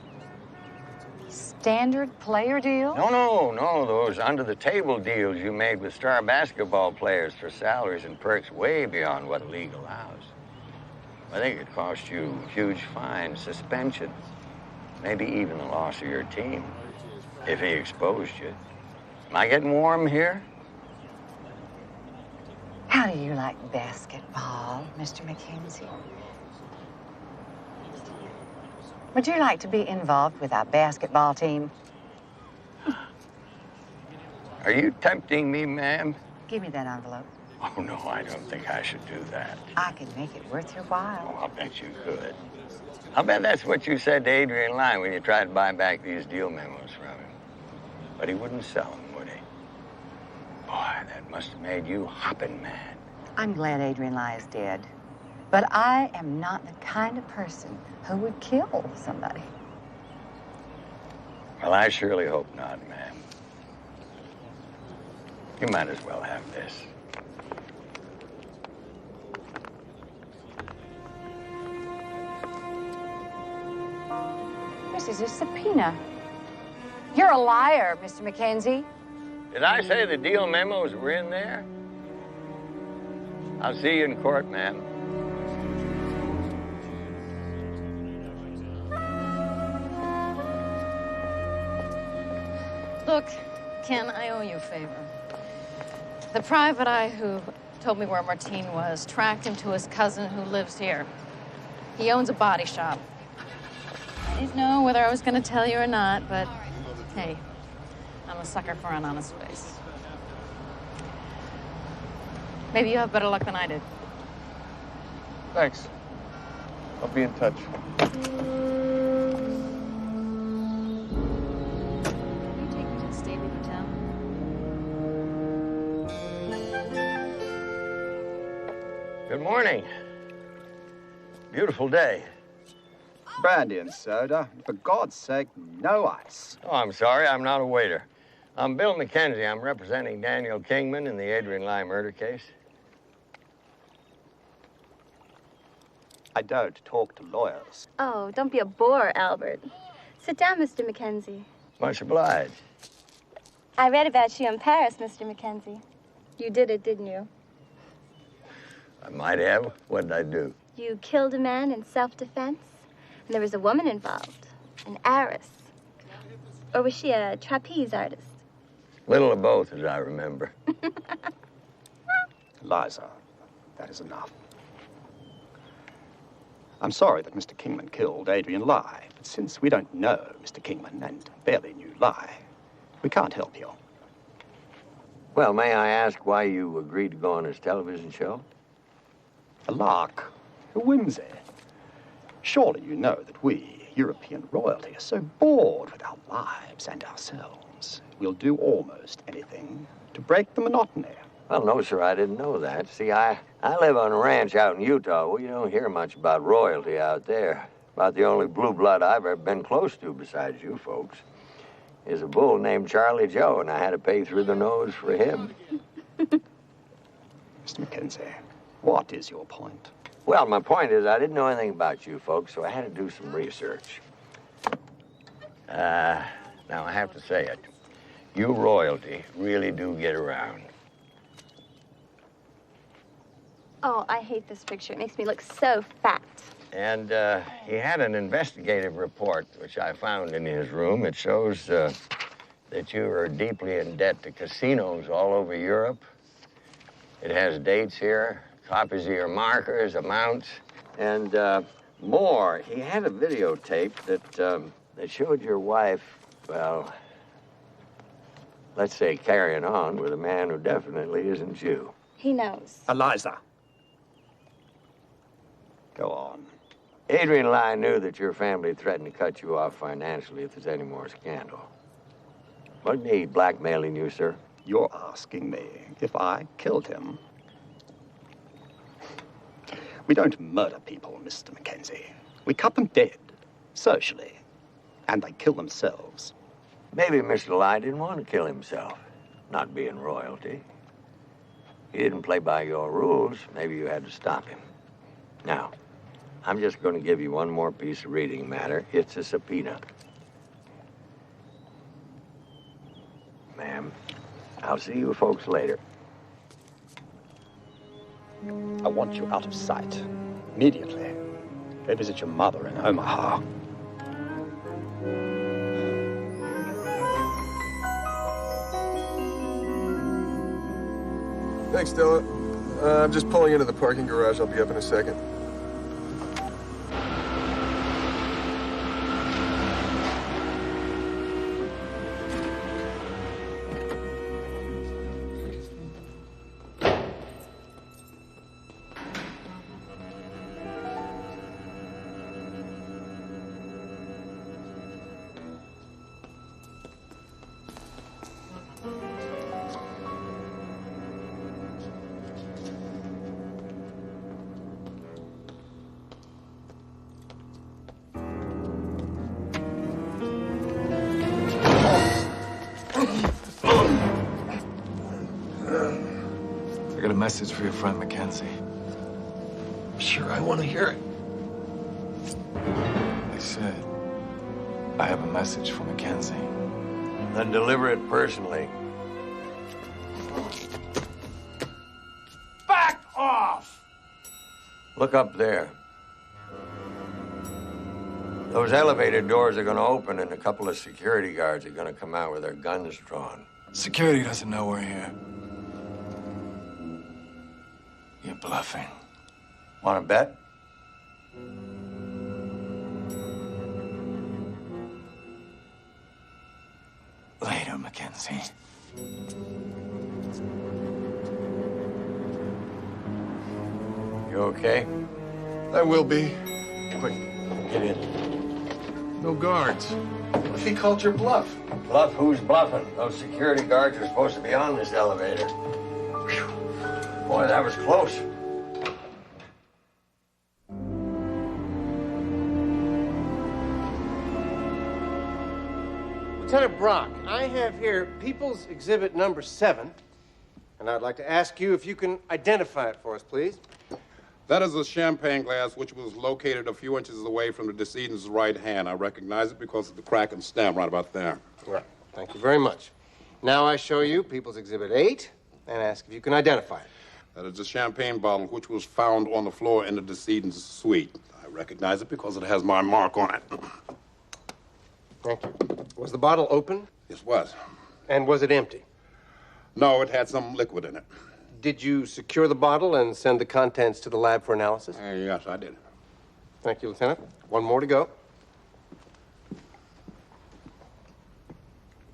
Standard player deal? No. Those under-the-table deals you made with star basketball players for salaries and perks way beyond what the league allows. I think it cost you huge fines, suspension, maybe even the loss of your team, if he exposed you. Am I getting warm here? How do you like basketball, Mr. McKenzie? Would you like to be involved with our basketball team? Are you tempting me, ma'am? Give me that envelope. Oh, no, I don't think I should do that. I can make it worth your while. Oh, I'll bet you could. I'll bet that's what you said to Adrian Lai when you tried to buy back these deal memos from him. But he wouldn't sell them, would he? Boy, that must have made you hopping mad. I'm glad Adrian Lai is dead. But I am not the kind of person who would kill somebody. Well, I surely hope not, ma'am. You might as well have this. This is a subpoena. You're a liar, Mr. McKenzie. Did I say the deal memos were in there? I'll see you in court, ma'am. Look, Ken, I owe you a favor. The private eye who told me where Martine was tracked him to his cousin who lives here. He owns a body shop. I didn't know whether I was going to tell you or not, but hey, I'm a sucker for an honest face. Maybe you have better luck than I did. Thanks. I'll be in touch. Good morning. Beautiful day. Brandy and soda. For God's sake, no ice. Oh, I'm sorry. I'm not a waiter. I'm Bill McKenzie. I'm representing Daniel Kingman in the Adrian Lai murder case. I don't talk to lawyers. Oh, don't be a bore, Albert. Sit down, Mr. McKenzie. Much obliged. I read about you in Paris, Mr. McKenzie. You did it, didn't you? I might have. What did I do? You killed a man in self-defense, and there was a woman involved, an heiress. Or was she a trapeze artist? Little of both, as I remember. Liza, that is enough. I'm sorry that Mr. Kingman killed Adrian Lai, but since we don't know Mr. Kingman and barely knew Lai, we can't help you. Well, may I ask why you agreed to go on his television show? A lark, a whimsy. Surely you know that we, European royalty, are so bored with our lives and ourselves. We'll do almost anything to break the monotony. Well, no, sir, I didn't know that. See, I live on a ranch out in Utah. Well, you don't hear much about royalty out there. About the only blue blood I've ever been close to besides you folks is a bull named Charlie Joe, and I had to pay through the nose for him. Mr. McKenzie, what is your point? Well, my point is I didn't know anything about you folks, so I had to do some research. Now, I have to say it. You royalty really do get around. Oh, I hate this picture. It makes me look so fat. And he had an investigative report, which I found in his room. It shows that you are deeply in debt to casinos all over Europe. It has dates here, copies of your markers, amounts, and more. He had a videotape that showed your wife, well, let's say carrying on with a man who definitely isn't you. He knows. Eliza. Go on. Adrian Lai knew that your family threatened to cut you off financially if there's any more scandal. Wasn't he blackmailing you, sir? You're asking me if I killed him. We don't murder people, Mr. Mackenzie. We cut them dead, socially, and they kill themselves. Maybe Mr. Lye didn't want to kill himself, not being royalty. He didn't play by your rules. Maybe you had to stop him. Now, I'm just going to give you one more piece of reading matter. It's a subpoena. Ma'am, I'll see you folks later. I want you out of sight, immediately. Go visit your mother in Omaha. Thanks, Stella. I'm just pulling into the parking garage. I'll be up in a second. I got a message for your friend Mackenzie. Sure, I want to hear it. I said, I have a message for Mackenzie. Then deliver it personally. Back off! Look up there. Those elevator doors are going to open and a couple of security guards are going to come out with their guns drawn. Security doesn't know we're here. You're bluffing. Want to bet? Later, Mackenzie. You okay? I will be. Quick, get in. No guards. What if he called your bluff? Bluff? Who's bluffing? Those security guards are supposed to be on this elevator. Whew. Boy, that was close. Lieutenant Brock, I have here People's Exhibit number 7, and I'd like to ask you if you can identify it for us, please. That is a champagne glass which was located a few inches away from the decedent's right hand. I recognize it because of the crack and stamp right about there. Right. Thank you very much. Now I show you People's Exhibit 8 and ask if you can identify it. That is a champagne bottle which was found on the floor in the decedent's suite. I recognize it because it has my mark on it. Thank you. Was the bottle open? Yes, it was. And was it empty? No, it had some liquid in it. Did you secure the bottle and send the contents to the lab for analysis? Yes, I did. Thank you, Lieutenant. One more to go.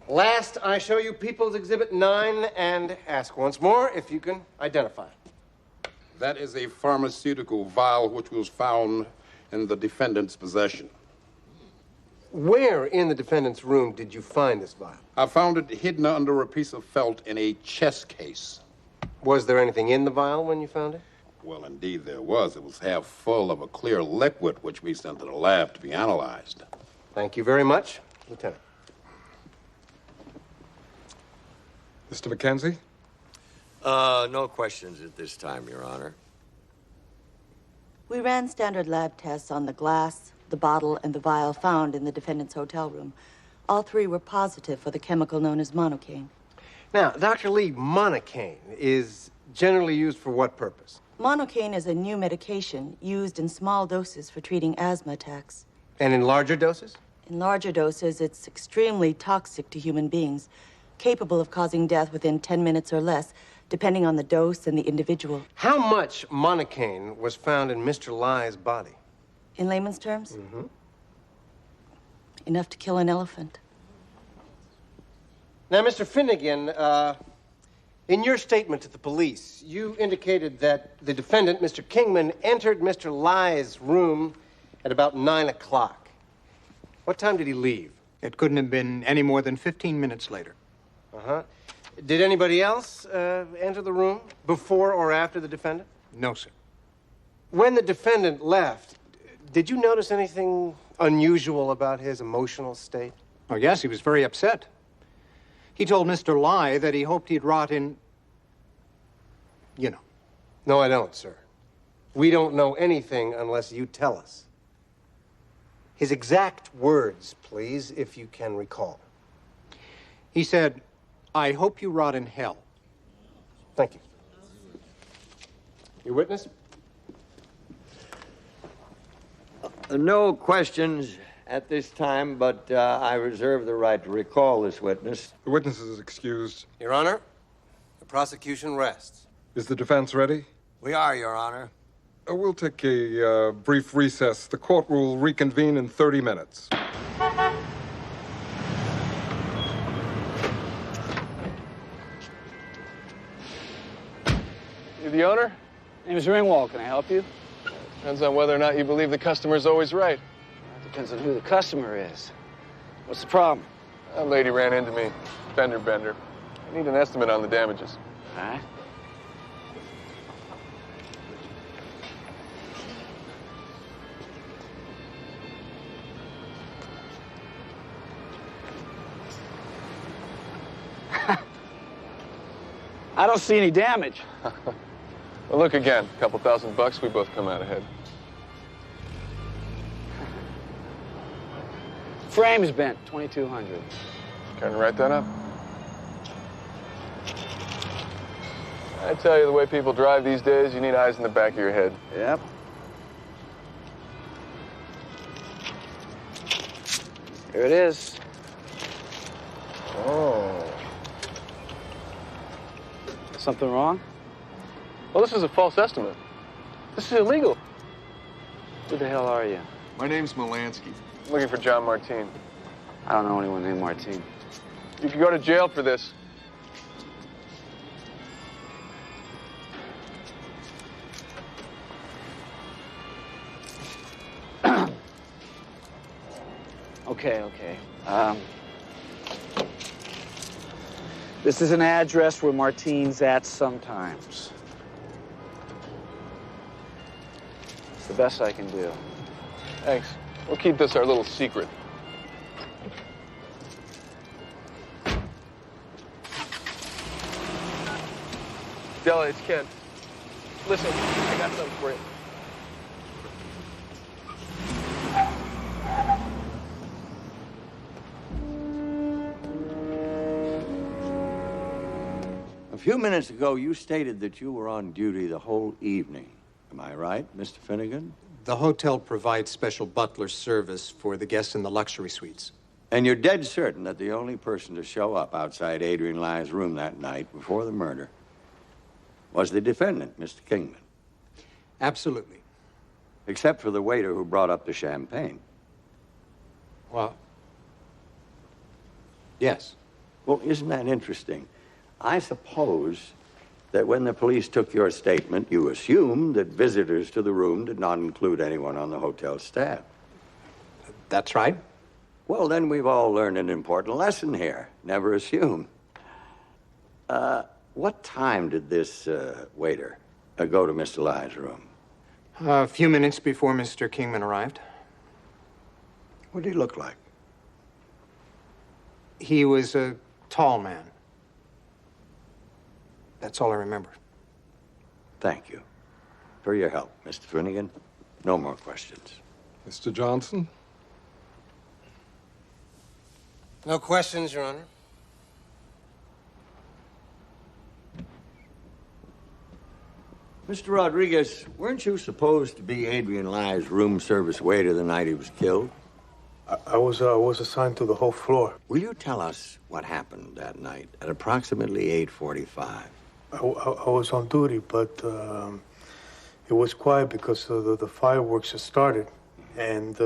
Last, I show you People's Exhibit 9 and ask once more if you can identify it. That is a pharmaceutical vial which was found in the defendant's possession. Where in the defendant's room did you find this vial? I found it hidden under a piece of felt in a chess case. Was there anything in the vial when you found it? Well, indeed there was. It was half full of a clear liquid which we sent to the lab to be analyzed. Thank you very much, Lieutenant. Mr. Mackenzie? No questions at this time, Your Honor. We ran standard lab tests on the glass, the bottle, and the vial found in the defendant's hotel room. All three were positive for the chemical known as monocaine. Now, Dr. Lee, monocaine is generally used for what purpose? Monocaine is a new medication used in small doses for treating asthma attacks. And in larger doses? In larger doses, it's extremely toxic to human beings, capable of causing death within 10 minutes or less, depending on the dose and the individual. How much monocaine was found in Mr. Lye's body? In layman's terms? Mm-hmm. Enough to kill an elephant. Now, Mr. Finnegan, in your statement to the police, you indicated that the defendant, Mr. Kingman, entered Mr. Lye's room at about 9 o'clock. What time did he leave? It couldn't have been any more than 15 minutes later. Uh-huh. Did anybody else enter the room before or after the defendant? No, sir. When the defendant left, did you notice anything unusual about his emotional state? Oh, yes, he was very upset. He told Mr. Lai that he hoped he'd rot in... you know. No, I don't, sir. We don't know anything unless you tell us. His exact words, please, if you can recall. He said, "I hope you rot in hell." Thank you. Your witness? No questions at this time, but I reserve the right to recall this witness. The witness is excused. Your Honor, the prosecution rests. Is the defense ready? We are, Your Honor. We'll take a brief recess. The court will reconvene in 30 minutes. You the owner? Name is Ringwald. Can I help you? Depends on whether or not you believe the customer's always right. Depends on who the customer is. What's the problem? A lady ran into me. Bender. I need an estimate on the damages. Huh? I don't see any damage. Well, look again. A couple $1,000, we both come out ahead. Frame's bent, 2,200. Can you write that up? I tell you, the way people drive these days, you need eyes in the back of your head. Yep. Here it is. Oh. Something wrong? Well, this is a false estimate. This is illegal. Who the hell are you? My name's Molansky. I'm looking for John Martine. I don't know anyone named Martine. You could go to jail for this. Okay. This is an address where Martine's at sometimes. It's the best I can do. Thanks. We'll keep this our little secret. Della, it's Ken. Listen, I got something for you. A few minutes ago, you stated that you were on duty the whole evening. Am I right, Mr. Finnegan? The hotel provides special butler service for the guests in the luxury suites. And you're dead certain that the only person to show up outside Adrian Ly's room that night before the murder was the defendant, Mr. Kingman? Absolutely. Except for the waiter who brought up the champagne. Well, yes. Well, isn't that interesting? I suppose that when the police took your statement, you assumed that visitors to the room did not include anyone on the hotel staff. That's right. Well, then we've all learned an important lesson here. Never assume. What time did this waiter go to Mr. Ly's room? A few minutes before Mr. Kingman arrived. What did he look like? He was a tall man. That's all I remember. Thank you for your help, Mr. Finnegan. No more questions. Mr. Johnson? No questions, Your Honor. Mr. Rodriguez, weren't you supposed to be Adrian Ly's room service waiter the night he was killed? I was assigned to the whole floor. Will you tell us what happened that night at approximately 8:45? I was on duty, but it was quiet because the fireworks had started, and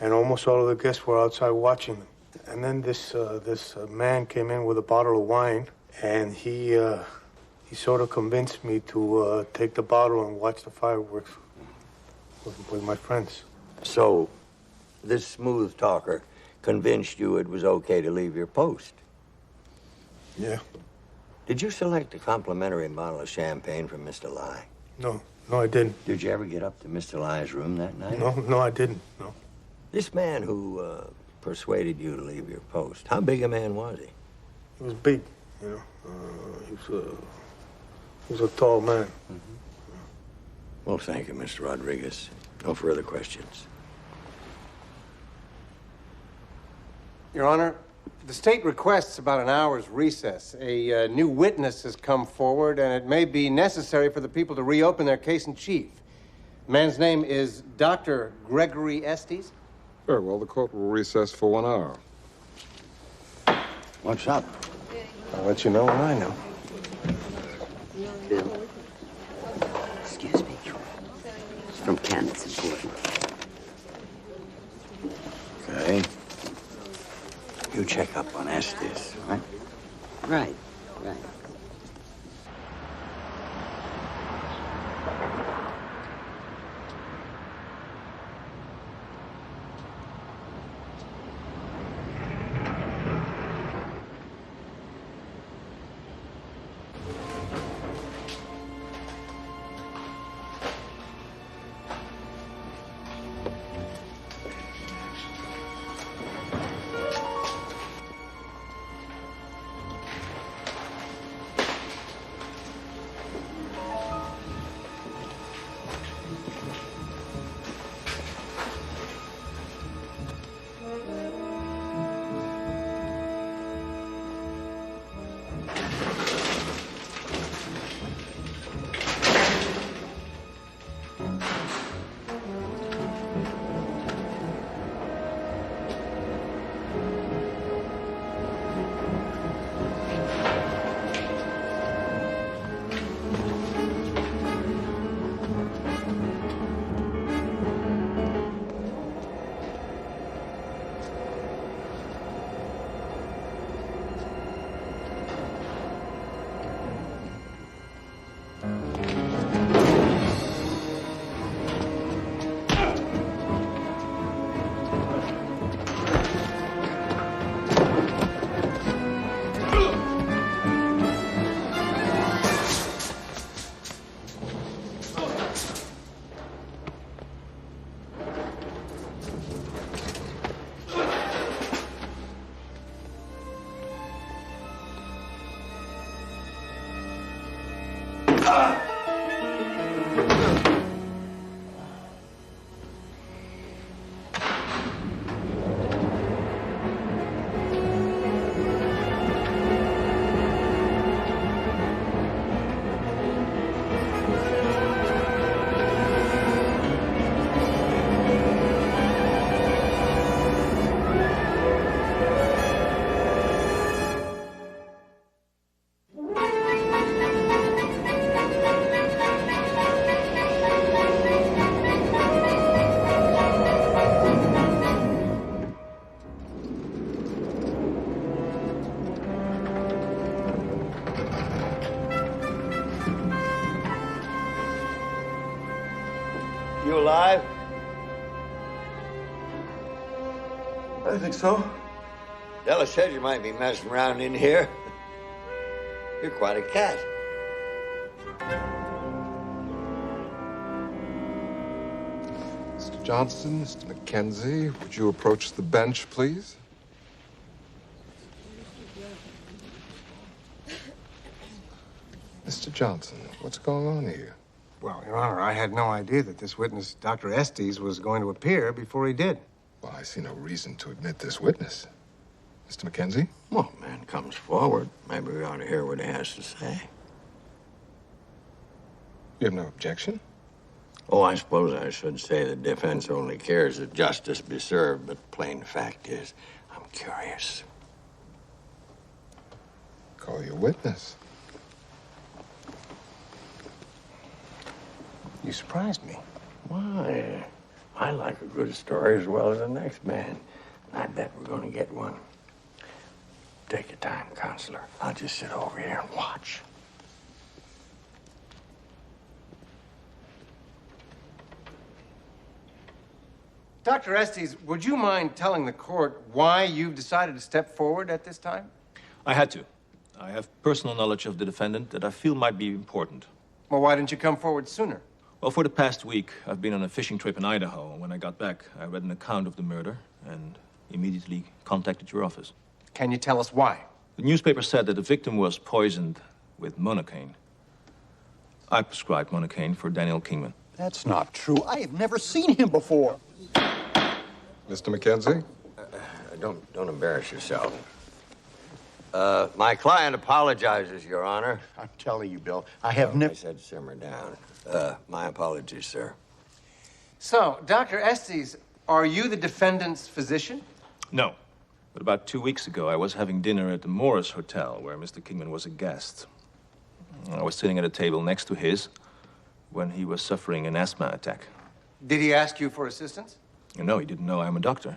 almost all of the guests were outside watching them. And then this man came in with a bottle of wine, and he sort of convinced me to take the bottle and watch the fireworks with my friends. So, this smooth talker convinced you it was okay to leave your post? Yeah. Did you select a complimentary bottle of champagne from Mr. Lai? No, I didn't. Did you ever get up to Mr. Lai's room that night? No, I didn't. No. This man who persuaded you to leave your post, how big a man was he? He was big, you know. He was a tall man. Well, thank you, Mr. Rodriguez. No further questions. Your Honor, the state requests about an hour's recess. A new witness has come forward, and it may be necessary for the people to reopen their case in chief. The man's name is Dr. Gregory Estes. Very well, the court will recess for 1 hour. What's up? I'll let you know when I know. Bill, excuse me. It's from Ken, it's important. Okay. You check up on Estes, right? Right. You alive? I think so. Della said you might be messing around in here. You're quite a cat. Mr. Johnson, Mr. Mackenzie, would you approach the bench, please? Mr. Johnson, what's going on here? Well, Your Honor, I had no idea that this witness, Dr. Estes, was going to appear before he did. Well, I see no reason to admit this witness. Mr. Mackenzie? Well, man comes forward. Maybe we ought to hear what he has to say. You have no objection? Oh, I suppose I should say the defense only cares that justice be served, but plain fact is, I'm curious. Call your witness. You surprised me. Why? I like a good story as well as the next man. I bet we're going to get one. Take your time, counselor. I'll just sit over here and watch. Dr. Estes, would you mind telling the court why you've decided to step forward at this time? I had to. I have personal knowledge of the defendant that I feel might be important. Well, why didn't you come forward sooner? Well, for the past week, I've been on a fishing trip in Idaho. When I got back, I read an account of the murder and immediately contacted your office. Can you tell us why? The newspaper said that the victim was poisoned with monocaine. I prescribed monocaine for Daniel Kingman. That's not true. I have never seen him before. Mr. McKenzie? Don't embarrass yourself. My client apologizes, Your Honor. I'm telling you, Bill, I have never... I said simmer down. My apologies, sir. So, Dr. Estes, are you the defendant's physician? No. But about 2 weeks ago, I was having dinner at the Morris Hotel, where Mr. Kingman was a guest. I was sitting at a table next to his when he was suffering an asthma attack. Did he ask you for assistance? No, he didn't know I'm a doctor.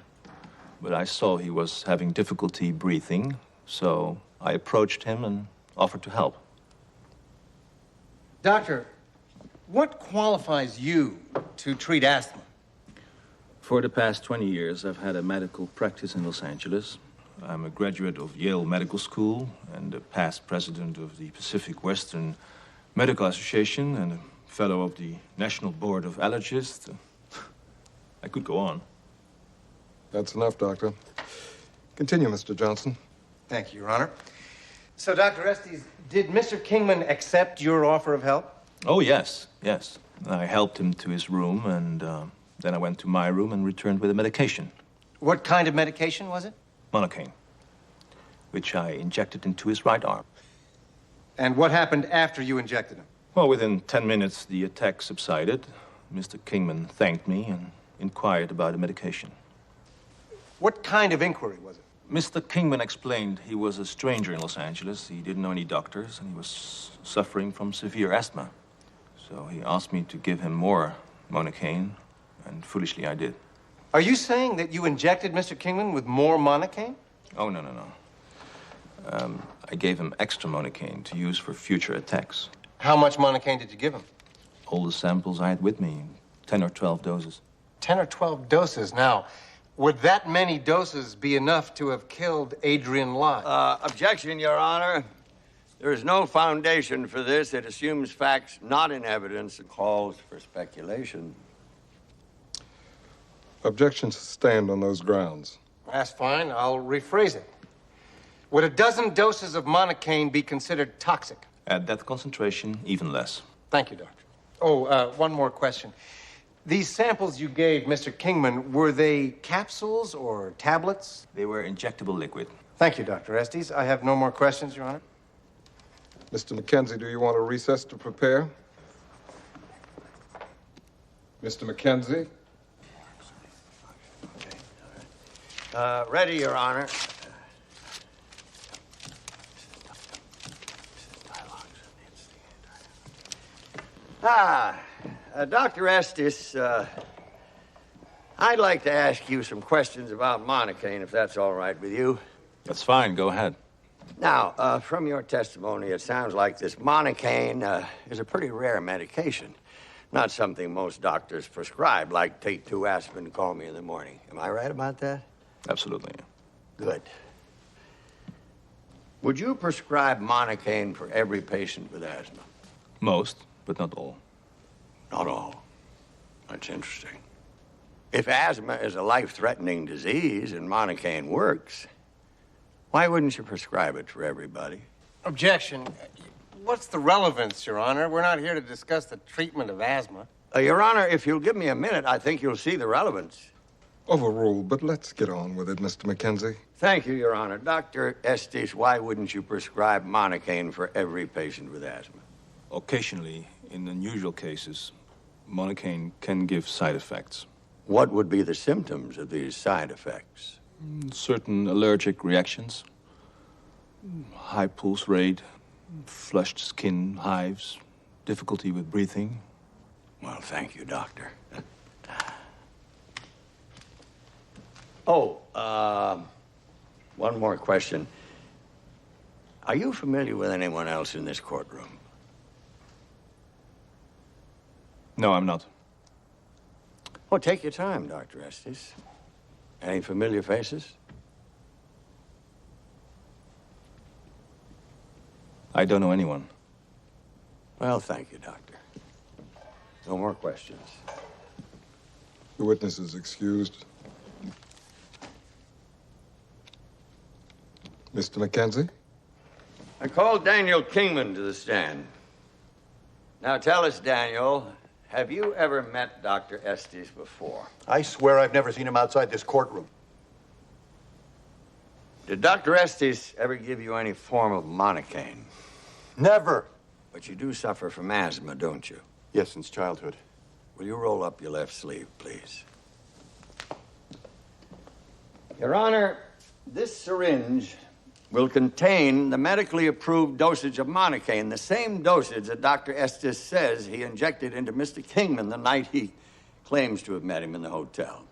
But I saw he was having difficulty breathing, so I approached him and offered to help. Doctor, what qualifies you to treat asthma? For the past 20 years, I've had a medical practice in Los Angeles. I'm a graduate of Yale Medical School and a past president of the Pacific Western Medical Association and a fellow of the National Board of Allergists. I could go on. That's enough, Doctor. Continue, Mr. Johnson. Thank you, Your Honor. So, Dr. Estes, did Mr. Kingman accept your offer of help? Oh, yes, yes. I helped him to his room, and then I went to my room and returned with a medication. What kind of medication was it? Monocaine, which I injected into his right arm. And what happened after you injected him? Well, within 10 minutes, the attack subsided. Mr. Kingman thanked me and inquired about the medication. What kind of inquiry was it? Mr. Kingman explained he was a stranger in Los Angeles. He didn't know any doctors, and he was suffering from severe asthma. So he asked me to give him more monocaine, and foolishly I did. Are you saying that you injected Mr. Kingman with more monocaine? Oh, no. I gave him extra monocaine to use for future attacks. How much monocaine did you give him? All the samples I had with me, 10 or 12 doses. 10 or 12 doses. Now, would that many doses be enough to have killed Adrian Lye? Objection, Your Honor. There is no foundation for this. It assumes facts not in evidence and calls for speculation. Objection sustained on those grounds. That's fine. I'll rephrase it. Would a dozen doses of monocaine be considered toxic? At that concentration, even less. Thank you, Doctor. Oh, one more question. These samples you gave Mr. Kingman, were they capsules or tablets? They were injectable liquid. Thank you, Dr. Estes. I have no more questions, Your Honor. Mr. McKenzie, do you want a recess to prepare? Mr. McKenzie? Ready, Your Honor. Dr. Estes, I'd like to ask you some questions about monocaine, if that's all right with you. That's fine. Go ahead. Now, from your testimony, it sounds like this monocaine is a pretty rare medication. Not something most doctors prescribe, like take 2 aspirin and call me in the morning. Am I right about that? Absolutely. Good. Would you prescribe monocaine for every patient with asthma? Most, but not all. Not all. That's interesting. If asthma is a life-threatening disease and monocaine works, why wouldn't you prescribe it for everybody? Objection. What's the relevance, Your Honor? We're not here to discuss the treatment of asthma. Your Honor, if you'll give me a minute, I think you'll see the relevance. Overruled, but let's get on with it, Mr. McKenzie. Thank you, Your Honor. Dr. Estes, why wouldn't you prescribe monocaine for every patient with asthma? Occasionally, in unusual cases, monocaine can give side effects. What would be the symptoms of these side effects? Certain allergic reactions, high pulse rate, flushed skin hives, difficulty with breathing. Well, thank you, Doctor. One more question. Are you familiar with anyone else in this courtroom? No, I'm not. Oh, take your time, Dr. Estes. Any familiar faces? I don't know anyone. Well, thank you, Doctor. No more questions. The witness is excused. Mr. Mackenzie? I called Daniel Kingman to the stand. Now tell us, Daniel, have you ever met Dr. Estes before? I swear I've never seen him outside this courtroom. Did Dr. Estes ever give you any form of monocaine? Never. But you do suffer from asthma, don't you? Yes, since childhood. Will you roll up your left sleeve, please? Your Honor, this syringe will contain the medically approved dosage of monocaine, the same dosage that Dr. Estes says he injected into Mr. Kingman the night he claims to have met him in the hotel.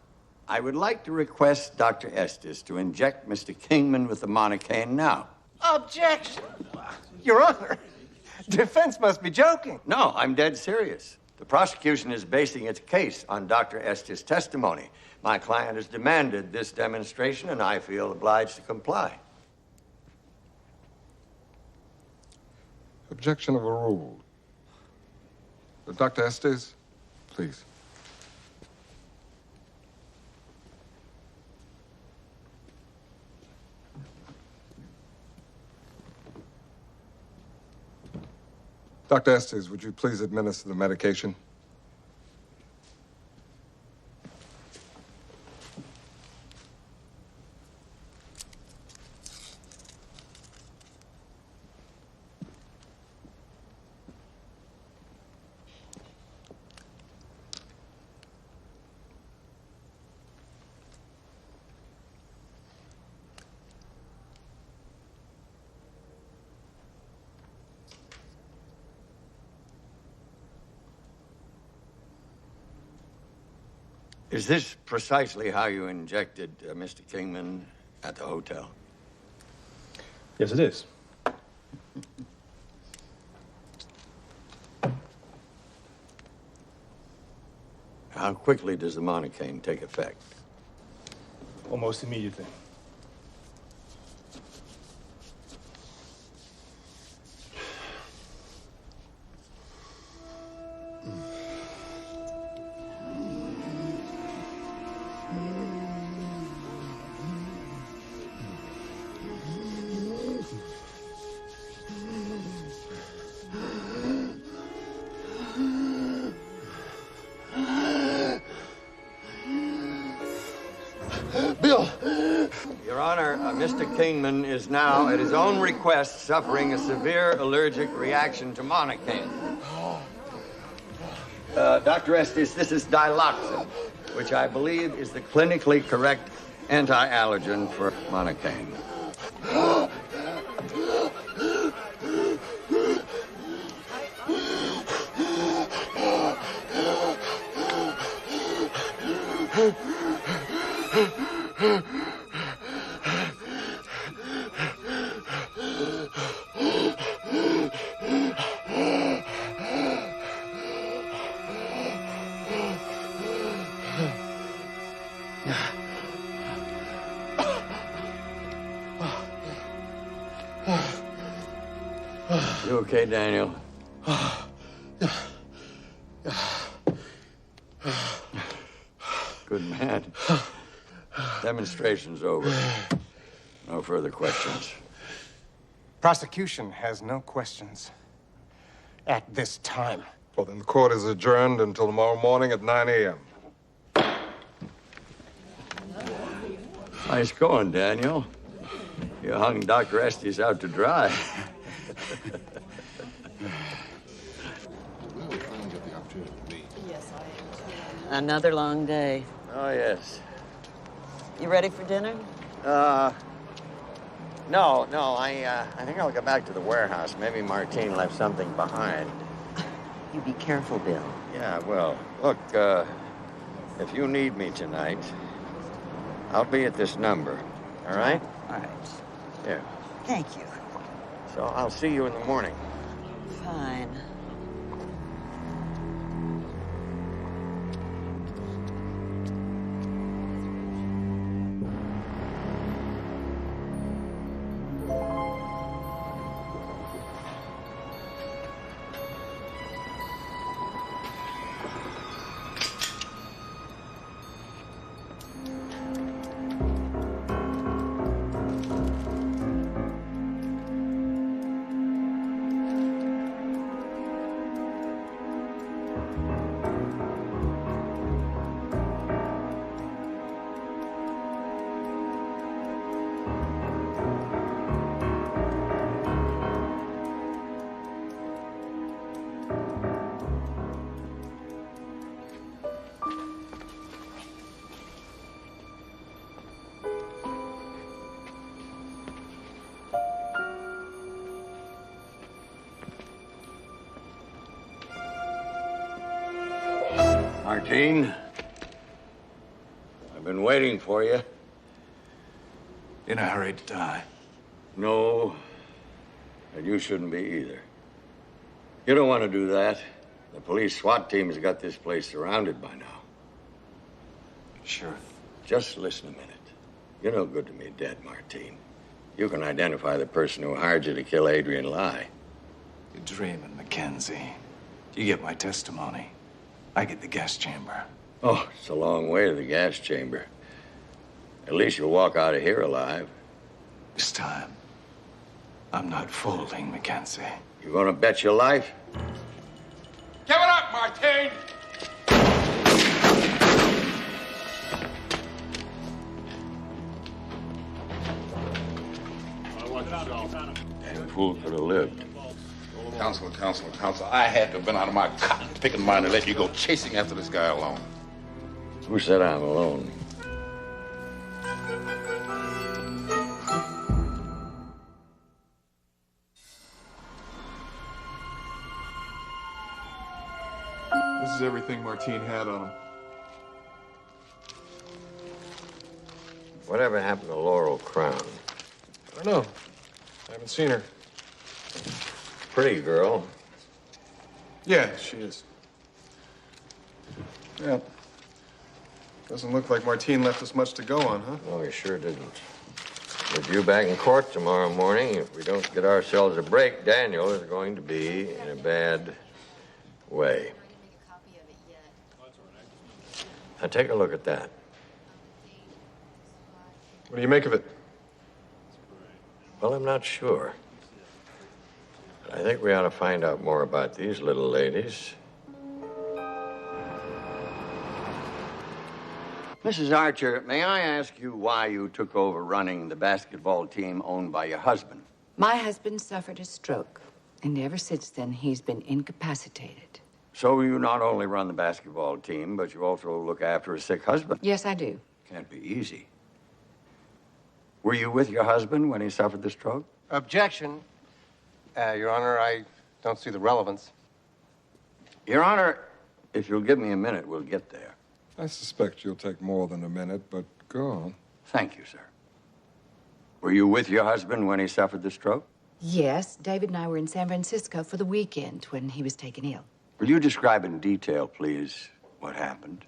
I would like to request Dr. Estes to inject Mr. Kingman with the monocaine now. Objection! Your Honor, defense must be joking. No, I'm dead serious. The prosecution is basing its case on Dr. Estes' testimony. My client has demanded this demonstration, and I feel obliged to comply. Objection overruled. Dr. Estes, please. Dr. Estes, would you please administer the medication? Is this precisely how you injected Mr. Kingman at the hotel? Yes, it is. How quickly does the monocaine take effect? Almost immediately. Bill! Your Honor, Mr. Kingman is now, at his own request, suffering a severe allergic reaction to monocaine. Dr. Estes, this is diloxin, which I believe is the clinically correct anti-allergen for monocaine. You okay, Daniel? Good man. Demonstration's over. No further questions. Prosecution has no questions at this time. Well, then the court is adjourned until tomorrow morning at 9 a.m. Nice going, Daniel. You hung Dr. Estes out to dry. Another long day. Oh, yes. You ready for dinner? No, I think I'll go back to the warehouse. Maybe Martine left something behind. You be careful, Bill. Yeah, well, look, if you need me tonight, I'll be at this number, all right? All right. Yeah. Thank you. So I'll see you in the morning. Fine. Martine, I've been waiting for you. In a hurry to die? No, and you shouldn't be either. You don't want to do that. The police SWAT team has got this place surrounded by now. Sure. Just listen a minute. You're no good to me dead, Martine. You can identify the person who hired you to kill Adrian Lai. You're dreaming, Mackenzie. You get my testimony. I get the gas chamber. Oh, it's a long way to the gas chamber. At least you'll walk out of here alive. This time, I'm not folding, Mackenzie. You gonna bet your life? Give it up, Martine! Damn fool could have lived. Counsel, I had to have been out of my cotton picking mind to let you go chasing after this guy alone. Who said I'm alone? This is everything Martine had on him. Whatever happened to Laurel Crown? I don't know. I haven't seen her. Pretty girl. Yeah, she is. Yeah. Doesn't look like Martine left us much to go on, huh? No, he sure didn't. With you back in court tomorrow morning, if we don't get ourselves a break, Daniel is going to be in a bad way. Now, take a look at that. What do you make of it? Well, I'm not sure. But I think we ought to find out more about these little ladies. Mrs. Archer, may I ask you why you took over running the basketball team owned by your husband? My husband suffered a stroke, and ever since then, he's been incapacitated. So you not only run the basketball team, but you also look after a sick husband? Yes, I do. Can't be easy. Were you with your husband when he suffered the stroke? Objection. Your Honor, I don't see the relevance. Your Honor, if you'll give me a minute, we'll get there. I suspect you'll take more than a minute, but go on. Thank you, sir. Were you with your husband when he suffered the stroke? Yes, David and I were in San Francisco for the weekend when he was taken ill. Will you describe in detail, please, what happened?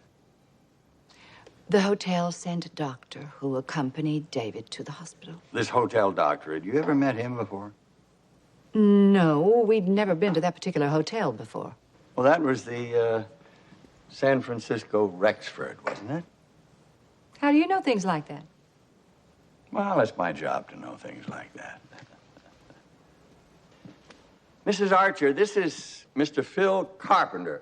The hotel sent a doctor who accompanied David to the hospital. This hotel doctor, had you ever met him before? No, we'd never been to that particular hotel before. Well, that was the San Francisco Rexford, wasn't it? How do you know things like that? Well, it's my job to know things like that. Mrs. Archer, this is Mr. Phil Carpenter,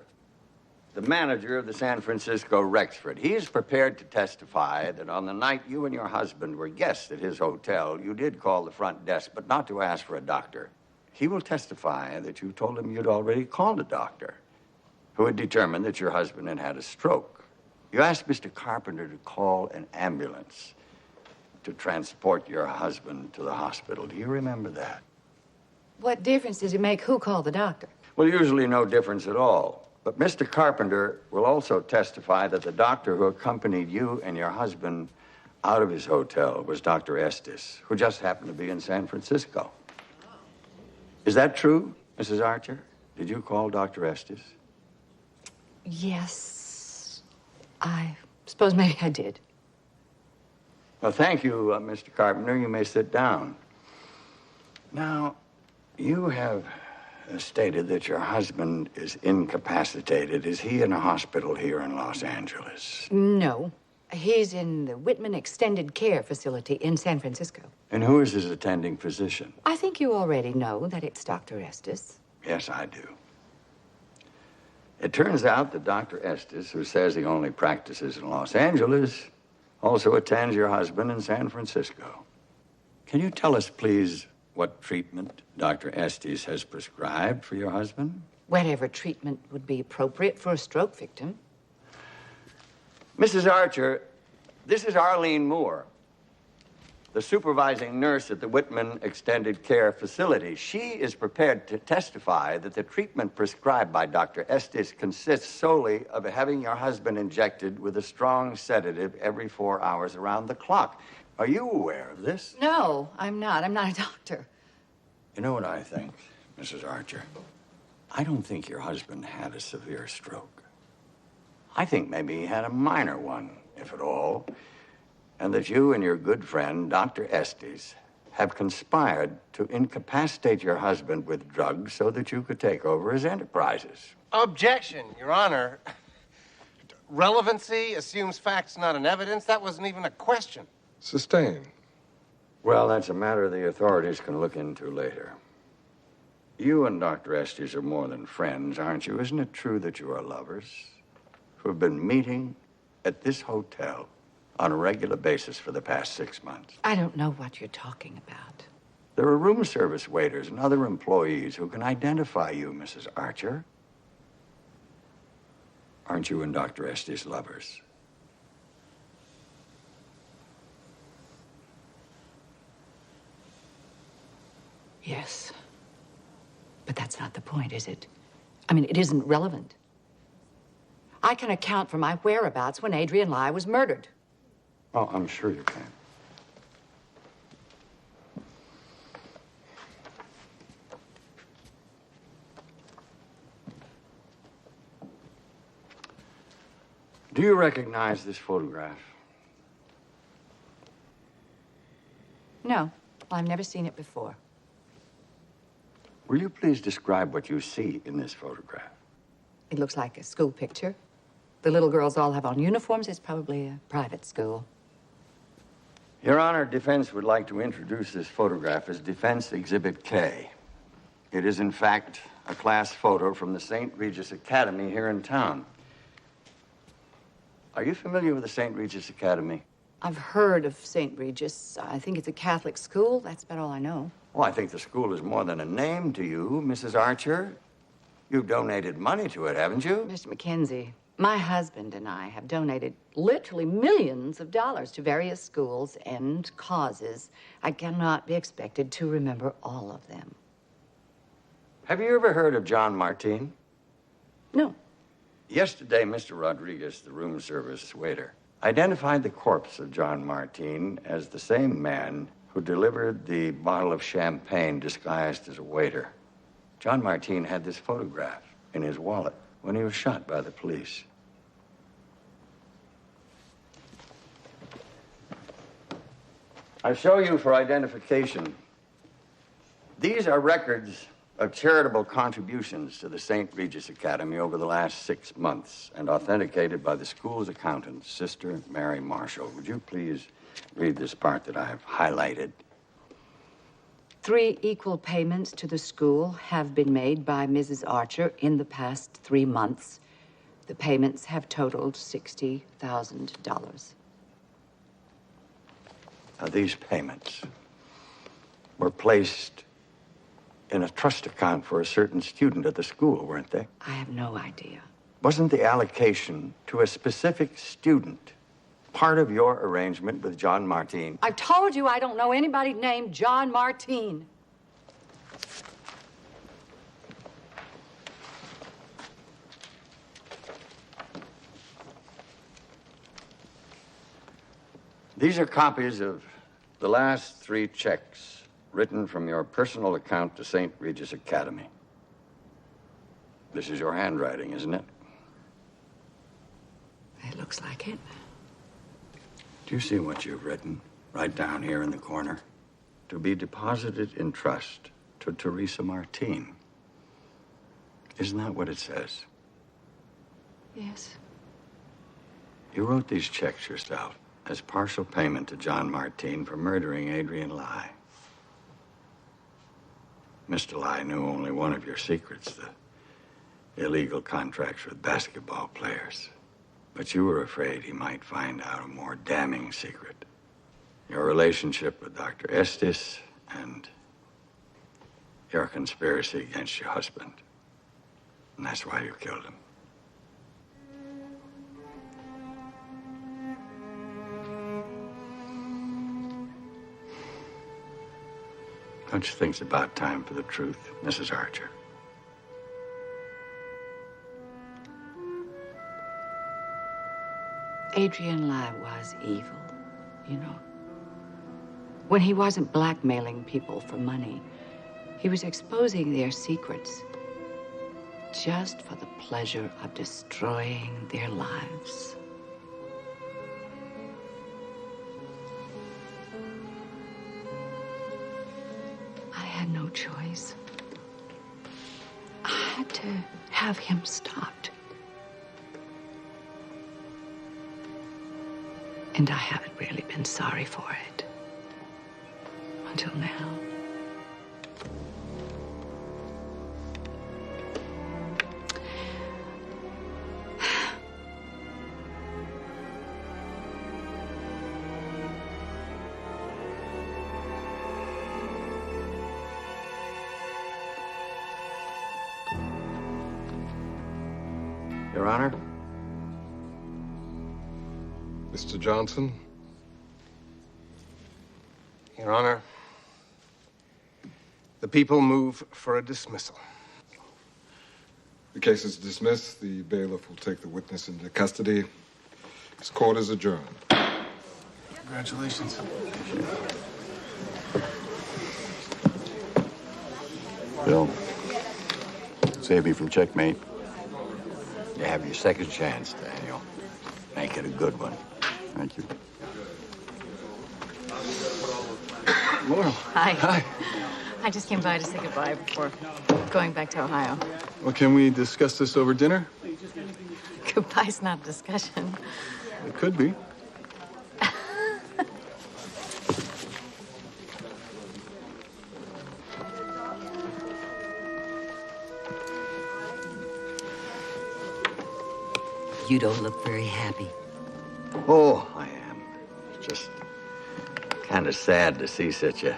the manager of the San Francisco Rexford. He is prepared to testify that on the night you and your husband were guests at his hotel, you did call the front desk, but not to ask for a doctor. He will testify that you told him you'd already called a doctor who had determined that your husband had had a stroke. You asked Mr. Carpenter to call an ambulance to transport your husband to the hospital. Do you remember that? What difference does it make who called the doctor? Well, usually no difference at all. But Mr. Carpenter will also testify that the doctor who accompanied you and your husband out of his hotel was Dr. Estes, who just happened to be in San Francisco. Is that true, Mrs. Archer? Did you call Dr. Estes? Yes, I suppose maybe I did. Well, thank you, Mr. Carpenter. You may sit down. Now, you have stated that your husband is incapacitated. Is he in a hospital here in Los Angeles? No, he's in the Whitman Extended Care Facility in San Francisco. And who is his attending physician? I think you already know that it's Dr. Estes. Yes, I do. It turns out that Dr. Estes, who says he only practices in Los Angeles, also attends your husband in San Francisco. Can you tell us, please, what treatment Dr. Estes has prescribed for your husband? Whatever treatment would be appropriate for a stroke victim. Mrs. Archer, this is Arlene Moore. the supervising nurse at the Whitman Extended Care Facility. She is prepared to testify that the treatment prescribed by Dr. Estes consists solely of having your husband injected with a strong sedative every 4 hours around the clock. Are you aware of this? No, I'm not. I'm not a doctor. You know what I think, Mrs. Archer? I don't think your husband had a severe stroke. I think maybe he had a minor one, if at all, and that you and your good friend, Dr. Estes, have conspired to incapacitate your husband with drugs so that you could take over his enterprises. Objection, Your Honor. Relevancy assumes facts, not an evidence. That wasn't even a question. Sustained. Well, that's a matter the authorities can look into later. You and Dr. Estes are more than friends, aren't you? Isn't it true that you are lovers who have been meeting at this hotel on a regular basis for the past 6 months? I don't know what you're talking about. There are room service waiters and other employees who can identify you, Mrs. Archer. Aren't you and Dr. Estes lovers? Yes. But that's not the point, is it? I mean, it isn't relevant. I can account for my whereabouts when Adrian Lai was murdered. Oh, I'm sure you can. Do you recognize this photograph? No, I've never seen it before. Will you please describe what you see in this photograph? It looks like a school picture. The little girls all have on uniforms. It's probably a private school. Your Honor, defense would like to introduce this photograph as Defense Exhibit K. It is, in fact, a class photo from the St. Regis Academy here in town. Are you familiar with the St. Regis Academy? I've heard of St. Regis. I think it's a Catholic school. That's about all I know. Well, I think the school is more than a name to you, Mrs. Archer. You've donated money to it, haven't you? Mr. Mackenzie, my husband and I have donated literally millions of dollars to various schools and causes. I cannot be expected to remember all of them. Have you ever heard of John Martin? No. Yesterday, Mr. Rodriguez, the room service waiter, identified the corpse of John Martin as the same man who delivered the bottle of champagne disguised as a waiter. John Martin had this photograph in his wallet when he was shot by the police. I show you for identification. These are records of charitable contributions to the St. Regis Academy over the last 6 months and authenticated by the school's accountant, Sister Mary Marshall. Would you please read this part that I have highlighted? 3 equal payments to the school have been made by Mrs. Archer in the past 3 months. The payments have totaled $60,000. Now, these payments were placed in a trust account for a certain student at the school, weren't they? I have no idea. Wasn't the allocation to a specific student part of your arrangement with John Martin? I've told you I don't know anybody named John Martin. These are copies of the last 3 checks written from your personal account to St. Regis Academy. This is your handwriting, isn't it? It looks like it. Do you see what you've written right down here in the corner? To be deposited in trust to Teresa Martin. Isn't that what it says? Yes. You wrote these checks yourself as partial payment to John Martin for murdering Adrian Lai. Mr. Lai knew only one of your secrets, the illegal contracts with basketball players. But you were afraid he might find out a more damning secret. Your relationship with Dr. Estes and your conspiracy against your husband. And that's why you killed him. Don't you think it's about time for the truth, Mrs. Archer? Adrian Lai was evil, you know. When he wasn't blackmailing people for money, he was exposing their secrets just for the pleasure of destroying their lives. I had no choice. I had to have him stopped. And I haven't really been sorry for it. Until now. Your Honor? Mr. Johnson? Your Honor, the people move for a dismissal. The case is dismissed. The bailiff will take the witness into custody. This court is adjourned. Congratulations. Bill, save you from checkmate. You have your second chance, Daniel. Make it a good one. Thank you. Laurel. Hi. Hi. I just came by to say goodbye before going back to Ohio. Well, can we discuss this over dinner? Goodbye's not a discussion. It could be. You don't look very happy. Oh, I am. It's just kind of sad to see such a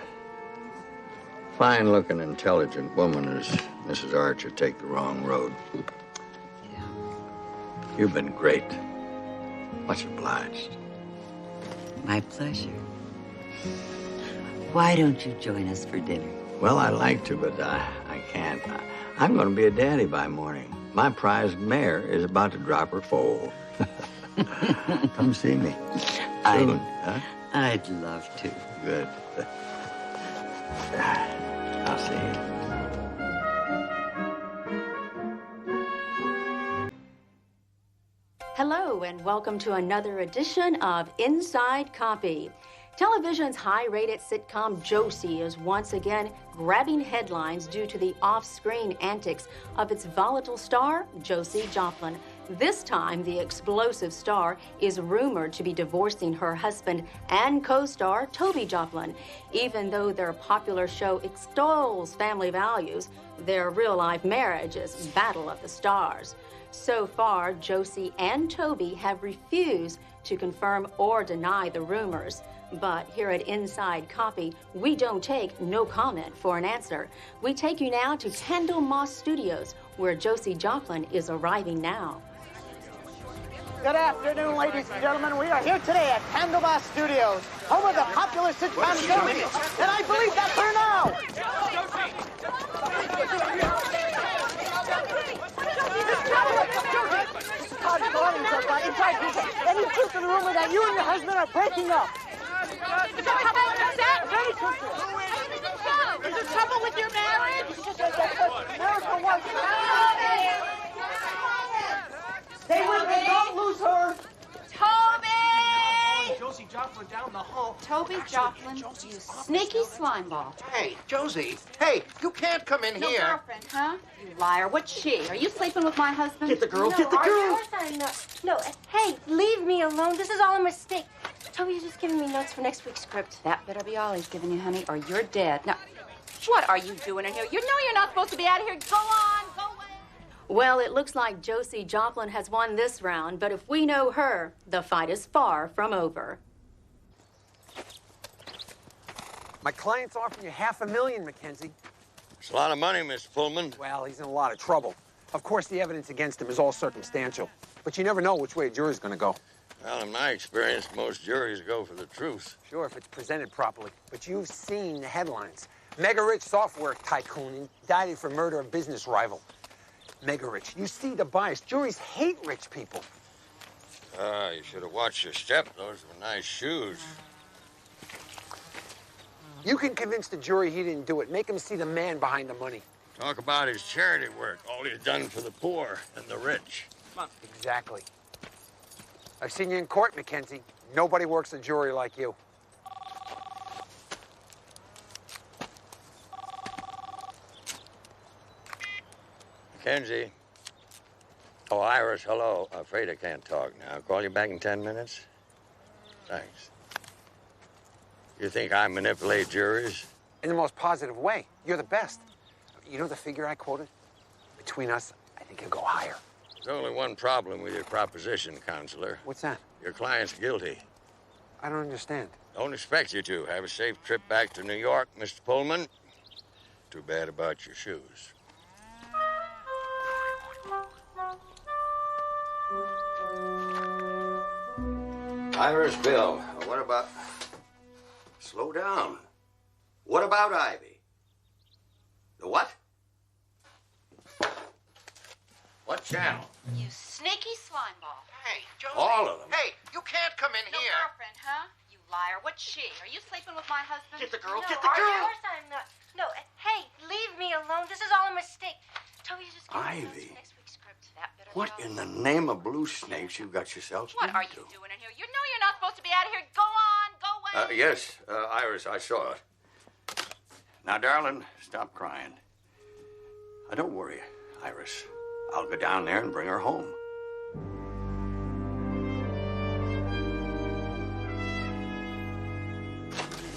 fine-looking, intelligent woman as Mrs. Archer take the wrong road. Yeah. You've been great. Much obliged. My pleasure. Why don't you join us for dinner? Well, I'd like to, but I can't. I'm going to be a daddy by morning. My prize mare is about to drop her foal. Come see me soon, huh? I'd love to. Good. I'll see you. Hello, and welcome to another edition of Inside Copy. Television's high-rated sitcom Josie is once again grabbing headlines due to the off-screen antics of its volatile star, Josie Joplin. This time, the explosive star is rumored to be divorcing her husband and co-star, Toby Joplin. Even though their popular show extols family values, their real-life marriage is Battle of the Stars. So far, Josie and Toby have refused to confirm or deny the rumors. But here at Inside Copy, we don't take no comment for an answer. We take you now to Candlemoss Studios, where Josie Joplin is arriving now. Good afternoon, ladies and gentlemen. We are here today at Candlemoss Studios, home of the popular sitcom Josie, and I believe that's her now. Any truth to the rumor that you and your husband are breaking up? Is there trouble with that? Very truthful. Is there trouble with your marriage? Miracle was. Stay with me. Don't lose her. Toby! Josie Joplin down the hall. Toby Joplin, you sneaky slimeball. Hey, Josie. Hey, you can't come in No here. girlfriend, huh? You liar. What's she? Are you sleeping with my husband? Get the girl. No, Get the of girl. course I'm not. No, hey, leave me alone. This is all a mistake. Toby's just giving me notes for next week's script. That better be all he's giving you, honey, or you're dead. Now, what are you doing in here? You know you're not supposed to be out of here. Go on, go away. Well, it looks like Josie Joplin has won this round, but if we know her, the fight is far from over. My client's offering you $500,000, Mackenzie. It's a lot of money, Mr. Pullman. Well, he's in a lot of trouble. Of course, the evidence against him is all circumstantial, but you never know which way a jury's going to go. Well, in my experience, most juries go for the truth. Sure, if it's presented properly. But you've seen the headlines. Mega-rich software tycoon indicted for murder of business rival. Mega-rich. You see the bias. Juries hate rich people. You should have watched your step. Those were nice shoes. You can convince the jury he didn't do it. Make him see the man behind the money. Talk about his charity work. All he's done for the poor and the rich. Exactly. I've seen you in court, Mackenzie. Nobody works a jury like you. Mackenzie. Oh, Iris, hello. Afraid I can't talk now. I'll call you back in 10 minutes. Thanks. You think I manipulate juries? In the most positive way. You're the best. You know the figure I quoted? Between us, I think you'll go higher. There's only one problem with your proposition, Counselor. What's that? Your client's guilty. I don't understand. Don't expect you to. Have a safe trip back to New York, Mr. Pullman. Too bad about your shoes. Iris, Bill, what about... Slow down. What about Ivy? The what? What channel? You sneaky slimeball. Hey, Josie. All of them. Hey, you can't come in No here. girlfriend, huh? You liar. What's she? Are you sleeping with my husband? Get the girl. No, Get the of girl. course I'm not. No, hey, leave me alone. This is all a mistake. Toby's just giving Ivy. next week's script. That better What go. in the name of blue snakes you got yourself What are you doing in here? You know you're not supposed to be out of here. Go on. Go away. Yes, Iris, I saw it. Now, darling, stop crying. Don't worry, Iris. I'll go down there and bring her home.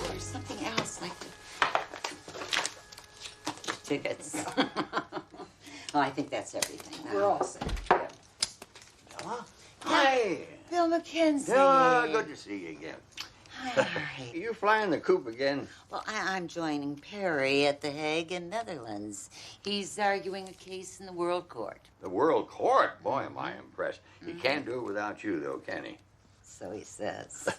There's something else like the tickets. Oh, I think that's everything. We're all set. Bella? Hi. Bill Mackenzie. Bella, good to see you again. Hi. You flying the coop again? Well, I'm joining Perry at The Hague in Netherlands. He's arguing a case in the World Court. The World Court? Boy, am I impressed. He can't do it without you, though, can he? So he says.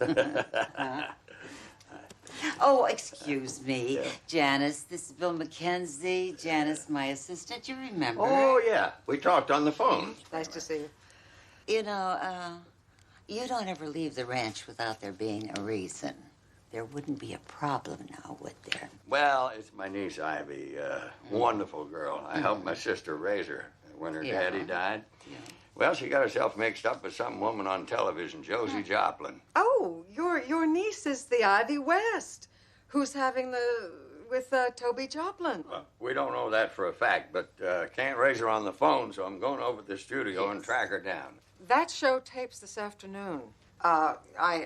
Oh, excuse me, Yeah. Janice. This is Bill Mackenzie. Janice, my assistant. You remember? Oh, yeah. We talked on the phone. Nice to see you. You know, you don't ever leave the ranch without there being a reason. There wouldn't be a problem now, would there? Well, it's my niece, Ivy. Wonderful girl. I helped my sister raise her when her Yeah. daddy died. Well, she got herself mixed up with some woman on television, Josie Joplin. Oh, your niece is the Ivy West, who's having with Toby Joplin. We don't know that for a fact, but can't raise her on the phone, so I'm going over to the studio and track her down. That show tapes this afternoon. I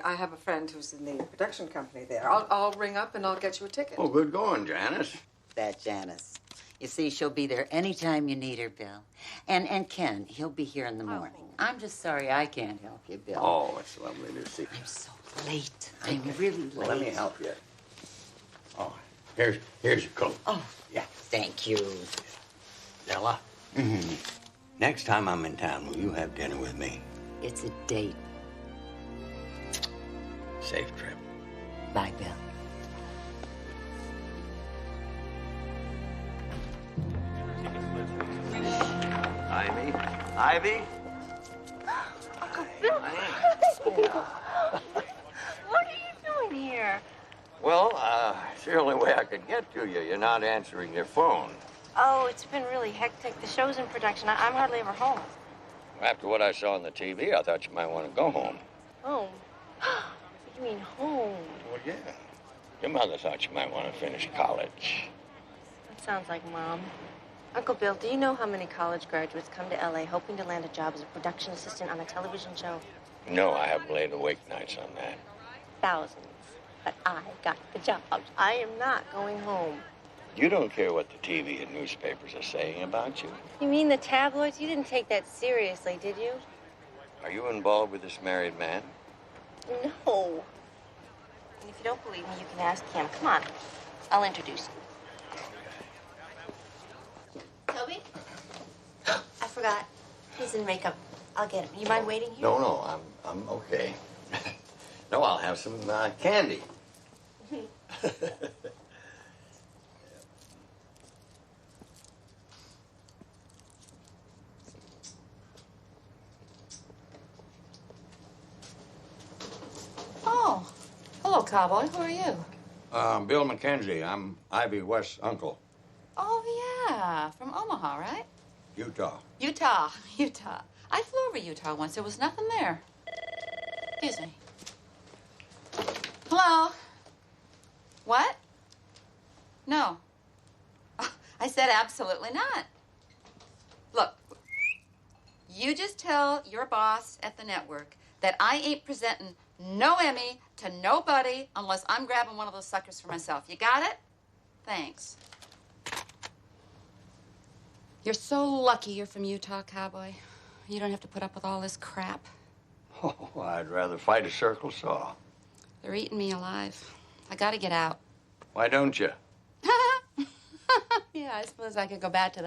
have a friend who's in the production company there. I'll ring up and I'll get you a ticket. Oh, good going, Janice. That Janice. You see, she'll be there anytime you need her, Bill. And Ken, he'll be here in the morning. I'm just sorry I can't help you, Bill. Oh, it's lovely to see you. I'm so late. I'm really late. Well, let me help you. Oh, here's your coat. Oh, yeah. Thank you. Della, next time I'm in town, will you have dinner with me? It's a date. Safe trip. Bye, Bill. Ivy? Ivy? Uncle Bill. What are you doing here? Well, it's the only way I could get to you. You're not answering your phone. Oh, it's been really hectic. The show's in production. I'm hardly ever home. After what I saw on the TV, I thought you might want to go home. Home? You mean home? Well, yeah. Your mother thought you might want to finish college. That sounds like Mom. Uncle Bill, do you know how many college graduates come to L.A. hoping to land a job as a production assistant on a television show? No, I have laid awake nights on that. Thousands. But I got the job. I am not going home. You don't care what the TV and newspapers are saying about you. You mean the tabloids? You didn't take that seriously, did you? Are you involved with this married man? No. And if you don't believe me, you can ask him. Come on. I'll introduce you. Toby? I forgot. He's in makeup. I'll get him. You mind waiting here? No, I'm okay. No, I'll have some candy. cowboy. Who are you? Bill McKenzie. I'm Ivy West's uncle. Oh, yeah. From Omaha, right? Utah. Utah. I flew over Utah once. There was nothing there. Excuse me. Hello? What? No. I said absolutely not. Look, you just tell your boss at the network that I ain't presenting no Emmy to nobody unless I'm grabbing one of those suckers for myself. You got it? Thanks. You're so lucky you're from Utah, cowboy. You don't have to put up with all this crap. Oh, I'd rather fight a circle saw. They're eating me alive. I gotta get out. Why don't you? Yeah, I suppose I could go back to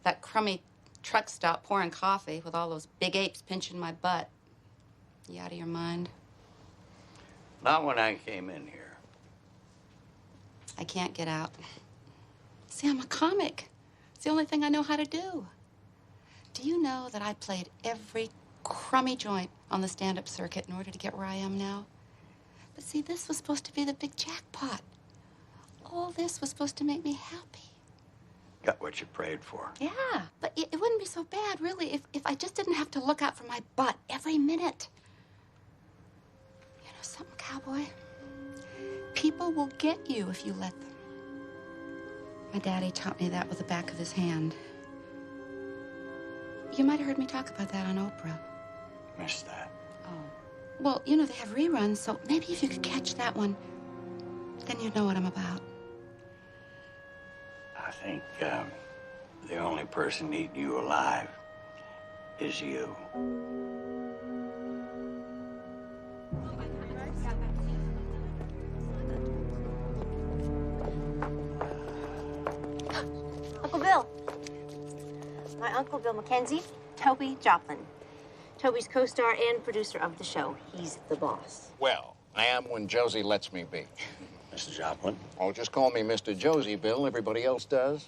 that crummy truck stop pouring coffee with all those big apes pinching my butt. You out of your mind? Not when I came in here. I can't get out. See, I'm a comic. It's the only thing I know how to do. Do you know that I played every crummy joint on the stand-up circuit in order to get where I am now? But see, this was supposed to be the big jackpot. All this was supposed to make me happy. Got what you prayed for. Yeah, but it wouldn't be so bad, really, if I just didn't have to look out for my butt every minute. You know something, cowboy? People will get you if you let them. My daddy taught me that with the back of his hand. You might have heard me talk about that on Oprah. Missed that. Oh. Well, you know, they have reruns, so maybe if you could catch that one, then you'd know what I'm about. I think the only person eating you alive is you. Uncle Bill. My Uncle Bill McKenzie, Toby Joplin. Toby's co-star and producer of the show. He's the boss. Well, I am when Josie lets me be. Mr. Joplin? Oh, just call me Mr. Josie, Bill. Everybody else does.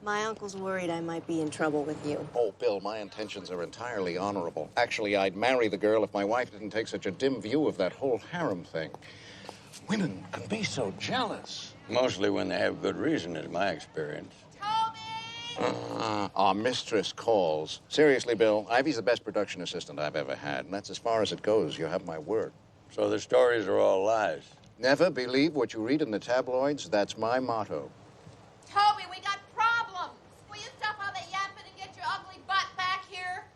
My uncle's worried I might be in trouble with you. Oh, Bill, my intentions are entirely honorable. Actually, I'd marry the girl if my wife didn't take such a dim view of that whole harem thing. Women can be so jealous. Mostly when they have good reason, is my experience. Our mistress calls. Seriously, Bill, Ivy's the best production assistant I've ever had, and that's as far as it goes. You have my word. So the stories are all lies? Never believe what you read in the tabloids. That's my motto. Toby, we got problems. Will you stop all that yapping and get your ugly butt back here?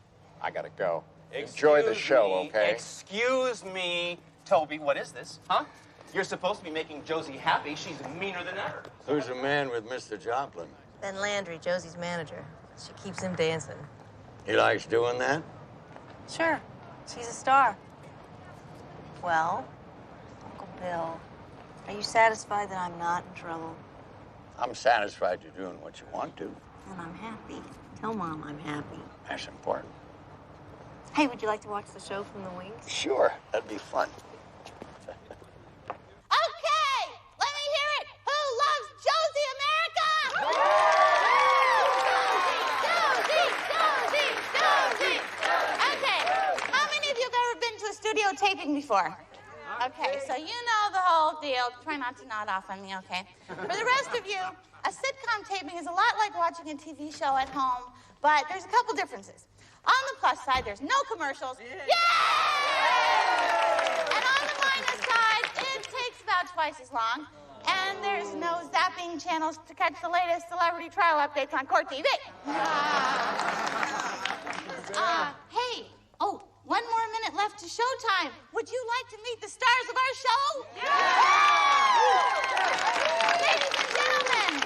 I gotta go. Enjoy the show, okay? Excuse me. Toby, what is this, huh? You're supposed to be making Josie happy. She's meaner than ever. Who's the man with Mr. Joplin? Ben Landry, Josie's manager. She keeps him dancing. He likes doing that? Sure. She's a star. Well, Uncle Bill, are you satisfied that I'm not in trouble? I'm satisfied you're doing what you want to. And I'm happy. Tell Mom I'm happy. That's important. Hey, would you like to watch the show from the wings? Sure, that'd be fun. Okay, let me hear it. Who loves Josie America? Josie. Okay, how many of you have ever been to a studio taping before? Okay, so you know the whole deal. Try not to nod off on me, okay? For the rest of you, a sitcom taping is a lot like watching a TV show at home, but there's a couple differences. On the plus side, there's no commercials. Yay! And on the minus side, it takes about twice as long. And there's no zapping channels to catch the latest celebrity trial updates on court TV. Hey, oh, one more minute left to showtime. Would you like to meet the stars of our show? Yeah! Ladies and gentlemen,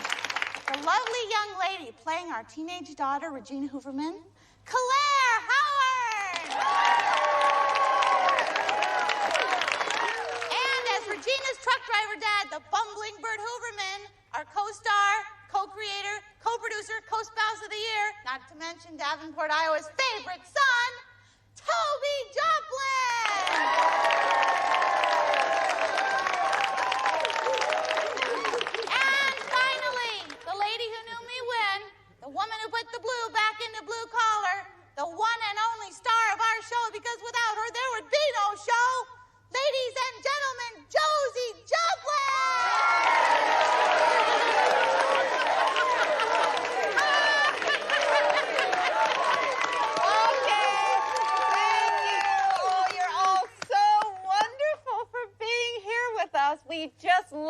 the lovely young lady playing our teenage daughter, Regina Hooverman, Claire Howard! And as Regina's truck driver dad, the bumbling Bert Hooverman, our co-star, co-creator, co-producer, co-spouse of the year, not to mention Davenport, Iowa's favorite son, Toby Joplin! And finally, the lady who knew me when, the woman who put the blue back into blue collar, the one and only star of our show, because without her there would be no show. Ladies and gentlemen,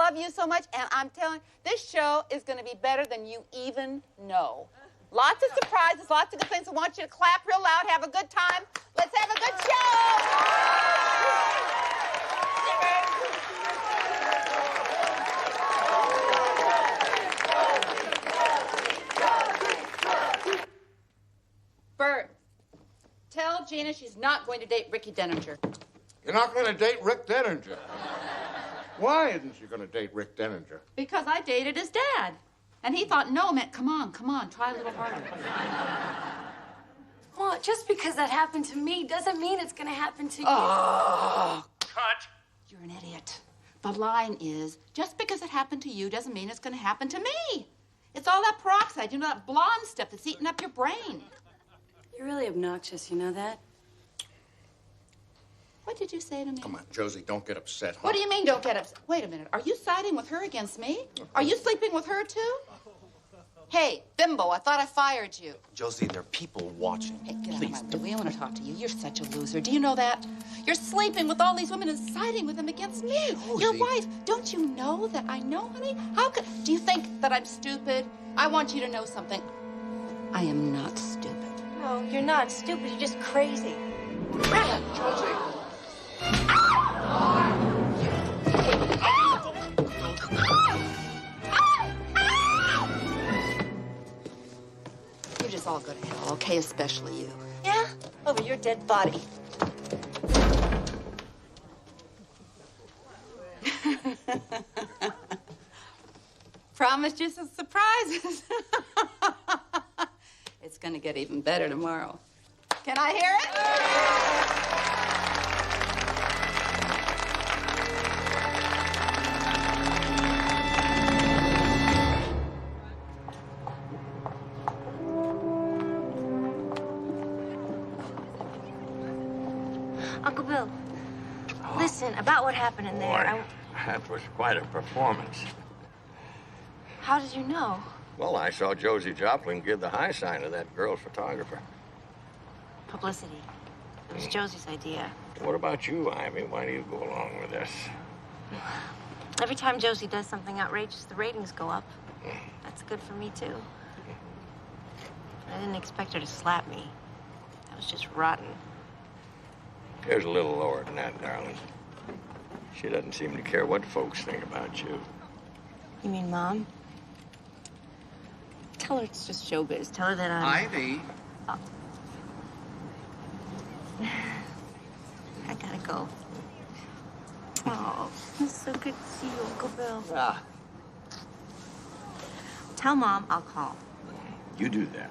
love you so much, and I'm telling you, this show is going to be better than you even know. Lots of surprises, lots of good things. I want you to clap real loud, have a good time. Let's have a good show! Bert, tell Gina she's not going to date Ricky Denninger. You're not going to date Rick Denninger. Why isn't she going to date Rick Denninger? Because I dated his dad. And he thought no meant, come on, try a little harder. Well, just because that happened to me doesn't mean it's going to happen to you. Oh, cut. You're an idiot. The line is, just because it happened to you doesn't mean it's going to happen to me. It's all that peroxide, you know, that blonde stuff that's eating up your brain. You're really obnoxious, you know that? What did you say to me? Come on, Josie, don't get upset, huh? What do you mean, don't get upset? Wait a minute. Are you siding with her against me? Are you sleeping with her, too? Hey, bimbo, I thought I fired you. Josie, there are people watching. Hey, get out of my way. We want to talk to you. You're such a loser. Do you know that? You're sleeping with all these women and siding with them against me. Josie. Your wife. Don't you know that I know, honey? How could... Do you think that I'm stupid? I want you to know something. I am not stupid. No, you're not stupid. You're just crazy. Josie. You just all go to hell, okay? Especially you. Yeah? Over your dead body. Promised you some surprises. It's gonna get even better tomorrow. Can I hear it? Uncle Bill, listen, about what happened in there. Boy, that was quite a performance. How did you know? Well, I saw Josie Joplin give the high sign to that girl photographer. Publicity. It was Josie's idea. What about you, Ivy? Why do you go along with this? Every time Josie does something outrageous, the ratings go up. That's good for me, too. I didn't expect her to slap me. That was just rotten. Here's a little lower than that, darling. She doesn't seem to care what folks think about you. You mean Mom? Tell her it's just showbiz. Tell her that I'm... Ivy. Oh. I gotta go. Oh, it's so good to see you, Uncle Bill. Ah. Tell Mom I'll call. You do that.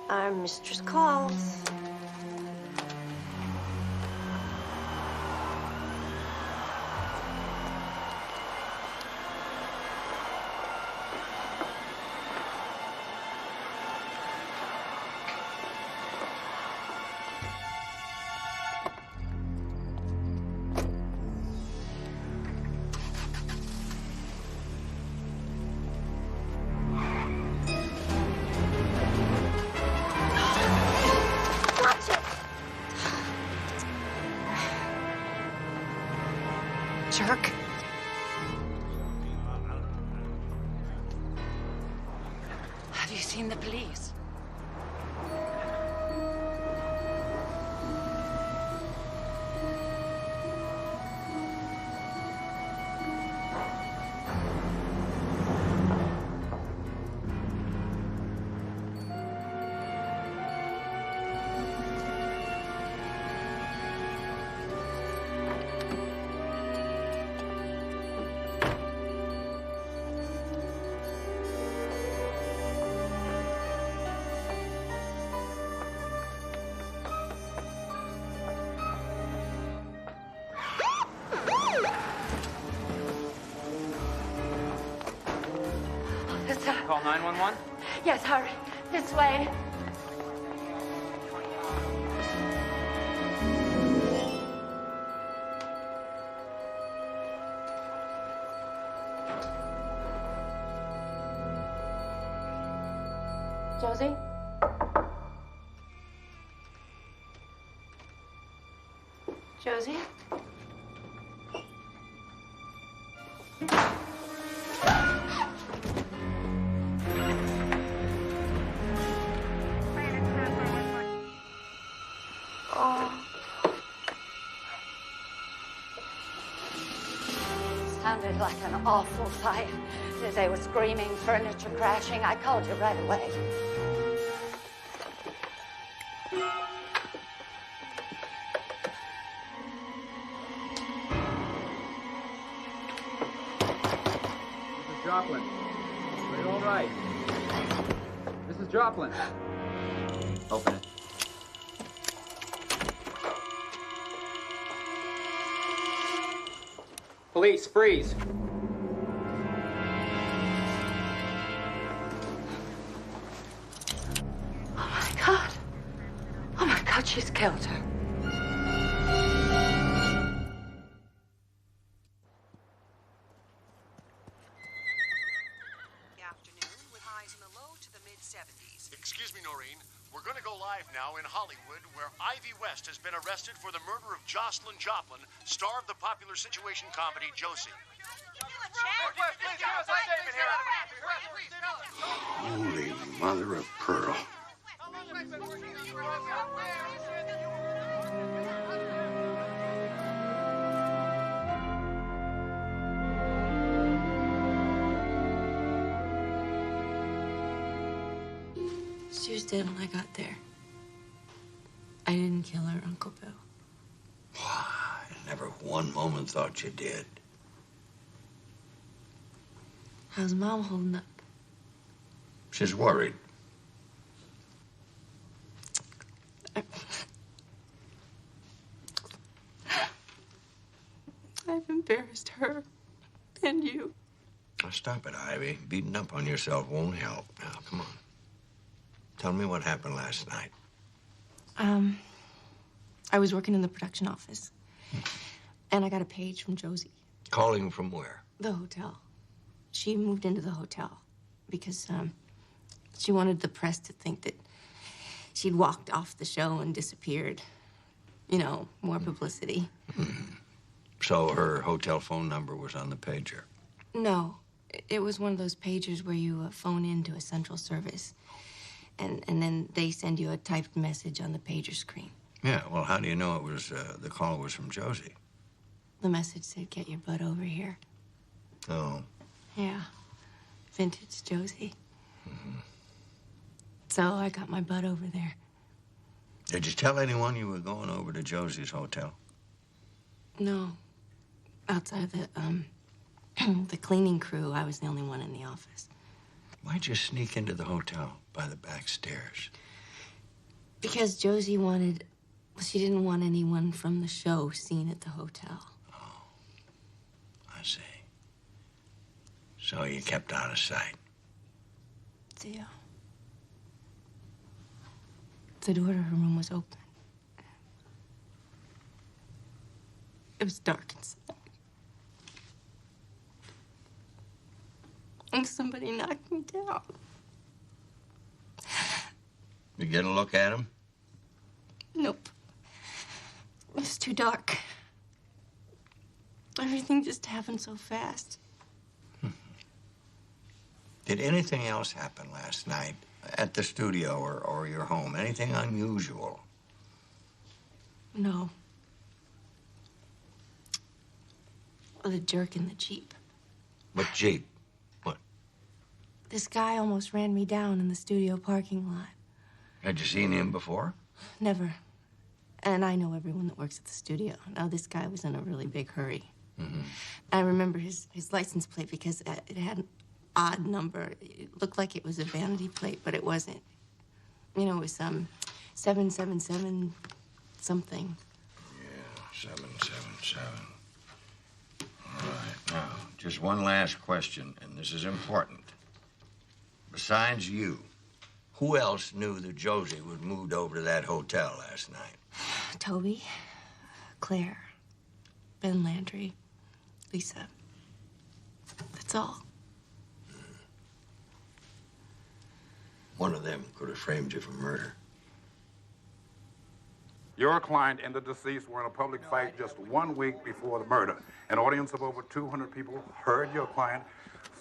Our mistress calls. Jerk. Have you seen the police? Call 911? Yes, hurry. This way. Josie? Josie? Oh. Sounded like an awful fight. They were screaming, furniture crashing. I called you right away. Mrs. Joplin, are you all right? Mrs. Joplin. Open it. Police, freeze. Oh my God. Oh my God, she's killed her. Excuse me, Noreen. We're going to go live now in Hollywood, where Ivy West has been arrested for the murder of Jocelyn Joplin, star of the popular situation comedy Josie. Holy mother of pearl. She was dead when I got there. I didn't kill her, Uncle Bill. I never one moment thought you did. How's Mom holding up? She's worried. I've embarrassed her and you. Now, stop it, Ivy. Beating up on yourself won't help. Now, come on. Tell me what happened last night. I was working in the production office, and I got a page from Josie. Calling from where? The hotel. She moved into the hotel because she wanted the press to think that she'd walked off the show and disappeared. You know, more publicity. So her hotel phone number was on the pager. No, it was one of those pagers where you phone into a central service, and then they send you a typed message on the pager screen. Yeah, well, how do you know it was, the call was from Josie? The message said, "Get your butt over here." Oh. Yeah, vintage Josie. So I got my butt over there. Did you tell anyone you were going over to Josie's hotel? No, outside the the cleaning crew, I was the only one in the office. Why'd you sneak into the hotel by the back stairs? Because Josie wanted, well, she didn't want anyone from the show seen at the hotel. I see. So you kept out of sight. Yeah. The door to her room was open. It was dark inside. And somebody knocked me down. You get a look at him? Nope. It was too dark. Everything just happened so fast. Did anything else happen last night at the studio or your home? Anything unusual? No. Well, the jerk in the Jeep. What Jeep? What? This guy almost ran me down in the studio parking lot. Had you seen him before? Never. And I know everyone that works at the studio. Now, this guy was in a really big hurry. I remember his license plate because it had an odd number. It looked like it was a vanity plate, but it wasn't. You know, it was 777 something. Yeah, 777. All right, now, just one last question, and this is important. Besides you, who else knew that Josie was moved over to that hotel last night? Toby, Claire, Ben Landry, Lisa. That's all. One of them could have framed you for murder. Your client and the deceased were in a public fight just 1 week before the murder. An audience of over 200 people heard your client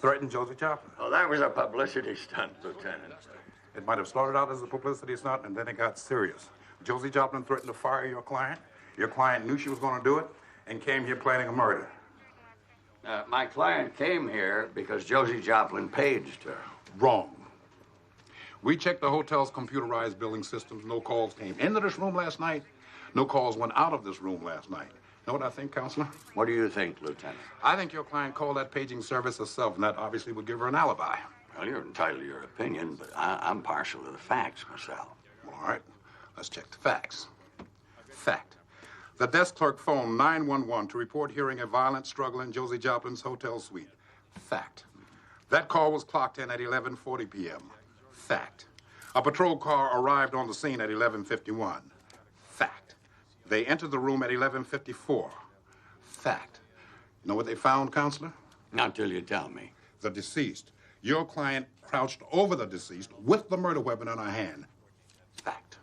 threaten Josie Joplin. Oh, that was a publicity stunt, Lieutenant. It might have started out as a publicity stunt, and then it got serious. Josie Joplin threatened to fire your client. Your client knew she was going to do it and came here planning a murder. My client came here because Josie Joplin paged her. Wrong. We checked the hotel's computerized billing systems. No calls came into this room last night. No calls went out of this room last night. Know what I think, Counselor? What do you think, Lieutenant? I think your client called that paging service herself, and that obviously would give her an alibi. Well, you're entitled to your opinion, but I'm partial to the facts myself. All right, let's check the facts. Fact. The desk clerk phoned 911 to report hearing a violent struggle in Josie Joplin's hotel suite. Fact. That call was clocked in at 11:40 p.m. Fact. A patrol car arrived on the scene at 11:51. Fact. They entered the room at 11:54. Fact. You know what they found, Counselor? Not till you tell me. The deceased. Your client crouched over the deceased with the murder weapon in her hand. Fact.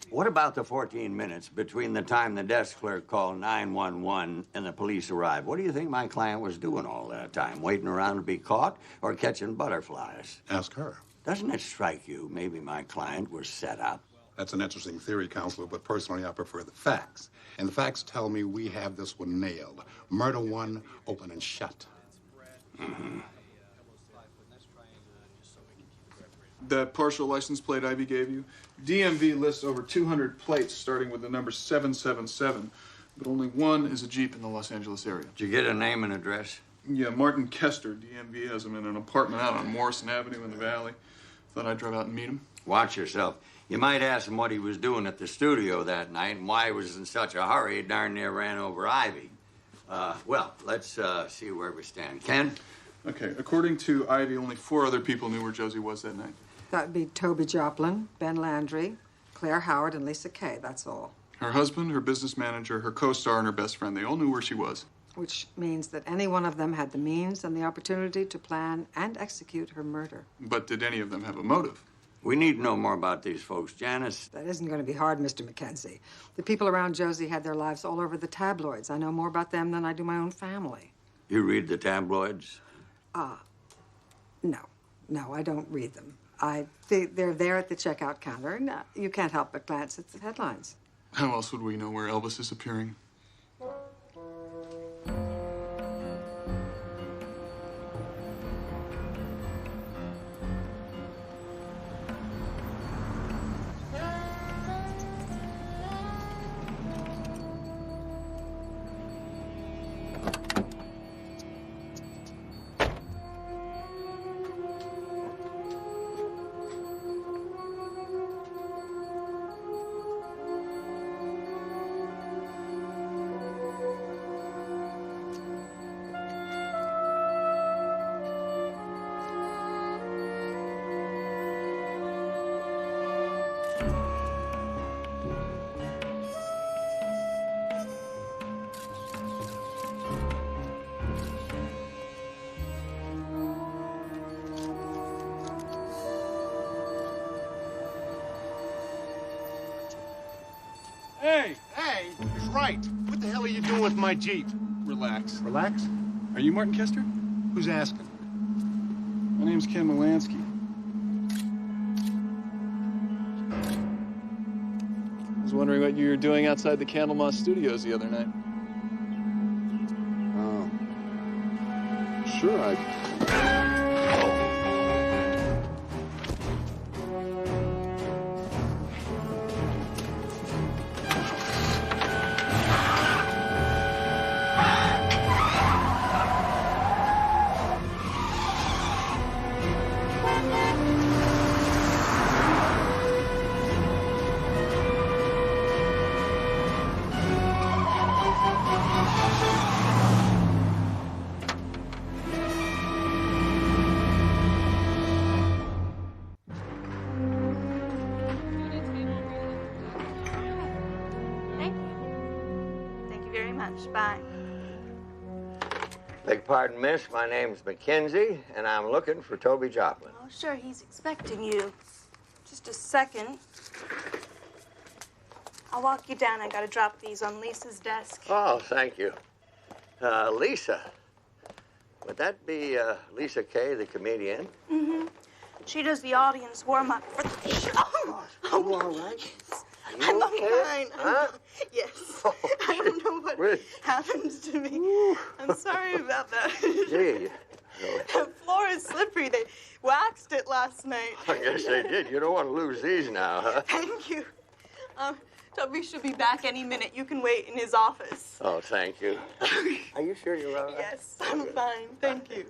What about the 14 minutes between the time the desk clerk called 911 and the police arrived? What do you think my client was doing all that time? Waiting around to be caught or catching butterflies? Ask her. Doesn't it strike you maybe my client was set up? That's an interesting theory, Counselor, but personally I prefer the facts. And the facts tell me we have this one nailed. Murder one, open and shut. Mm-hmm. That partial license plate Ivy gave you, DMV lists over 200 plates starting with the number 777, but only one is a Jeep in the Los Angeles area. Did you get a name and address? Yeah, Martin Kester. DMV has him in an apartment out on Morrison Avenue in the Valley. Thought I'd drive out and meet him. Watch yourself. You might ask him what he was doing at the studio that night and why he was in such a hurry he darn near ran over Ivy. Well, let's see where we stand. Ken? Okay, according to Ivy, only 4 other people knew where Josie was that night. That would be Toby Joplin, Ben Landry, Claire Howard, and Lisa Kay. That's all. Her husband, her business manager, her co-star, and her best friend. They all knew where she was. Which means that any one of them had the means and the opportunity to plan and execute her murder. But did any of them have a motive? We need to know more about these folks, Janice. That isn't going to be hard, Mr. Mackenzie. The people around Josie had their lives all over the tabloids. I know more about them than I do my own family. You read the tabloids? No, I don't read them. They're there at the checkout counter, and you can't help but glance at the headlines. How else would we know where Elvis is appearing? Hey, he's right. What the hell are you doing with my Jeep? Relax. Relax? Are you Martin Kester? Who's asking? My name's Ken Molansky. I was wondering what you were doing outside the Candlemas Studios the other night. Sure, Bye. Beg pardon, miss. My name's Mackenzie, and I'm looking for Toby Joplin. Oh, sure, he's expecting you. Just a second. I'll walk you down. I gotta drop these on Lisa's desk. Oh, thank you. Lisa. Would that be Lisa Kay, the comedian? Mm-hmm. She does the audience warm-up for the show. Are you all right? Are you I'm okay? fine. Huh? Yes. I don't know what happened to me. I'm sorry about that. Gee. The floor is slippery. They waxed it last night. I guess they did. You don't want to lose these now, huh? Thank you. Toby should be back any minute. You can wait in his office. Oh, thank you. Are you sure you're all right? Yes, I'm fine. Thank you.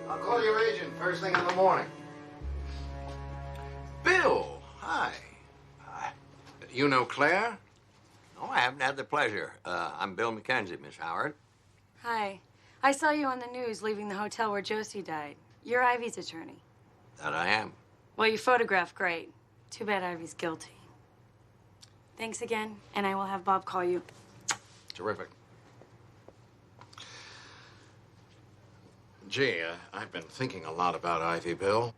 I'll call your agent first thing in the morning. Bill, hi. Hi. You know Claire? Oh, I haven't had the pleasure. I'm Bill McKenzie, Miss Howard. Hi. I saw you on the news leaving the hotel where Josie died. You're Ivy's attorney. That I am. Well, you photograph great. Too bad Ivy's guilty. Thanks again, and I will have Bob call you. Terrific. Gee, I've been thinking a lot about Ivy, Bill.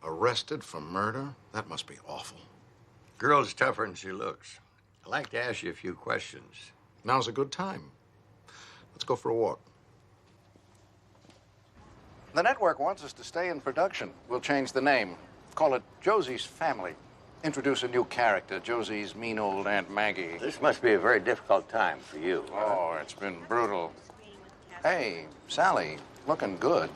Arrested for murder? That must be awful. Girl's tougher than she looks. I'd like to ask you a few questions. Now's a good time. Let's go for a walk. The network wants us to stay in production. We'll change the name. Call it Josie's Family. Introduce a new character, Josie's mean old Aunt Maggie. This must be a very difficult time for you. Oh, it's been brutal. Hey, Sally, looking good.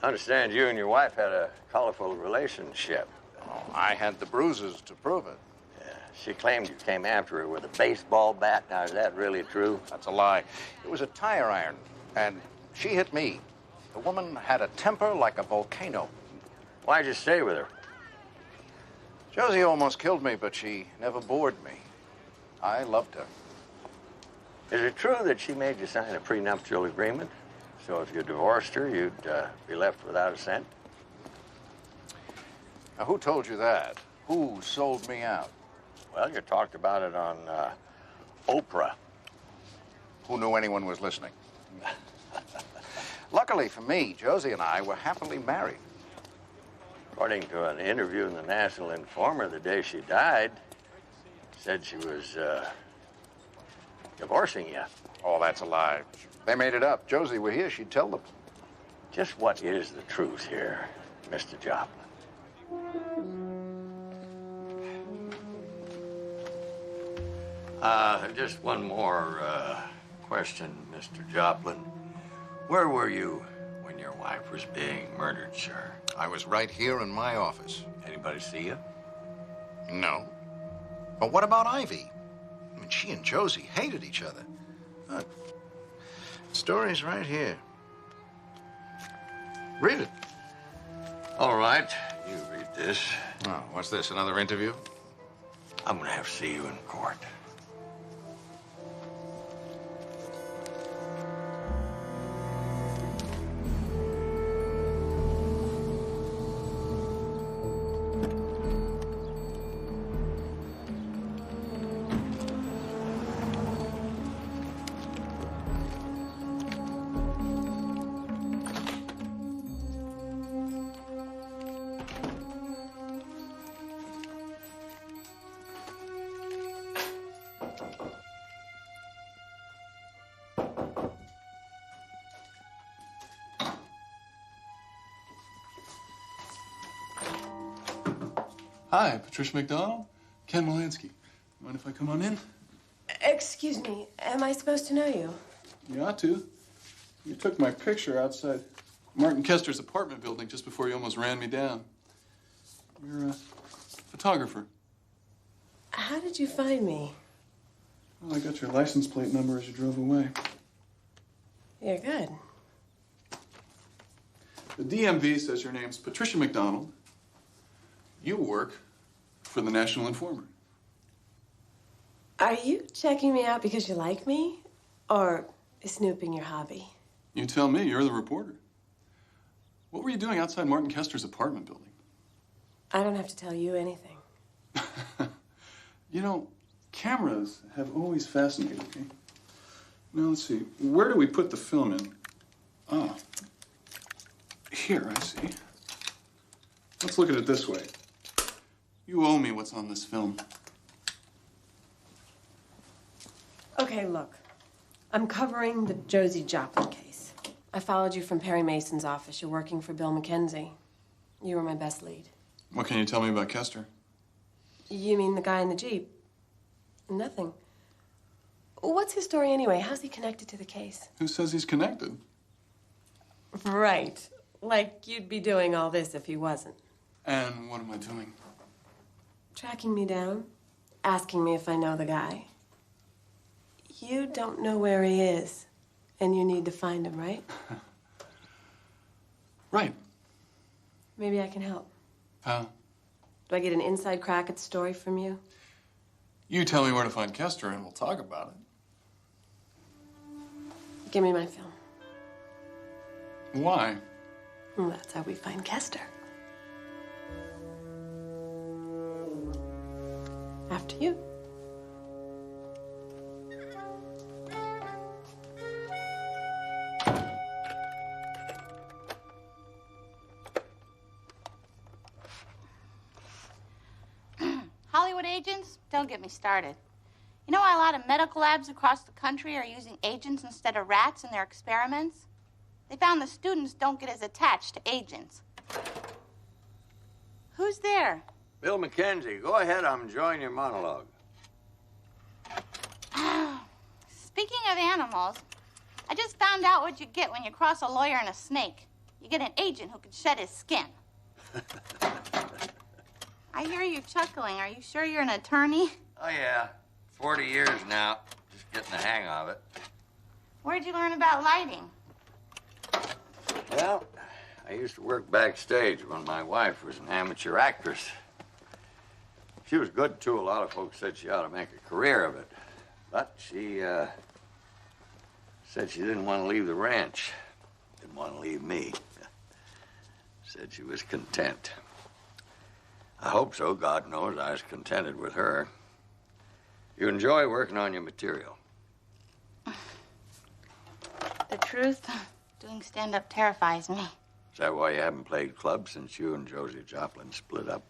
I understand you and your wife had a colorful relationship. Oh, I had the bruises to prove it. Yeah, she claimed you came after her with a baseball bat. Now, is that really true? That's a lie. It was a tire iron, and she hit me. The woman had a temper like a volcano. Why'd you stay with her? Josie almost killed me, but she never bored me. I loved her. Is it true that she made you sign a prenuptial agreement? So if you divorced her, you'd be left without a cent? Now, who told you that? Who sold me out? Well, you talked about it on Oprah. Who knew anyone was listening? Luckily for me, Josie and I were happily married. According to an interview in the National Informer the day she died, said she was divorcing you. Oh, that's a lie. They made it up. Josie were here, she'd tell them. Just what is the truth here, Mr. Joplin? Just one more question, Mr. Joplin. Where were you when your wife was being murdered, sir? I was right here in my office. Anybody see you? No. But what about Ivy? I mean, she and Josie hated each other. The story's right here. Read it. All right, you read this. Oh, what's this, another interview? I'm gonna have to see you in court. Hi, Patricia McDonald, Ken Molansky. Mind if I come on in? Excuse me, am I supposed to know you? You ought to. You took my picture outside Martin Kester's apartment building just before you almost ran me down. You're a photographer. How did you find me? Well, I got your license plate number as you drove away. You're good. The DMV says your name's Patricia McDonald. You work for the National Informer. Are you checking me out because you like me? Or is snooping your hobby? You tell me, you're the reporter. What were you doing outside Martin Kester's apartment building? I don't have to tell you anything. You know, cameras have always fascinated me. Now, let's see. Where do we put the film in? Ah. Here, I see. Let's look at it this way. You owe me what's on this film. Okay, look. I'm covering the Josie Joplin case. I followed you from Perry Mason's office. You're working for Bill McKenzie. You were my best lead. What can you tell me about Kester? You mean the guy in the Jeep? Nothing. What's his story anyway? How's he connected to the case? Who says he's connected? Right. Like you'd be doing all this if he wasn't. And what am I doing? Tracking me down, asking me if I know the guy. You don't know where he is, and you need to find him, right? Right. Maybe I can help. How? Do I get an inside crack at the story from you? You tell me where to find Kester and we'll talk about it. Give me my film. Why? Well, that's how we find Kester. After you. Hollywood agents? Don't get me started. You know why a lot of medical labs across the country are using agents instead of rats in their experiments? They found the students don't get as attached to agents. Who's there? Bill McKenzie, go ahead. I'm enjoying your monologue. Speaking of animals, I just found out what you get when you cross a lawyer and a snake. You get an agent who can shed his skin. I hear you chuckling. Are you sure you're an attorney? Oh, yeah. 40 years now. Just getting the hang of it. Where'd you learn about lighting? Well, I used to work backstage when my wife was an amateur actress. She was good, too. A lot of folks said she ought to make a career of it. But she said she didn't want to leave the ranch. Didn't want to leave me. Said she was content. I hope so. God knows I was contented with her. You enjoy working on your material? The truth, doing stand-up terrifies me. Is that why you haven't played clubs since you and Josie Joplin split up?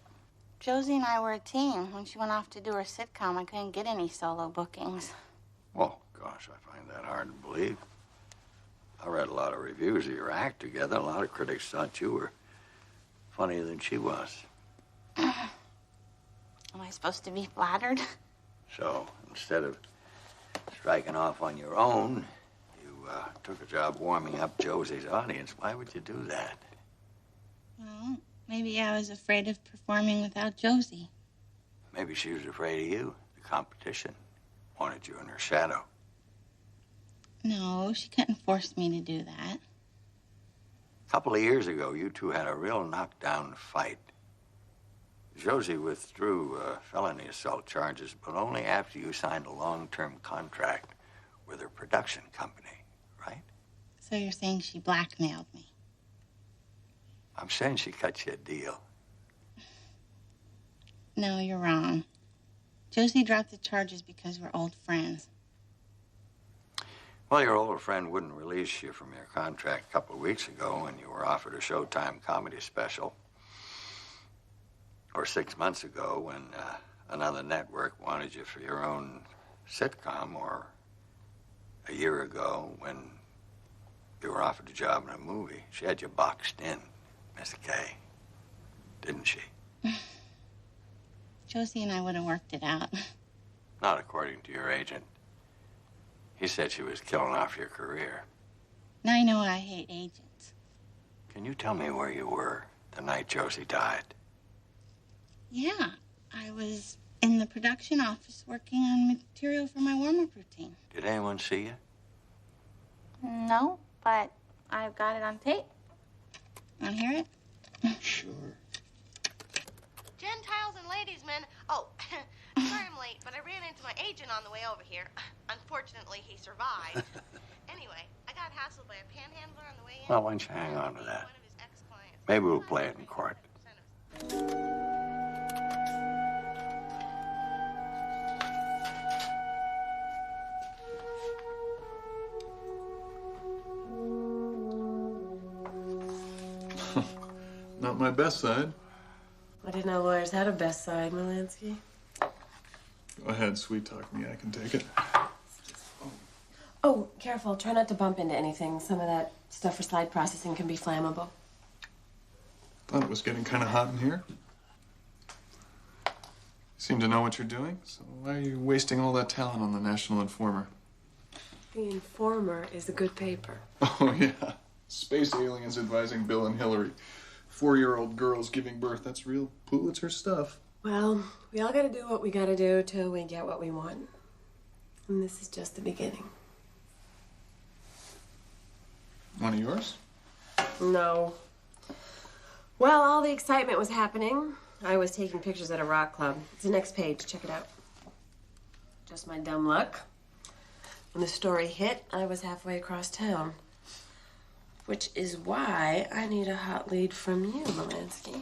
Josie and I were a team. When she went off to do her sitcom, I couldn't get any solo bookings. Oh, gosh, I find that hard to believe. I read a lot of reviews of your act together. A lot of critics thought you were funnier than she was. Am I supposed to be flattered? So, instead of striking off on your own, you took a job warming up Josie's audience. Why would you do that? Well, maybe I was afraid of performing without Josie. Maybe she was afraid of you, the competition. Wanted you in her shadow. No, she couldn't force me to do that. A couple of years ago, you two had a real knockdown fight. Josie withdrew felony assault charges, but only after you signed a long-term contract with her production company, right? So you're saying she blackmailed me? I'm saying she cut you a deal. No, you're wrong. Josie dropped the charges because we're old friends. Well, your older friend wouldn't release you from your contract a couple of weeks ago when you were offered a Showtime comedy special. Or 6 months ago when another network wanted you for your own sitcom. Or a year ago when you were offered a job in a movie. She had you boxed in, Miss Kay. Didn't she? Josie and I would have worked it out. Not according to your agent. He said she was killing off your career. Now I know I hate agents. Can you tell me where you were the night Josie died? Yeah, I was in the production office working on material for my warm-up routine. Did anyone see you? No, but I've got it on tape. Want to hear it? Sure. Gentiles and ladies, men. Oh, sorry I'm late. but I ran into my agent on the way over here. Unfortunately, he survived. Anyway, I got hassled by a panhandler on the way in. Well, why don't you hang on to that? Maybe we'll play it in court. Not my best side. I didn't know lawyers had a best side, Melansky. Go ahead, sweet talk me. I can take it. Oh, careful. Try not to bump into anything. Some of that stuff for slide processing can be flammable. Thought it was getting kind of hot in here. You seem to know what you're doing, so why are you wasting all that talent on the National Informer? The Informer is a good paper. Oh, yeah. Space aliens advising Bill and Hillary. 4-year-old girls giving birth. That's real Pulitzer stuff. Well, we all gotta do what we gotta do till we get what we want. And this is just the beginning. One of yours? No. Well, all the excitement was happening. I was taking pictures at a rock club. It's the next page. Check it out. Just my dumb luck. When the story hit, I was halfway across town. Which is why I need a hot lead from you, Melansky.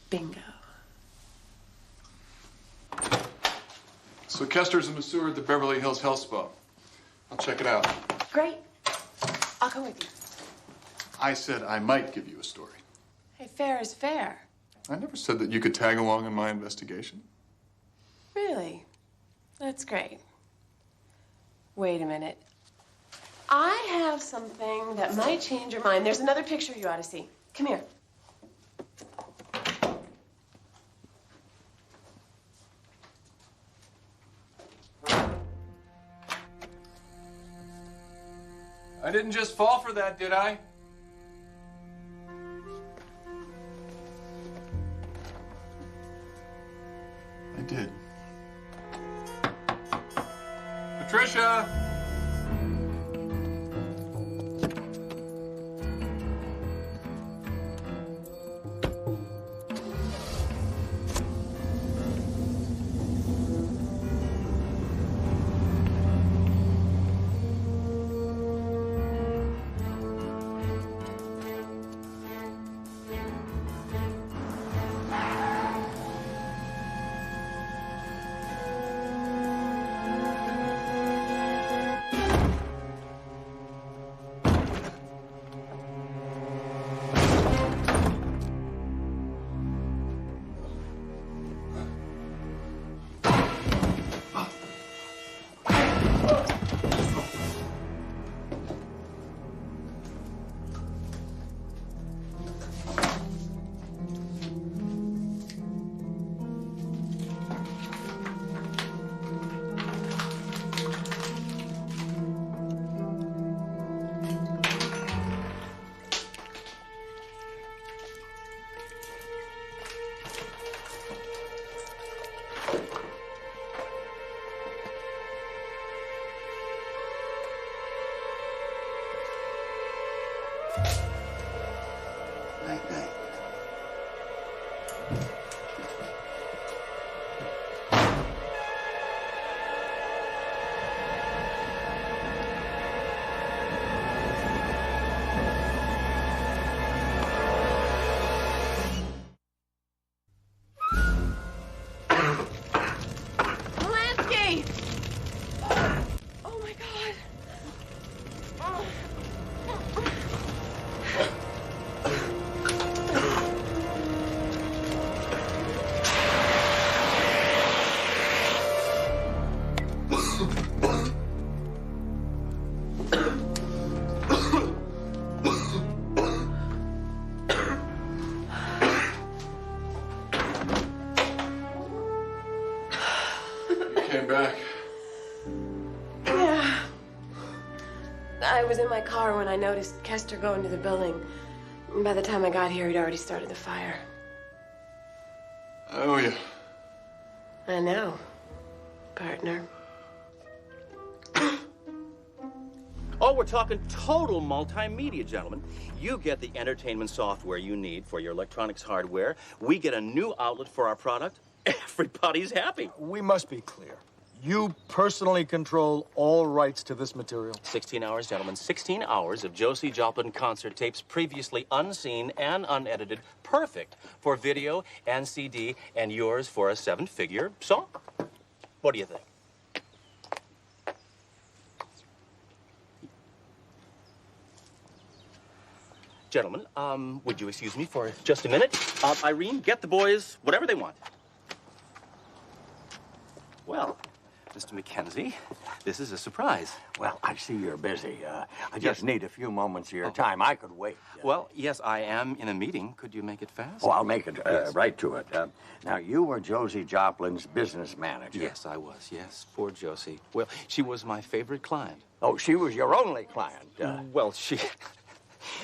Bingo. So Kester's a masseur at the Beverly Hills Health Spa. I'll check it out. Great. I'll come with you. I said I might give you a story. Hey, fair is fair. I never said that you could tag along in my investigation. Really? That's great. Wait a minute. I have something that might change your mind. There's another picture you ought to see. Come here. I didn't just fall for that, did I? I did. Patricia! Night-night. Melansky! Oh, my God. Oh. Came back. Yeah. I was in my car when I noticed Kester go into the building. By the time I got here, he'd already started the fire. Oh, yeah. I know, partner. Oh, we're talking total multimedia, gentlemen. You get the entertainment software you need for your electronics hardware. We get a new outlet for our product. Everybody's happy. We must be clear. You personally control all rights to this material? 16 hours, gentlemen. 16 hours of Josie Joplin concert tapes, previously unseen and unedited. Perfect for video and CD, and yours for a 7-figure song. What do you think? Gentlemen, would you excuse me for just a minute? Irene, get the boys whatever they want. Well, Mr. Mackenzie, this is a surprise. Well, I see you're busy. I just need a few moments of your time. I could wait. Well, yes, I am in a meeting. Could you make it fast? Oh, I'll make it Yes. right to it. Now, you were Josie Joplin's business manager. Yes, I was. Yes, poor Josie. Well, she was my favorite client. Oh, she was your only client. Well, she...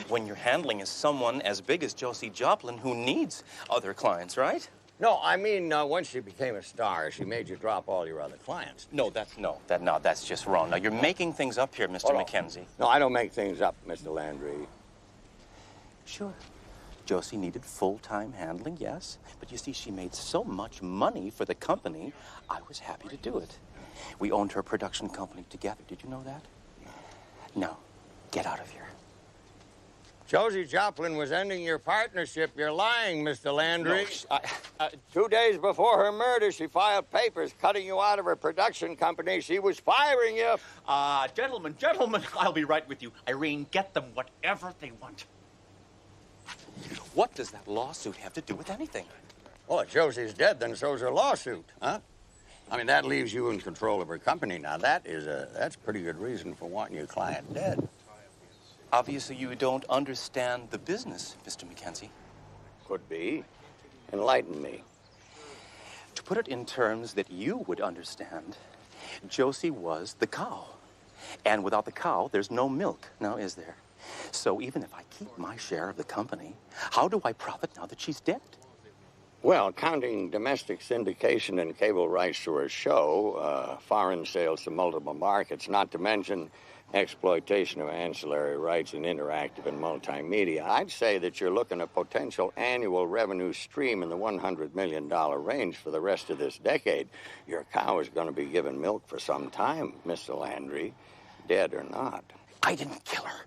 When you're handling someone as big as Josie Joplin, who needs other clients, right? No, I mean, once she became a star, she made you drop all your other clients. No, that's just wrong. Now, you're making things up here, Mr. Mackenzie. No, I don't make things up, Mr. Landry. Sure. Josie needed full-time handling, yes. But you see, she made so much money for the company, I was happy to do it. We owned her production company together. Did you know that? Now, get out of here. Josie Joplin was ending your partnership. You're lying, Mr. Landry. No, 2 days before her murder, she filed papers cutting you out of her production company. She was firing you. Gentlemen, I'll be right with you. Irene, get them whatever they want. What does that lawsuit have to do with anything? Well, if Josie's dead, then so's her lawsuit, huh? I mean, that leaves you in control of her company. Now, that's pretty good reason for wanting your client dead. Obviously, you don't understand the business, Mr. Mackenzie. Could be. Enlighten me. To put it in terms that you would understand, Josie was the cow. And without the cow, there's no milk, now is there? So even if I keep my share of the company, how do I profit now that she's dead? Well, counting domestic syndication and cable rights to her show, foreign sales to multiple markets, not to mention exploitation of ancillary rights in interactive and multimedia, I'd say that you're looking at a potential annual revenue stream in the $100 million range for the rest of this decade. Your cow is going to be giving milk for some time, Mr. Landry, dead or not. I didn't kill her.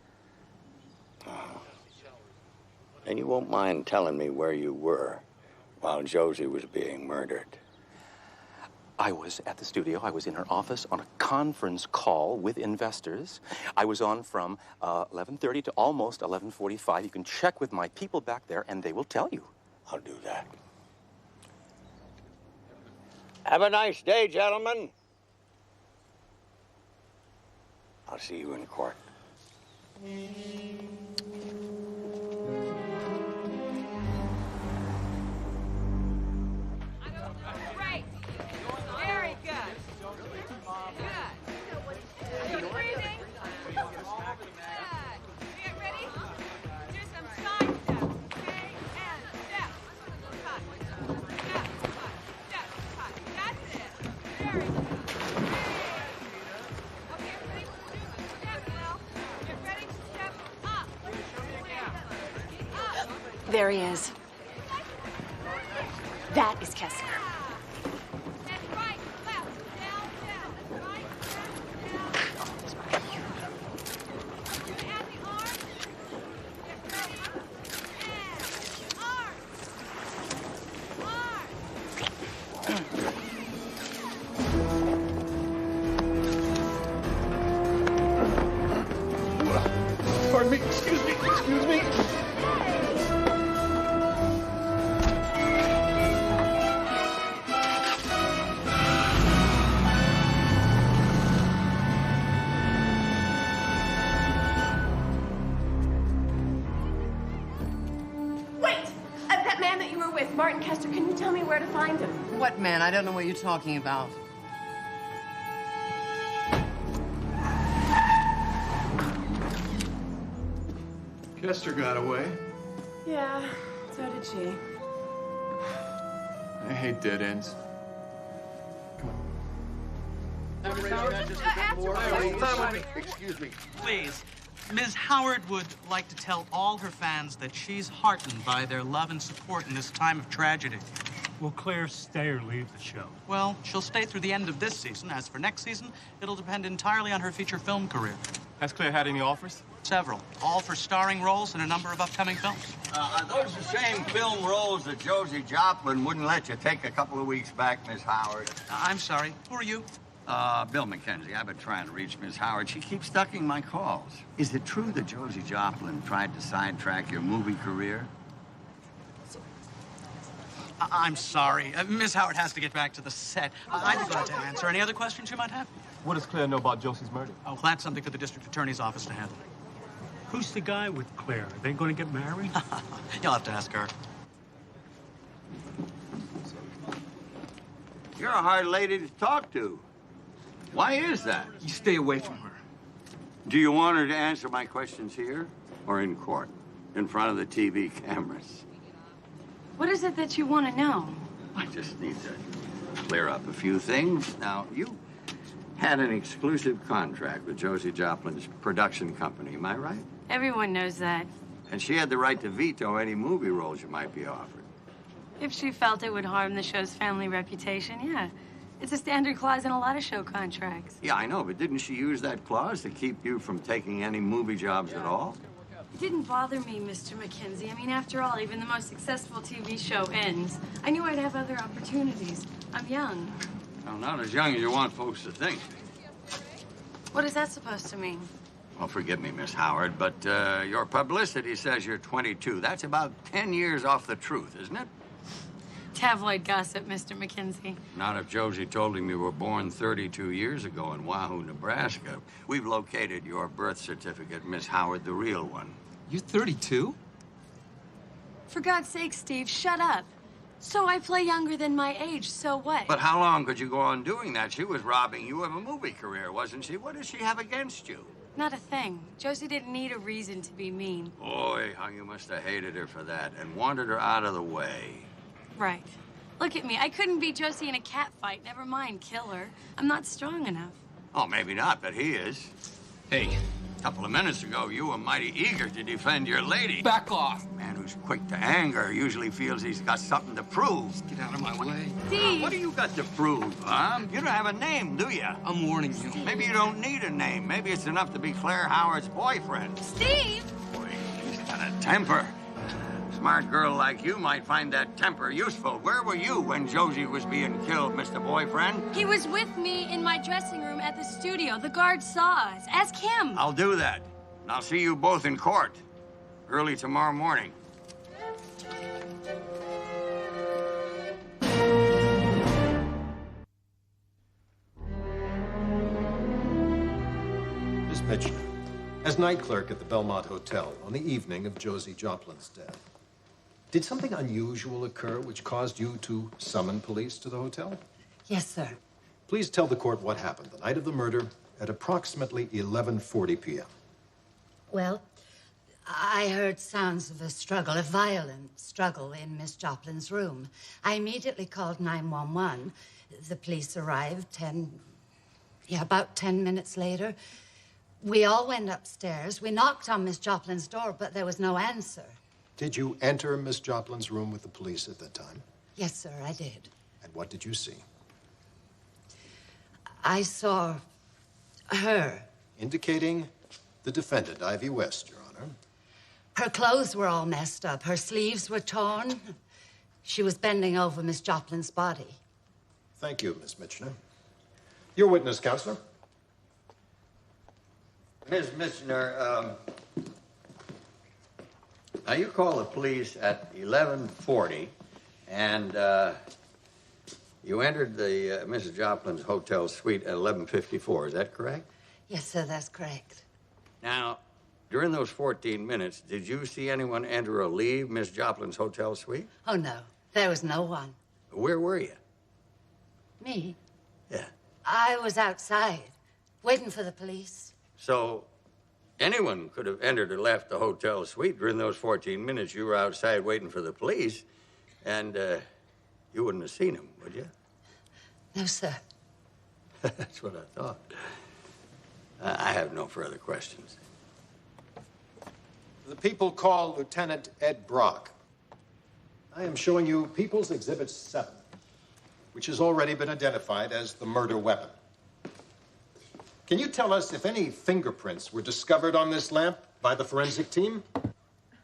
And you won't mind telling me where you were while Josie was being murdered. I was at the studio. I was in her office on a conference call with investors. I was on from 11:30 to almost 11:45. You can check with my people back there, and they will tell you. I'll do that. Have a nice day, gentlemen. I'll see you in court. Great. Very good. Good. Keep breathing. Good. Get ready? Do some side steps, okay? And step. Cut. Step. Cut. Step. Cut. That's it. Very good. Okay, everybody, step now. Get ready to step up. Up. There he is. That is Kessler. Pardon me, excuse me, excuse me. Wait! That man that you were with, Martin Kester, can you tell me where to find him? What man? I don't know what you're talking about. Kester got away. Yeah, so did she. I hate dead ends. Come on. Excuse me. Please, Ms. Howard would like to tell all her fans that she's heartened by their love and support in this time of tragedy. Will Claire stay or leave the show? Well, she'll stay through the end of this season. As for next season, it'll depend entirely on her feature film career. Has Claire had any offers? Several, all for starring roles in a number of upcoming films. Are those the same film roles that Josie Joplin wouldn't let you take a couple of weeks back, Miss Howard? I'm sorry. Who are you? Bill McKenzie. I've been trying to reach Miss Howard. She keeps ducking my calls. Is it true that Josie Joplin tried to sidetrack your movie career? I'm sorry. Ms. Howard has to get back to the set. I'd be glad to answer any other questions you might have. What does Claire know about Josie's murder? Oh, that's something for the district attorney's office to handle. Who's the guy with Claire? Are they going to get married? You'll have to ask her. You're a hard lady to talk to. Why is that? You stay away from her. Do you want her to answer my questions here or in court, in front of the TV cameras? What is it that you want to know? I just need to clear up a few things. Now, you had an exclusive contract with Josie Joplin's production company, am I right? Everyone knows that. And she had the right to veto any movie roles you might be offered. If she felt it would harm the show's family reputation, yeah. It's a standard clause in a lot of show contracts. Yeah, I know, but didn't she use that clause to keep you from taking any movie jobs at all? It didn't bother me, Mr. McKenzie. I mean, after all, even the most successful TV show ends. I knew I'd have other opportunities. I'm young. Well, not as young as you want folks to think. What is that supposed to mean? Well, forgive me, Miss Howard, but your publicity says you're 22. That's about 10 years off the truth, isn't it? Tabloid gossip, Mr. McKenzie. Not if Josie told him you were born 32 years ago in Wahoo, Nebraska. We've located your birth certificate, Miss Howard, the real one. You're 32? For God's sake, Steve, shut up. So I play younger than my age, so what? But how long could you go on doing that? She was robbing you of a movie career, wasn't she? What does she have against you? Not a thing. Josie didn't need a reason to be mean. Boy, how you must have hated her for that and wanted her out of the way. Right. Look at me. I couldn't beat Josie in a cat fight. Never mind kill her. I'm not strong enough. Oh, maybe not, but he is. Hey, a couple of minutes ago, you were mighty eager to defend your lady. Back off. A man who's quick to anger usually feels he's got something to prove. Get out of my way. Steve! What do you got to prove, huh? You don't have a name, do you? I'm warning you. Maybe you don't need a name. Maybe it's enough to be Claire Howard's boyfriend. Steve! Boy, he's got a temper. Smart girl like you might find that temper useful. Where were you when Josie was being killed, Mr. Boyfriend? He was with me in my dressing room at the studio. The guard saw us. Ask him. I'll do that. And I'll see you both in court early tomorrow morning. Miss Mitchell, as night clerk at the Belmont Hotel on the evening of Josie Joplin's death, did something unusual occur which caused you to summon police to the hotel? Yes, sir. Please tell the court what happened the night of the murder at approximately 11:40 p.m. Well, I heard sounds of a struggle, a violent struggle in Miss Joplin's room. I immediately called 911. The police arrived about 10 minutes later. We all went upstairs. We knocked on Miss Joplin's door, but there was no answer. Did you enter Miss Joplin's room with the police at that time? Yes, sir, I did. And what did you see? I saw her. Indicating the defendant, Ivy West, Your Honor. Her clothes were all messed up. Her sleeves were torn. She was bending over Miss Joplin's body. Thank you, Miss Mitchner. Your witness, Counselor. Ms. Mitchner, now you call the police at 11:40, and you entered the Mrs. Joplin's hotel suite at 11:54. Is that correct? Yes, sir, that's correct. Now, during those 14 minutes, did you see anyone enter or leave Miss Joplin's hotel suite? Oh, no. There was no one. Where were you? Me? Yeah. I was outside, waiting for the police. So, anyone could have entered or left the hotel suite during those 14 minutes you were outside waiting for the police, and you wouldn't have seen them, would you? No, sir. That's what I thought. I have no further questions. The people call Lieutenant Ed Brock. I am showing you People's Exhibit 7, which has already been identified as the murder weapon. Can you tell us if any fingerprints were discovered on this lamp by the forensic team?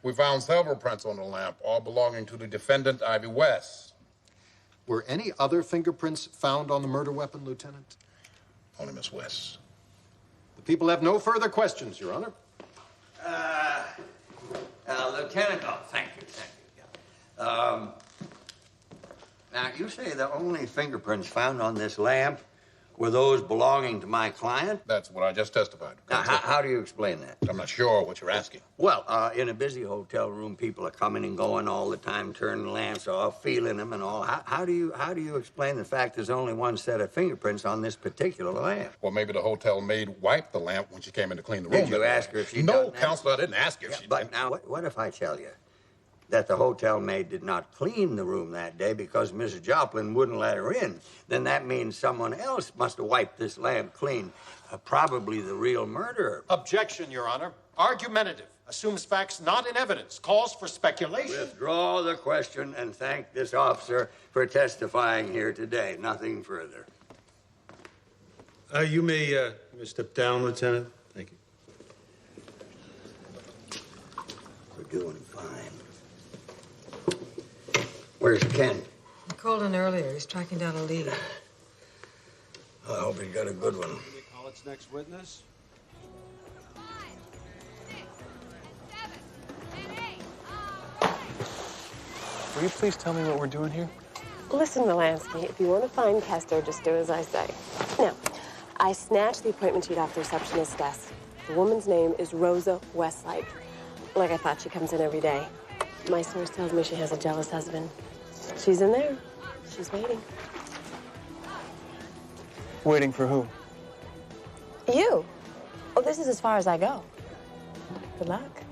We found several prints on the lamp, all belonging to the defendant, Ivy West. Were any other fingerprints found on the murder weapon, Lieutenant? Only Miss West. The people have no further questions, Your Honor. Lieutenant, oh, thank you. Yeah. Now, you say the only fingerprints found on this lamp were those belonging to my client? That's what I just testified. Now, how do you explain that? I'm not sure what you're asking. Well, in a busy hotel room, people are coming and going all the time, turning lamps off, feeling them and all. How do you explain the fact there's only one set of fingerprints on this particular lamp? Well, maybe the hotel maid wiped the lamp when she came in to clean the room. Did you ask her if she No, done that? Counselor, I didn't ask her if she But did. now, what if I tell you that the hotel maid did not clean the room that day because Mrs. Joplin wouldn't let her in? Then that means someone else must have wiped this lamp clean. Probably the real murderer. Objection, Your Honor. Argumentative. Assumes facts not in evidence. Calls for speculation. Withdraw the question and thank this officer for testifying here today. Nothing further. You may step down, Lieutenant. Thank you. We're doing fine. Where's Ken? I called in earlier. He's tracking down a lead. I hope he got a good one. Call its next witness. Will you please tell me what we're doing here? Listen, Melansky, if you want to find Kester, just do as I say. Now, I snatched the appointment sheet off the receptionist's desk. The woman's name is Rosa Westlake. Like I thought, she comes in every day. My source tells me she has a jealous husband. She's in there. She's waiting. Waiting for who? You. Oh, this is as far as I go. Good luck.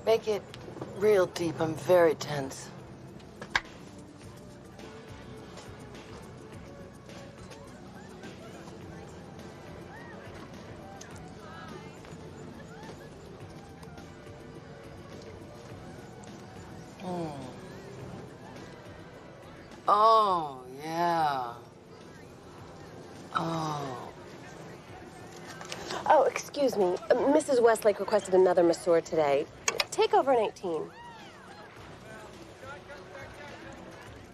Make it real deep. I'm very tense. Oh, yeah. Oh. Oh, excuse me. Mrs. Westlake requested another masseur today. Take over in 18.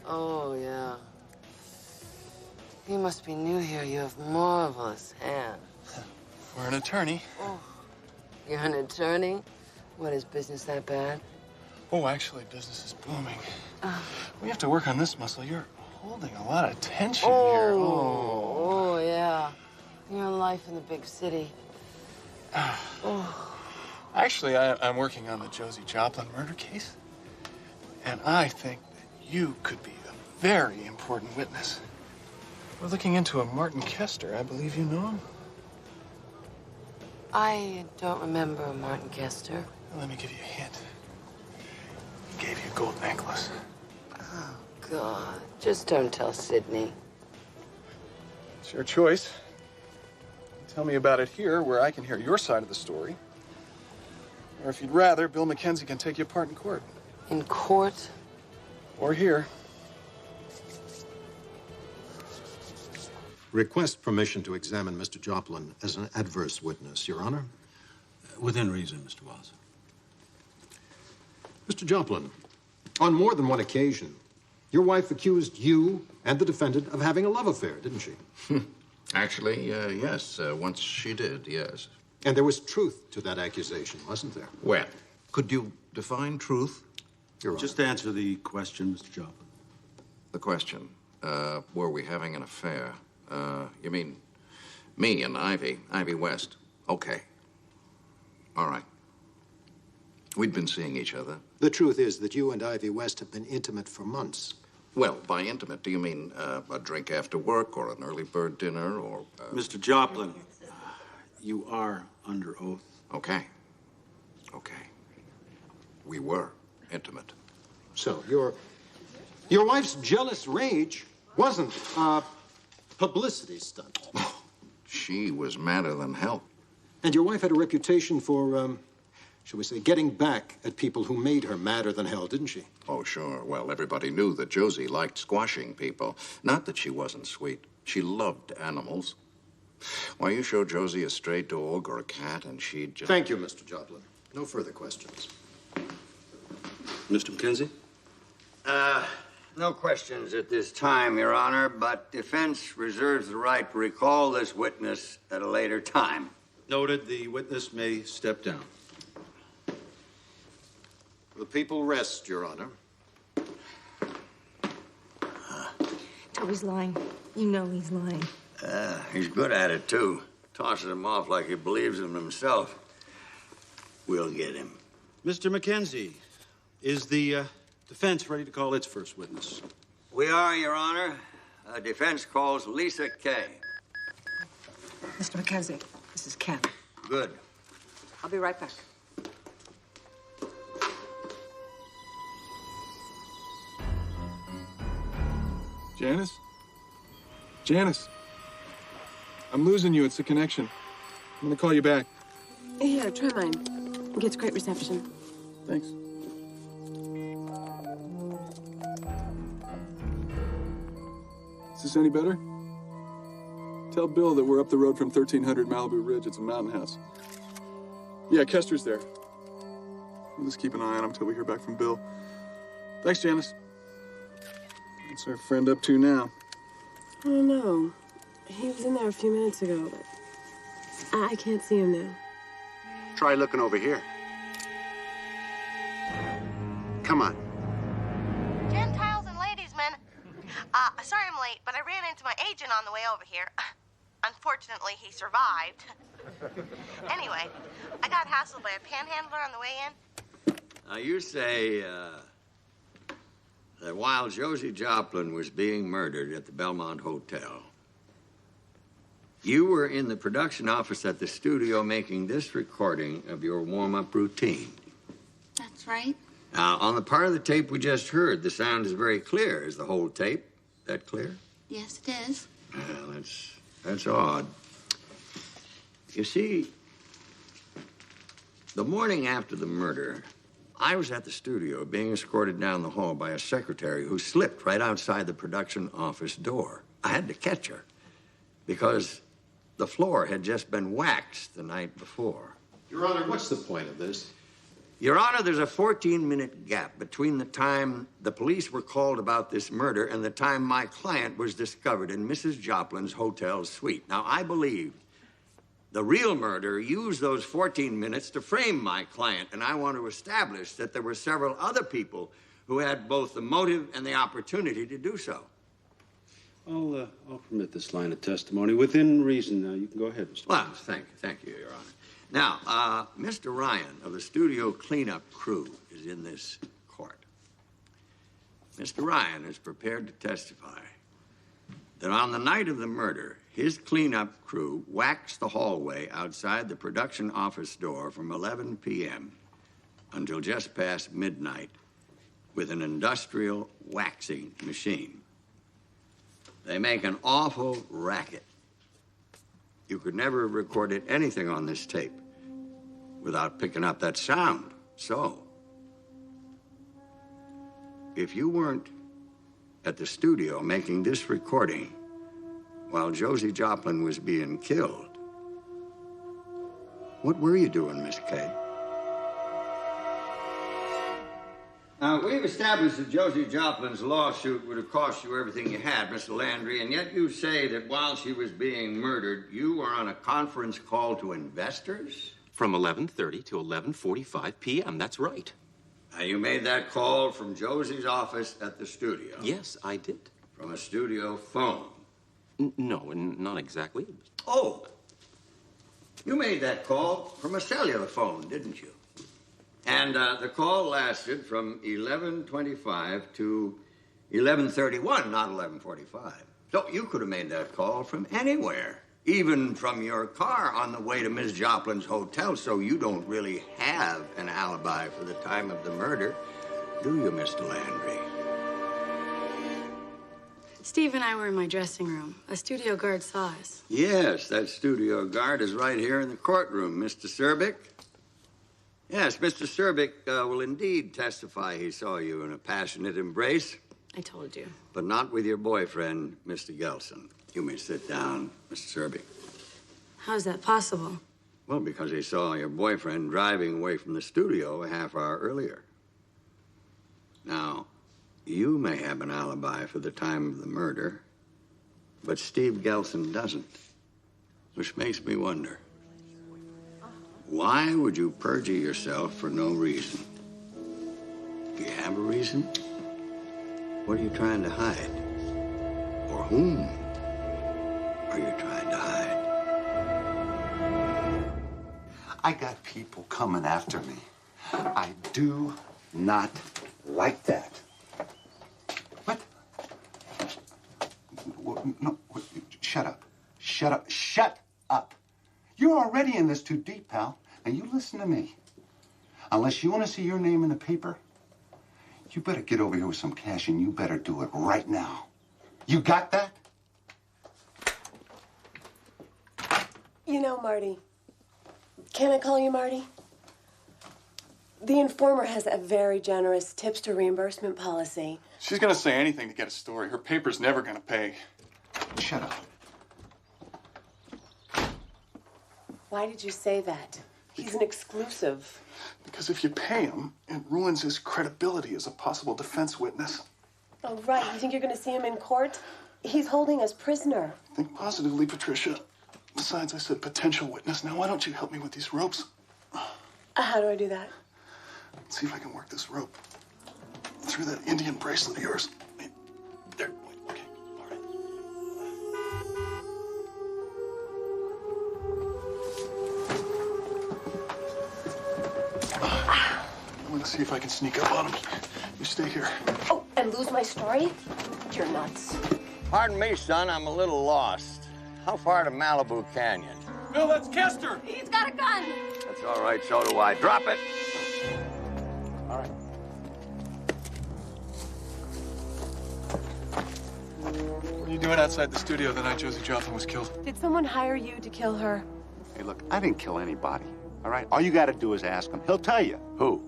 Oh, yeah. You must be new here. You have marvelous hands. For an attorney. Oh. You're an attorney? What, is business that bad? Oh, actually, business is booming. We have to work on this muscle. You're holding a lot of tension here. Oh, yeah. Your life in the big city. Actually, I'm working on the Josie Joplin murder case. And I think that you could be a very important witness. We're looking into a Martin Kester. I believe you know him. I don't remember Martin Kester. Well, let me give you a hint. He gave you a gold necklace. Oh, God. Just don't tell Sydney. It's your choice. Tell me about it here, where I can hear your side of the story. Or if you'd rather, Bill McKenzie can take you apart in court. In court? Or here. Request permission to examine Mr. Joplin as an adverse witness, Your Honor. Within reason, Mr. Wells. Mr. Joplin, on more than one occasion, your wife accused you and the defendant of having a love affair, didn't she? Actually, yes. Once she did, yes. And there was truth to that accusation, wasn't there? Well, could you define truth? Your Honor. Just answer the question, Mr. Joplin. The question, were we having an affair? You mean me and Ivy West? Okay. All right. We'd been seeing each other. The truth is that you and Ivy West have been intimate for months. Well, by intimate, do you mean a drink after work or an early bird dinner or... Mr. Joplin, You are under oath. Okay. Okay. We were intimate. So, your wife's jealous rage wasn't a publicity stunt. She was madder than hell. And your wife had a reputation for, shall we say, getting back at people who made her madder than hell, didn't she? Oh, sure. Well, everybody knew that Josie liked squashing people. Not that she wasn't sweet. She loved animals. Why, you show Josie a stray dog or a cat, and she'd just... Thank you, Mr. Joplin. No further questions. Mr. McKenzie? No questions at this time, Your Honor, but defense reserves the right to recall this witness at a later time. Noted. The witness may step down. The people rest, Your Honor. Toby's lying. You know he's lying. He's good at it, too. Tosses him off like he believes in himself. We'll get him. Mr. McKenzie, is the defense ready to call its first witness? We are, Your Honor. Defense calls Lisa Kay. Mr. Mackenzie, this is Ken. Good. I'll be right back. Janice? Janice? I'm losing you. It's the connection. I'm gonna call you back. Here, try mine. It gets great reception. Thanks. Is this any better? Tell Bill that we're up the road from 1300 Malibu Ridge. It's a mountain house. Yeah, Kester's there. We'll just keep an eye on him till we hear back from Bill. Thanks, Janice. What's our friend up to now? I don't know. He was in there a few minutes ago, but I can't see him now. Try looking over here. Come on. Gentiles and ladies, men. Sorry I'm late, but I ran into my agent on the way over here. Unfortunately, he survived. Anyway, I got hassled by a panhandler on the way in. Now, you say that while Josie Joplin was being murdered at the Belmont Hotel, you were in the production office at the studio making this recording of your warm-up routine. That's right. Now, on the part of the tape we just heard, the sound is very clear. Is the whole tape that clear? Yes, it is. Well, that's odd. You see, the morning after the murder, I was at the studio being escorted down the hall by a secretary who slipped right outside the production office door. I had to catch her because the floor had just been waxed the night before. Your Honor, what's the point of this? Your Honor, there's a 14-minute gap between the time the police were called about this murder and the time my client was discovered in Mrs. Joplin's hotel suite. Now, I believe the real murderer used those 14 minutes to frame my client, and I want to establish that there were several other people who had both the motive and the opportunity to do so. I'll permit this line of testimony within reason. Now, you can go ahead, Mr. Well, thank you, Your Honor. Now, Mr. Ryan of the studio cleanup crew is in this court. Mr. Ryan is prepared to testify that on the night of the murder, his cleanup crew waxed the hallway outside the production office door from 11 p.m. until just past midnight with an industrial waxing machine. They make an awful racket. You could never have recorded anything on this tape without picking up that sound. So, if you weren't at the studio making this recording while Josie Joplin was being killed, what were you doing, Miss Kay? Now, we've established that Josie Joplin's lawsuit would have cost you everything you had, Mr. Landry, and yet you say that while she was being murdered, you were on a conference call to investors? From 11:30 to 11:45 p.m., that's right. Now, you made that call from Josie's office at the studio? Yes, I did. From a studio phone? No, not exactly. Oh, you made that call from a cellular phone, didn't you? And the call lasted from 11:25 to 11:31, not 11:45. So you could have made that call from anywhere even from your car on the way to Miss Joplin's hotel, so you don't really have an alibi for the time of the murder, do you, Mr. Landry? Steve and I were in my dressing room. A studio guard saw us. Yes, that studio guard is right here in the courtroom, Mr. Serbic. Yes, Mr. Serbic will indeed testify he saw you in a passionate embrace. I told you. But not with your boyfriend, Mr. Gelson. You may sit down, Mr. Serbic. How is that possible? Well, because he saw your boyfriend driving away from the studio a half hour earlier. Now, you may have an alibi for the time of the murder, but Steve Gelson doesn't. Which makes me wonder, why would you perjure yourself for no reason? Do you have a reason? What are you trying to hide? Or whom are you trying to hide? I got people coming after me. I do not like that. What? No, shut up. Shut up. Shut up. You're already in this too deep, pal. Now, you listen to me. Unless you want to see your name in the paper, you better get over here with some cash, and you better do it right now. You got that? You know, Marty. Can I call you Marty? The informer has a very generous tips to reimbursement policy. She's gonna say anything to get a story. Her paper's never gonna pay. Shut up. Why did you say that? He's an exclusive. Because if you pay him, it ruins his credibility as a possible defense witness. Oh, right. You think you're going to see him in court? He's holding us prisoner. Think positively, Patricia. Besides, I said potential witness. Now, why don't you help me with these ropes? How do I do that? Let's see if I can work this rope through that Indian bracelet of yours. There. Okay. All right. I'm gonna see if I can sneak up on him. You stay here. Oh, and lose my story? You're nuts. Pardon me, son, I'm a little lost. How far to Malibu Canyon? Bill, that's Kester. He's got a gun. That's all right, so do I. Drop it. All right. What are you doing outside the studio the night Josie Joplin was killed? Did someone hire you to kill her? Hey, look, I didn't kill anybody, all right? All you got to do is ask him. He'll tell you. Who?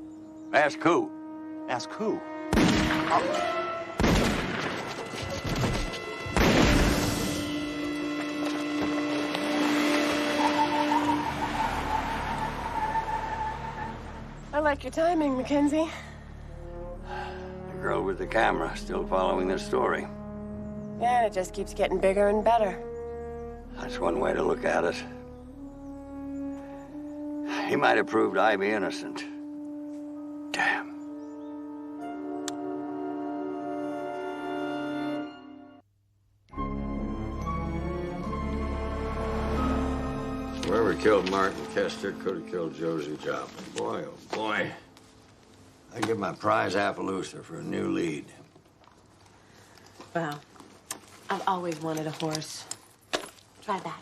Ask who? Ask who? I like your timing, Mackenzie. The girl with the camera still following the story. Yeah, it just keeps getting bigger and better. That's one way to look at it. He might have proved Ivy innocent. Damn. Whoever killed Martin Kester could have killed Josie Joplin. Boy, oh boy. I'd give my prize Appaloosa for a new lead. Well, I've always wanted a horse. Try that.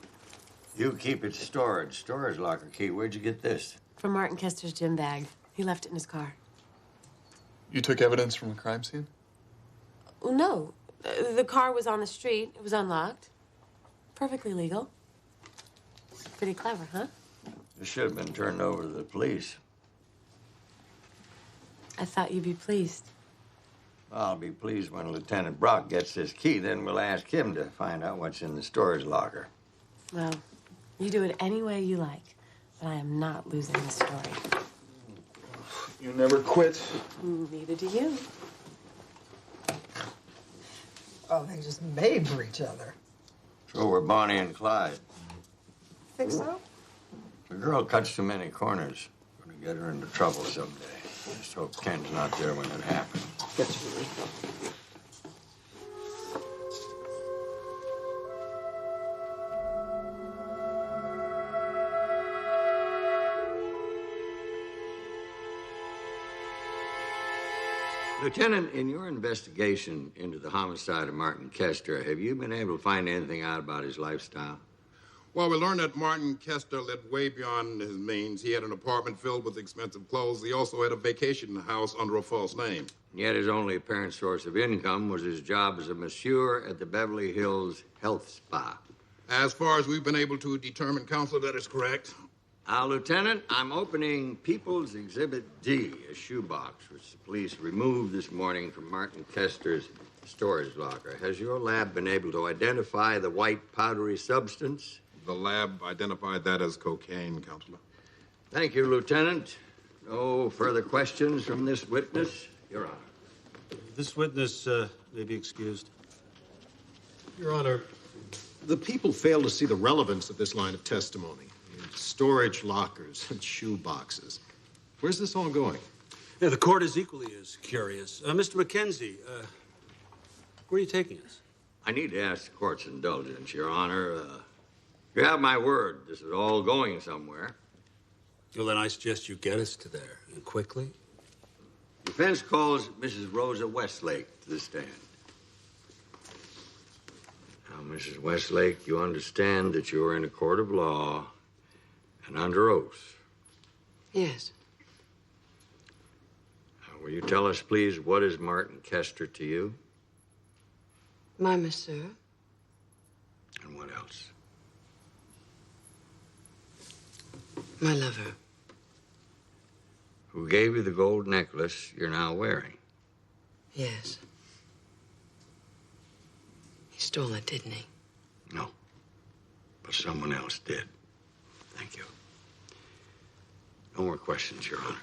You keep it storage locker key. Where'd you get this? From Martin Kester's gym bag. He left it in his car. You took evidence from a crime scene? Well, no. The car was on the street. It was unlocked. Perfectly legal. Pretty clever, huh? This should have been turned over to the police. I thought you'd be pleased. I'll be pleased when Lieutenant Brock gets this key. Then we'll ask him to find out what's in the storage locker. Well, you do it any way you like, but I am not losing the story. You never quit. Neither do you. Oh, they just made for each other. So we're Bonnie and Clyde. Think so? The girl cuts too many corners. Gonna get her into trouble someday. Just hope Ken's not there when it happens. Gets you. Lieutenant, in your investigation into the homicide of Martin Kester, have you been able to find anything out about his lifestyle? Well, we learned that Martin Kester lived way beyond his means. He had an apartment filled with expensive clothes. He also had a vacation house under a false name. Yet his only apparent source of income was his job as a masseur at the Beverly Hills Health Spa. As far as we've been able to determine, Counselor, that is correct. Now, Lieutenant, I'm opening People's Exhibit D, a shoebox, which the police removed this morning from Martin Kester's storage locker. Has your lab been able to identify the white powdery substance? The lab identified that as cocaine, Counselor. Thank you, Lieutenant. No further questions from this witness? Your Honor. This witness may be excused. Your Honor, the people fail to see the relevance of this line of testimony. Storage lockers and shoe boxes. Where's this all going? Yeah, the court is equally as curious. Mr. Mackenzie, where are you taking us? I need to ask the court's indulgence, Your Honor. You have my word. This is all going somewhere. Well, then I suggest you get us to there, and quickly. Defense calls Mrs. Rosa Westlake to the stand. Now, Mrs. Westlake, you understand that you are in a court of law and under oath. Yes. Now, will you tell us, please, what is Martin Kester to you? My masseur. And what else? My lover. Who gave you the gold necklace you're now wearing? Yes. He stole it, didn't he? No. But someone else did. Thank you. No more questions, Your Honor.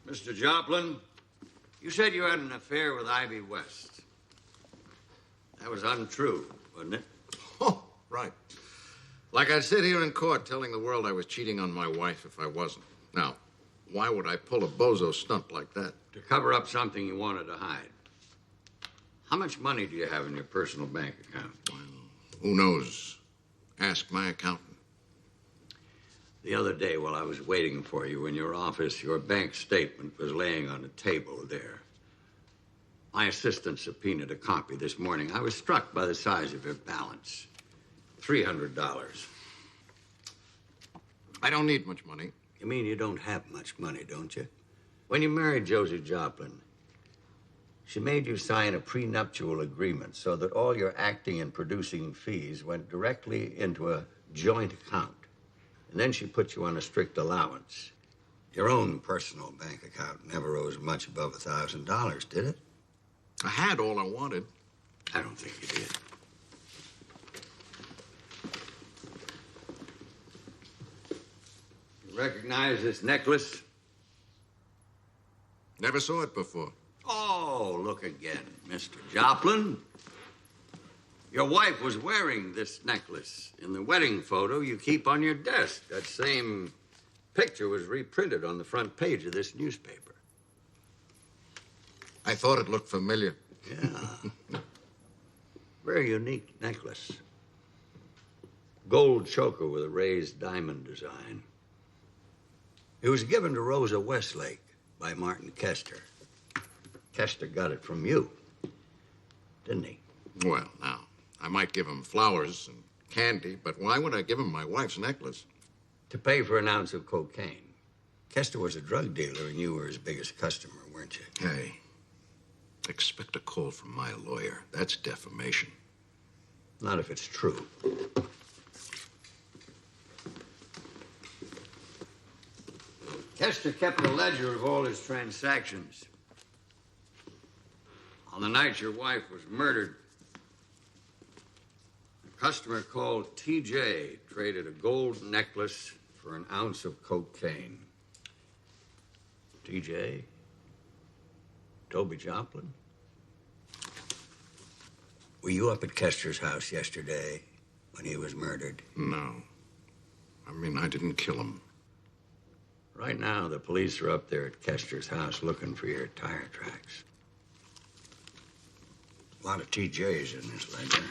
Mr. Joplin, you said you had an affair with Ivy West. That was untrue, wasn't it? Oh, right. Like I'd sit here in court telling the world I was cheating on my wife if I wasn't. Now, why would I pull a bozo stunt like that? To cover up something you wanted to hide. How much money do you have in your personal bank account? Well, who knows? Ask my accountant. The other day, while I was waiting for you in your office, your bank statement was laying on the table there. My assistant subpoenaed a copy this morning. I was struck by the size of your balance. $300. I don't need much money. You mean you don't have much money, don't you? When you married Josie Joplin, she made you sign a prenuptial agreement so that all your acting and producing fees went directly into a joint account. And then she put you on a strict allowance. Your own personal bank account never rose much above $1,000, did it? I had all I wanted. I don't think you did. You recognize this necklace? Never saw it before. Oh, look again, Mr. Joplin. Your wife was wearing this necklace in the wedding photo you keep on your desk. That same picture was reprinted on the front page of this newspaper. I thought it looked familiar. Yeah. Very unique necklace. Gold choker with a raised diamond design. It was given to Rosa Westlake by Martin Kester. Kester got it from you, didn't he? Well, now, I might give him flowers and candy, but why would I give him my wife's necklace? To pay for an ounce of cocaine. Kester was a drug dealer, and you were his biggest customer, weren't you? Hey, expect a call from my lawyer. That's defamation. Not if it's true. Kester kept a ledger of all his transactions. On the night your wife was murdered, a customer called TJ traded a gold necklace for an ounce of cocaine. TJ? Toby Joplin? Were you up at Kester's house yesterday when he was murdered? No. I mean, I didn't kill him. Right now, the police are up there at Kester's house looking for your tire tracks. A lot of TJs in this ledger.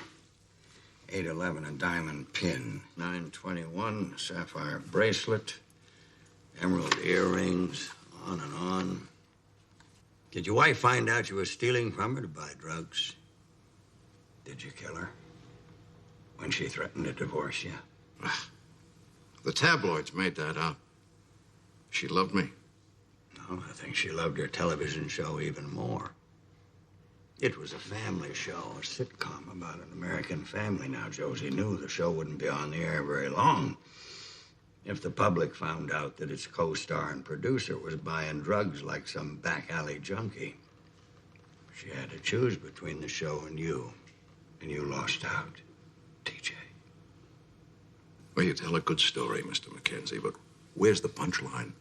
811, a diamond pin. 921, sapphire bracelet. Emerald earrings, on and on. Did your wife find out you were stealing from her to buy drugs? Did you kill her? when she threatened to divorce you? The tabloids made that up. She loved me. No, I think she loved her television show even more. It was a family show, a sitcom about an American family. Now, Josie knew the show wouldn't be on the air very long. If the public found out that its co-star and producer was buying drugs like some back alley junkie, she had to choose between the show and you lost out, TJ. Well, you tell a good story, Mr. Mackenzie, but where's the punchline?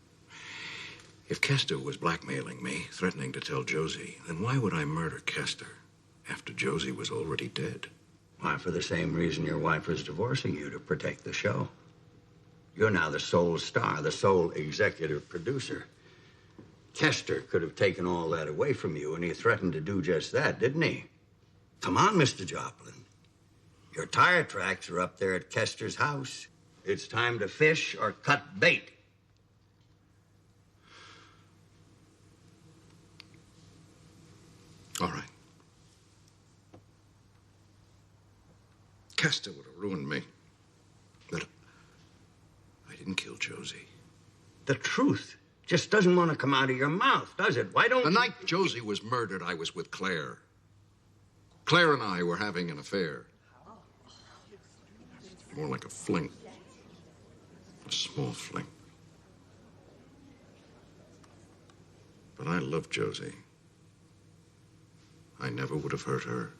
If Kester was blackmailing me, threatening to tell Josie, then why would I murder Kester after Josie was already dead? Why, for the same reason your wife was divorcing you, to protect the show. You're now the sole star, the sole executive producer. Kester could have taken all that away from you, and he threatened to do just that, didn't he? Come on, Mr. Joplin. Your tire tracks are up there at Kester's house. It's time to fish or cut bait. All right. Kester would have ruined me. But I didn't kill Josie. The truth just doesn't want to come out of your mouth, does it? Why don't The night Josie was murdered, I was with Claire. Claire and I were having an affair. More like a fling. A small fling. But I loved Josie. I never would have hurt her.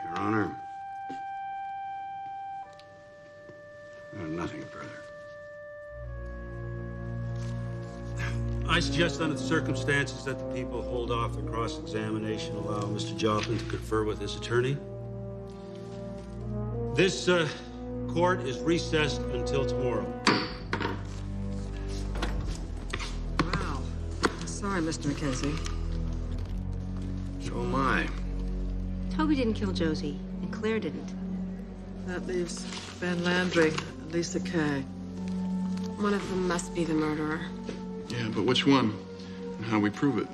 Your Honor, nothing further. I suggest under the circumstances that the people hold off the cross-examination, allow Mr. Joplin to confer with his attorney. This court is recessed until tomorrow. Wow. Sorry, Mr. Mackenzie. So am I. Toby didn't kill Josie, and Claire didn't. That leaves Ben Landry and Lisa Kay. One of them must be the murderer. Yeah, but which one? And how we prove it?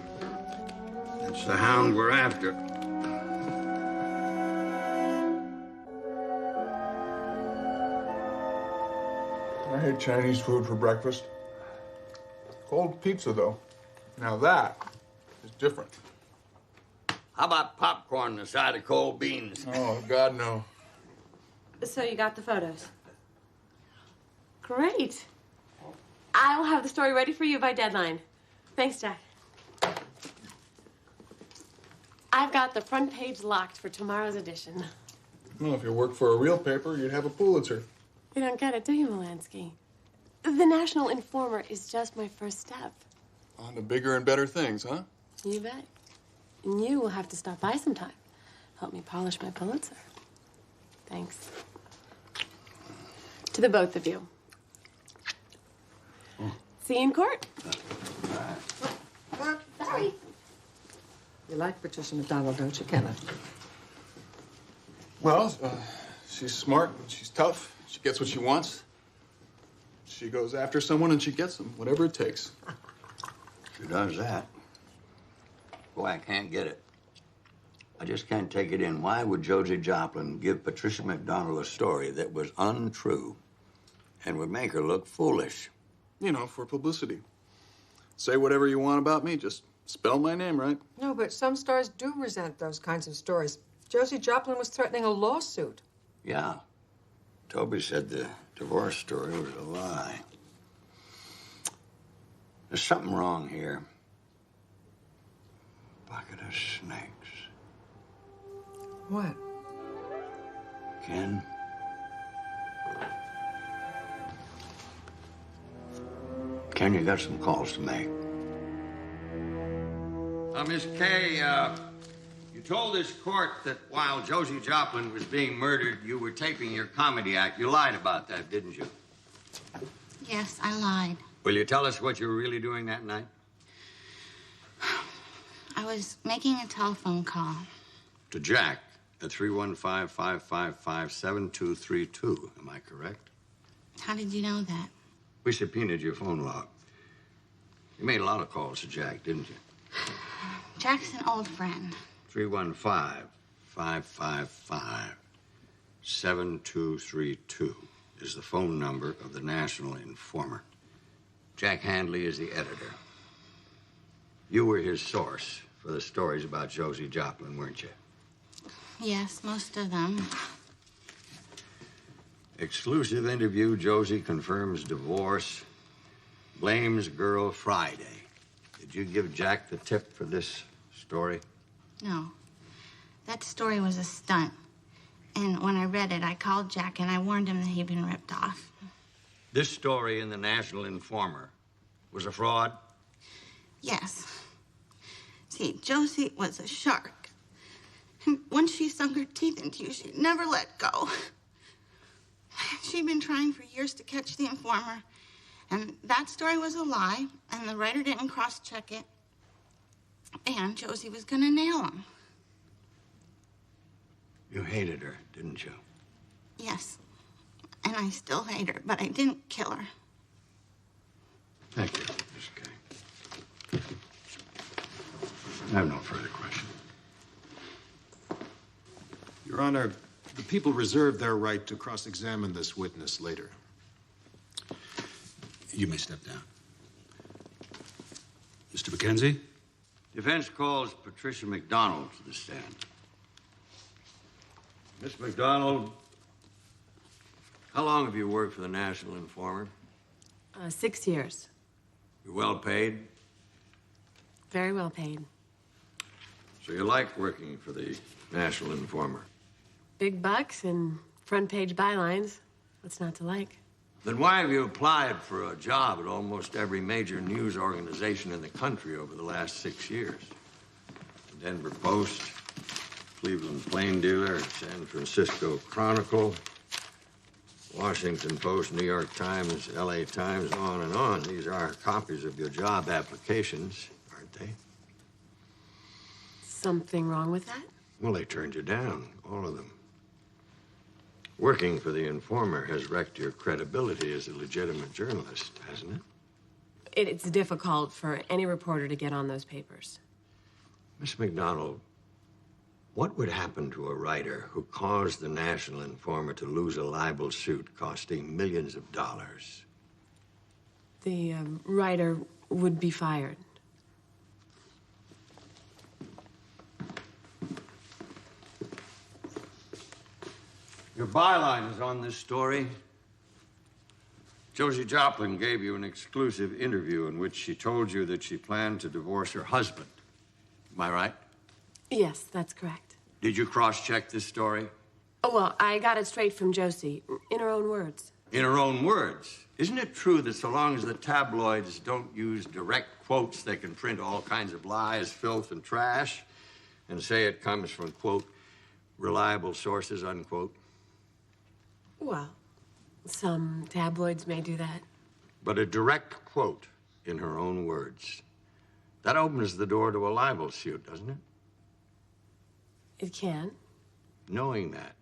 It's the hound we're after. I had Chinese food for breakfast. Cold pizza, though. Now that is different. How about popcorn on the side of cold beans? Oh, God, no. So you got the photos? Great. I will have the story ready for you by deadline. Thanks, Jack. I've got the front page locked for tomorrow's edition. Well, if you worked for a real paper, you'd have a Pulitzer. You don't get it, do you, Molansky? The National Informer is just my first step. On to bigger and better things, huh? You bet. And you will have to stop by sometime. Help me polish my Pulitzer. Thanks. To the both of you. See you in court. Sorry. You like Patricia McDonald, don't you, Kenneth? Well, she's smart, and she's tough. She gets what she wants. She goes after someone and she gets them, whatever it takes. She does that. Boy, I can't get it. I just can't take it in. Why would Josie Joplin give Patricia McDonald a story that was untrue and would make her look foolish? You know, for publicity. Say whatever you want about me, just spell my name right. No, but some stars do resent those kinds of stories. Josie Joplin was threatening a lawsuit. Yeah. Toby said the divorce story was a lie. There's something wrong here. Bucket of snakes. What? Ken? Ken, you got some calls to make. Miss Kay, you told this court that while Josie Joplin was being murdered, you were taping your comedy act. You lied about that, didn't you? Yes, I lied. Will you tell us what you were really doing that night? I was making a telephone call. To Jack at 315-555-7232. Am I correct? How did you know that? We subpoenaed your phone log. You made a lot of calls to Jack, didn't you? Jack's an old friend. 315-555-7232 is the phone number of the National Informer. Jack Handley is the editor. You were his source for the stories about Josie Joplin, weren't you? Yes, most of them. Exclusive interview, Josie confirms divorce, blames girl Friday. Did you give Jack the tip for this story? No. That story was a stunt. And when I read it, I called Jack and I warned him that he'd been ripped off. This story in the National Informer was a fraud? Yes. See, Josie was a shark. And once she sunk her teeth into you, she'd never let go. She'd been trying for years to catch the informer. And that story was a lie, and the writer didn't cross-check it. And Josie was gonna nail him. You hated her, didn't you? Yes. And I still hate her, but I didn't kill her. Thank you, Miss Kay. I have no further questions. Your Honor, the people reserve their right to cross-examine this witness later. You may step down. Mr. Mackenzie? Defense calls Patricia McDonald to the stand. Miss McDonald, how long have you worked for the National Informer? 6 years. You're well paid? Very well paid. So you like working for the National Informer? Big bucks and front-page bylines. What's not to like? Then why have you applied for a job at almost every major news organization in the country over the last 6 years? The Denver Post, Cleveland Plain Dealer, San Francisco Chronicle, Washington Post, New York Times, LA Times, on and on. These are copies of your job applications, aren't they? Something wrong with that? Well, they turned you down, all of them. Working for the Informer has wrecked your credibility as a legitimate journalist, hasn't it? It's difficult for any reporter to get on those papers. Miss McDonald, what would happen to a writer who caused the National Informer to lose a libel suit costing millions of dollars? The writer would be fired. Your byline is on this story. Josie Joplin gave you an exclusive interview in which she told you that she planned to divorce her husband. Am I right? Yes, that's correct. Did you cross-check this story? Oh, well, I got it straight from Josie, in her own words. In her own words. Isn't it true that so long as the tabloids don't use direct quotes, they can print all kinds of lies, filth, and trash, and say it comes from, quote, reliable sources, unquote? Well, some tabloids may do that. But a direct quote in her own words, that opens the door to a libel suit, doesn't it? It can. Knowing that,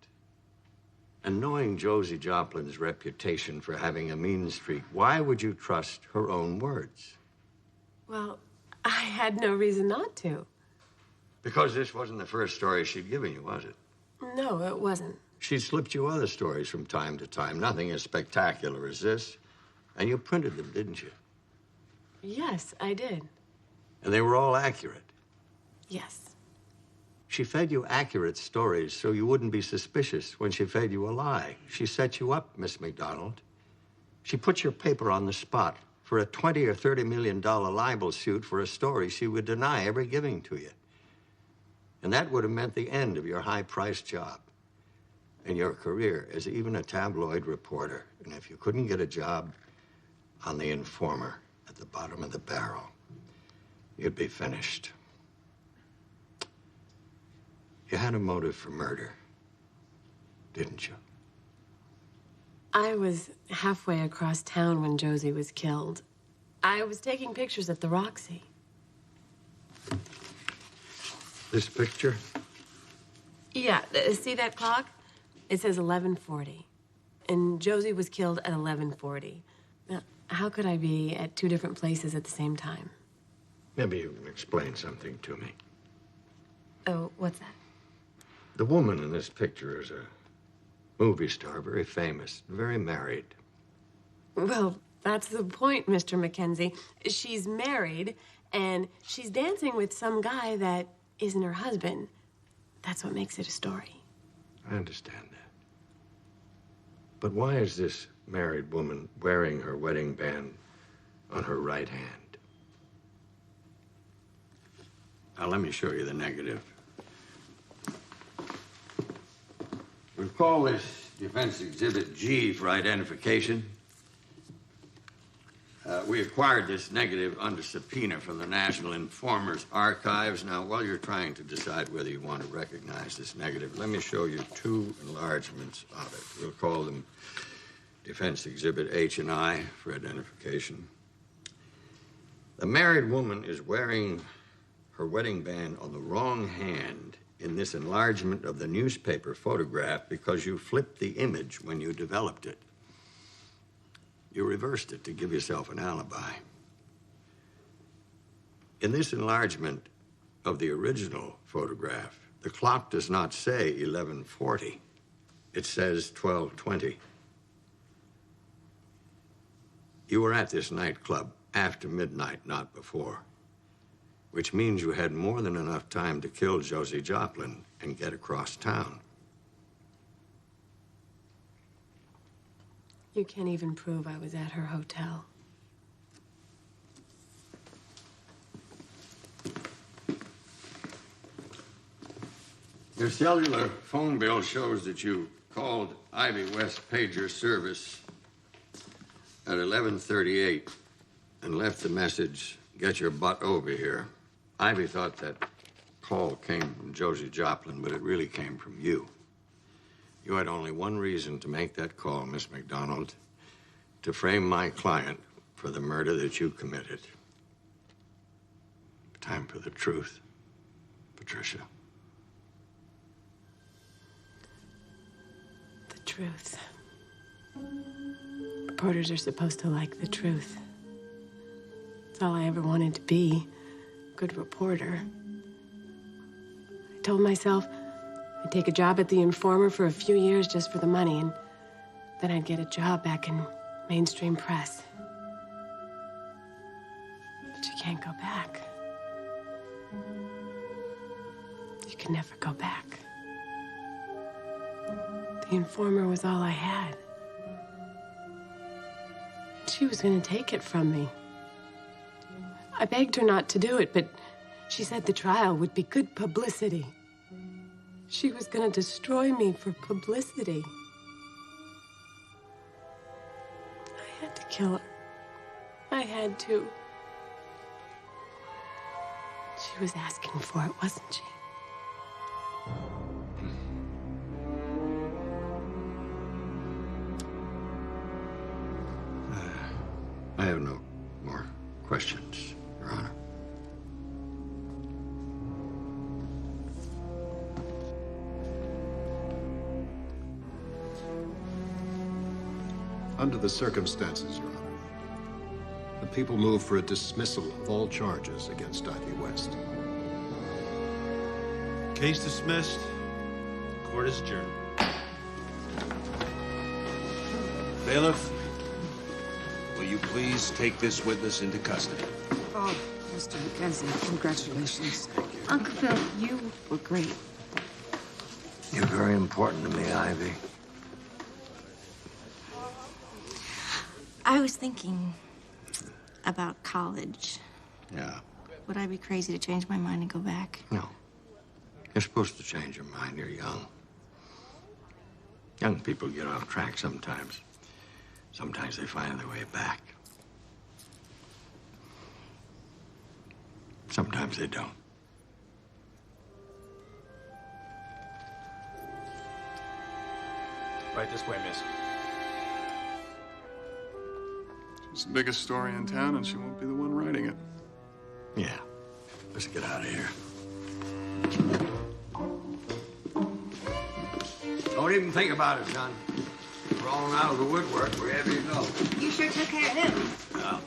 and knowing Josie Joplin's reputation for having a mean streak, why would you trust her own words? Well, I had no reason not to. Because this wasn't the first story she'd given you, was it? No, it wasn't. She slipped you other stories from time to time, nothing as spectacular as this. And you printed them, didn't you? Yes, I did. And they were all accurate. Yes. She fed you accurate stories so you wouldn't be suspicious when she fed you a lie. She set you up, Miss McDonald. She put your paper on the spot for a $20 or $30 million libel suit for a story she would deny ever giving to you. And that would have meant the end of your high-priced job and your career as even a tabloid reporter. And if you couldn't get a job on the Informer at the bottom of the barrel, you'd be finished. You had a motive for murder, didn't you? I was halfway across town when Josie was killed. I was taking pictures at the Roxy. This picture? Yeah, see that clock? It says 11:40. And Josie was killed at 11:40. Now, how could I be at two different places at the same time? Maybe you can explain something to me. Oh, what's that? The woman in this picture is a movie star, very famous, very married. Well, that's the point, Mr. Mackenzie. She's married, and she's dancing with some guy that isn't her husband. That's what makes it a story. I understand that. But why is this married woman wearing her wedding band on her right hand? Now, let me show you the negative. We call this Defense Exhibit G for identification. We acquired this negative under subpoena from the National Informer's Archives. Now, while you're trying to decide whether you want to recognize this negative, let me show you two enlargements of it. We'll call them Defense Exhibit H and I for identification. The married woman is wearing her wedding band on the wrong hand in this enlargement of the newspaper photograph because you flipped the image when you developed it. You reversed it to give yourself an alibi. In this enlargement of the original photograph, the clock does not say 11:40. It says 12:20. You were at this nightclub after midnight, not before, which means you had more than enough time to kill Josie Joplin and get across town. You can't even prove I was at her hotel. Your cellular phone bill shows that you called Ivy West Pager Service at 11:38 and left the message, "Get your butt over here." Ivy thought that call came from Josie Joplin, but it really came from you. You had only one reason to make that call, Miss McDonald, to frame my client for the murder that you committed. Time for the truth, Patricia. The truth. Reporters are supposed to like the truth. It's all I ever wanted to be, a good reporter. I told myself I'd take a job at the Informer for a few years just for the money, and then I'd get a job back in mainstream press. But you can't go back. You can never go back. The Informer was all I had. She was going to take it from me. I begged her not to do it, but she said the trial would be good publicity. She was going to destroy me for publicity. I had to kill her. I had to. She was asking for it, wasn't she? I have no more questions, Your Honor. Under the circumstances, Your Honor, the people move for a dismissal of all charges against Ivy West. Case dismissed. Court is adjourned. Bailiff, will you please take this witness into custody? Oh, Mr. Mackenzie, congratulations. Uncle Phil, you were great. You're very important to me, Ivy. I was thinking about college. Yeah. Would I be crazy to change my mind and go back? No. You're supposed to change your mind. You're young. Young people get off track sometimes. Sometimes they find their way back. Sometimes they don't. Right this way, miss. She's the biggest story in town, and she won't be the one writing it. Yeah. Let's get out of here. Don't even think about it, son. Crawling out of the woodwork wherever you go. You sure took care of him. Yeah.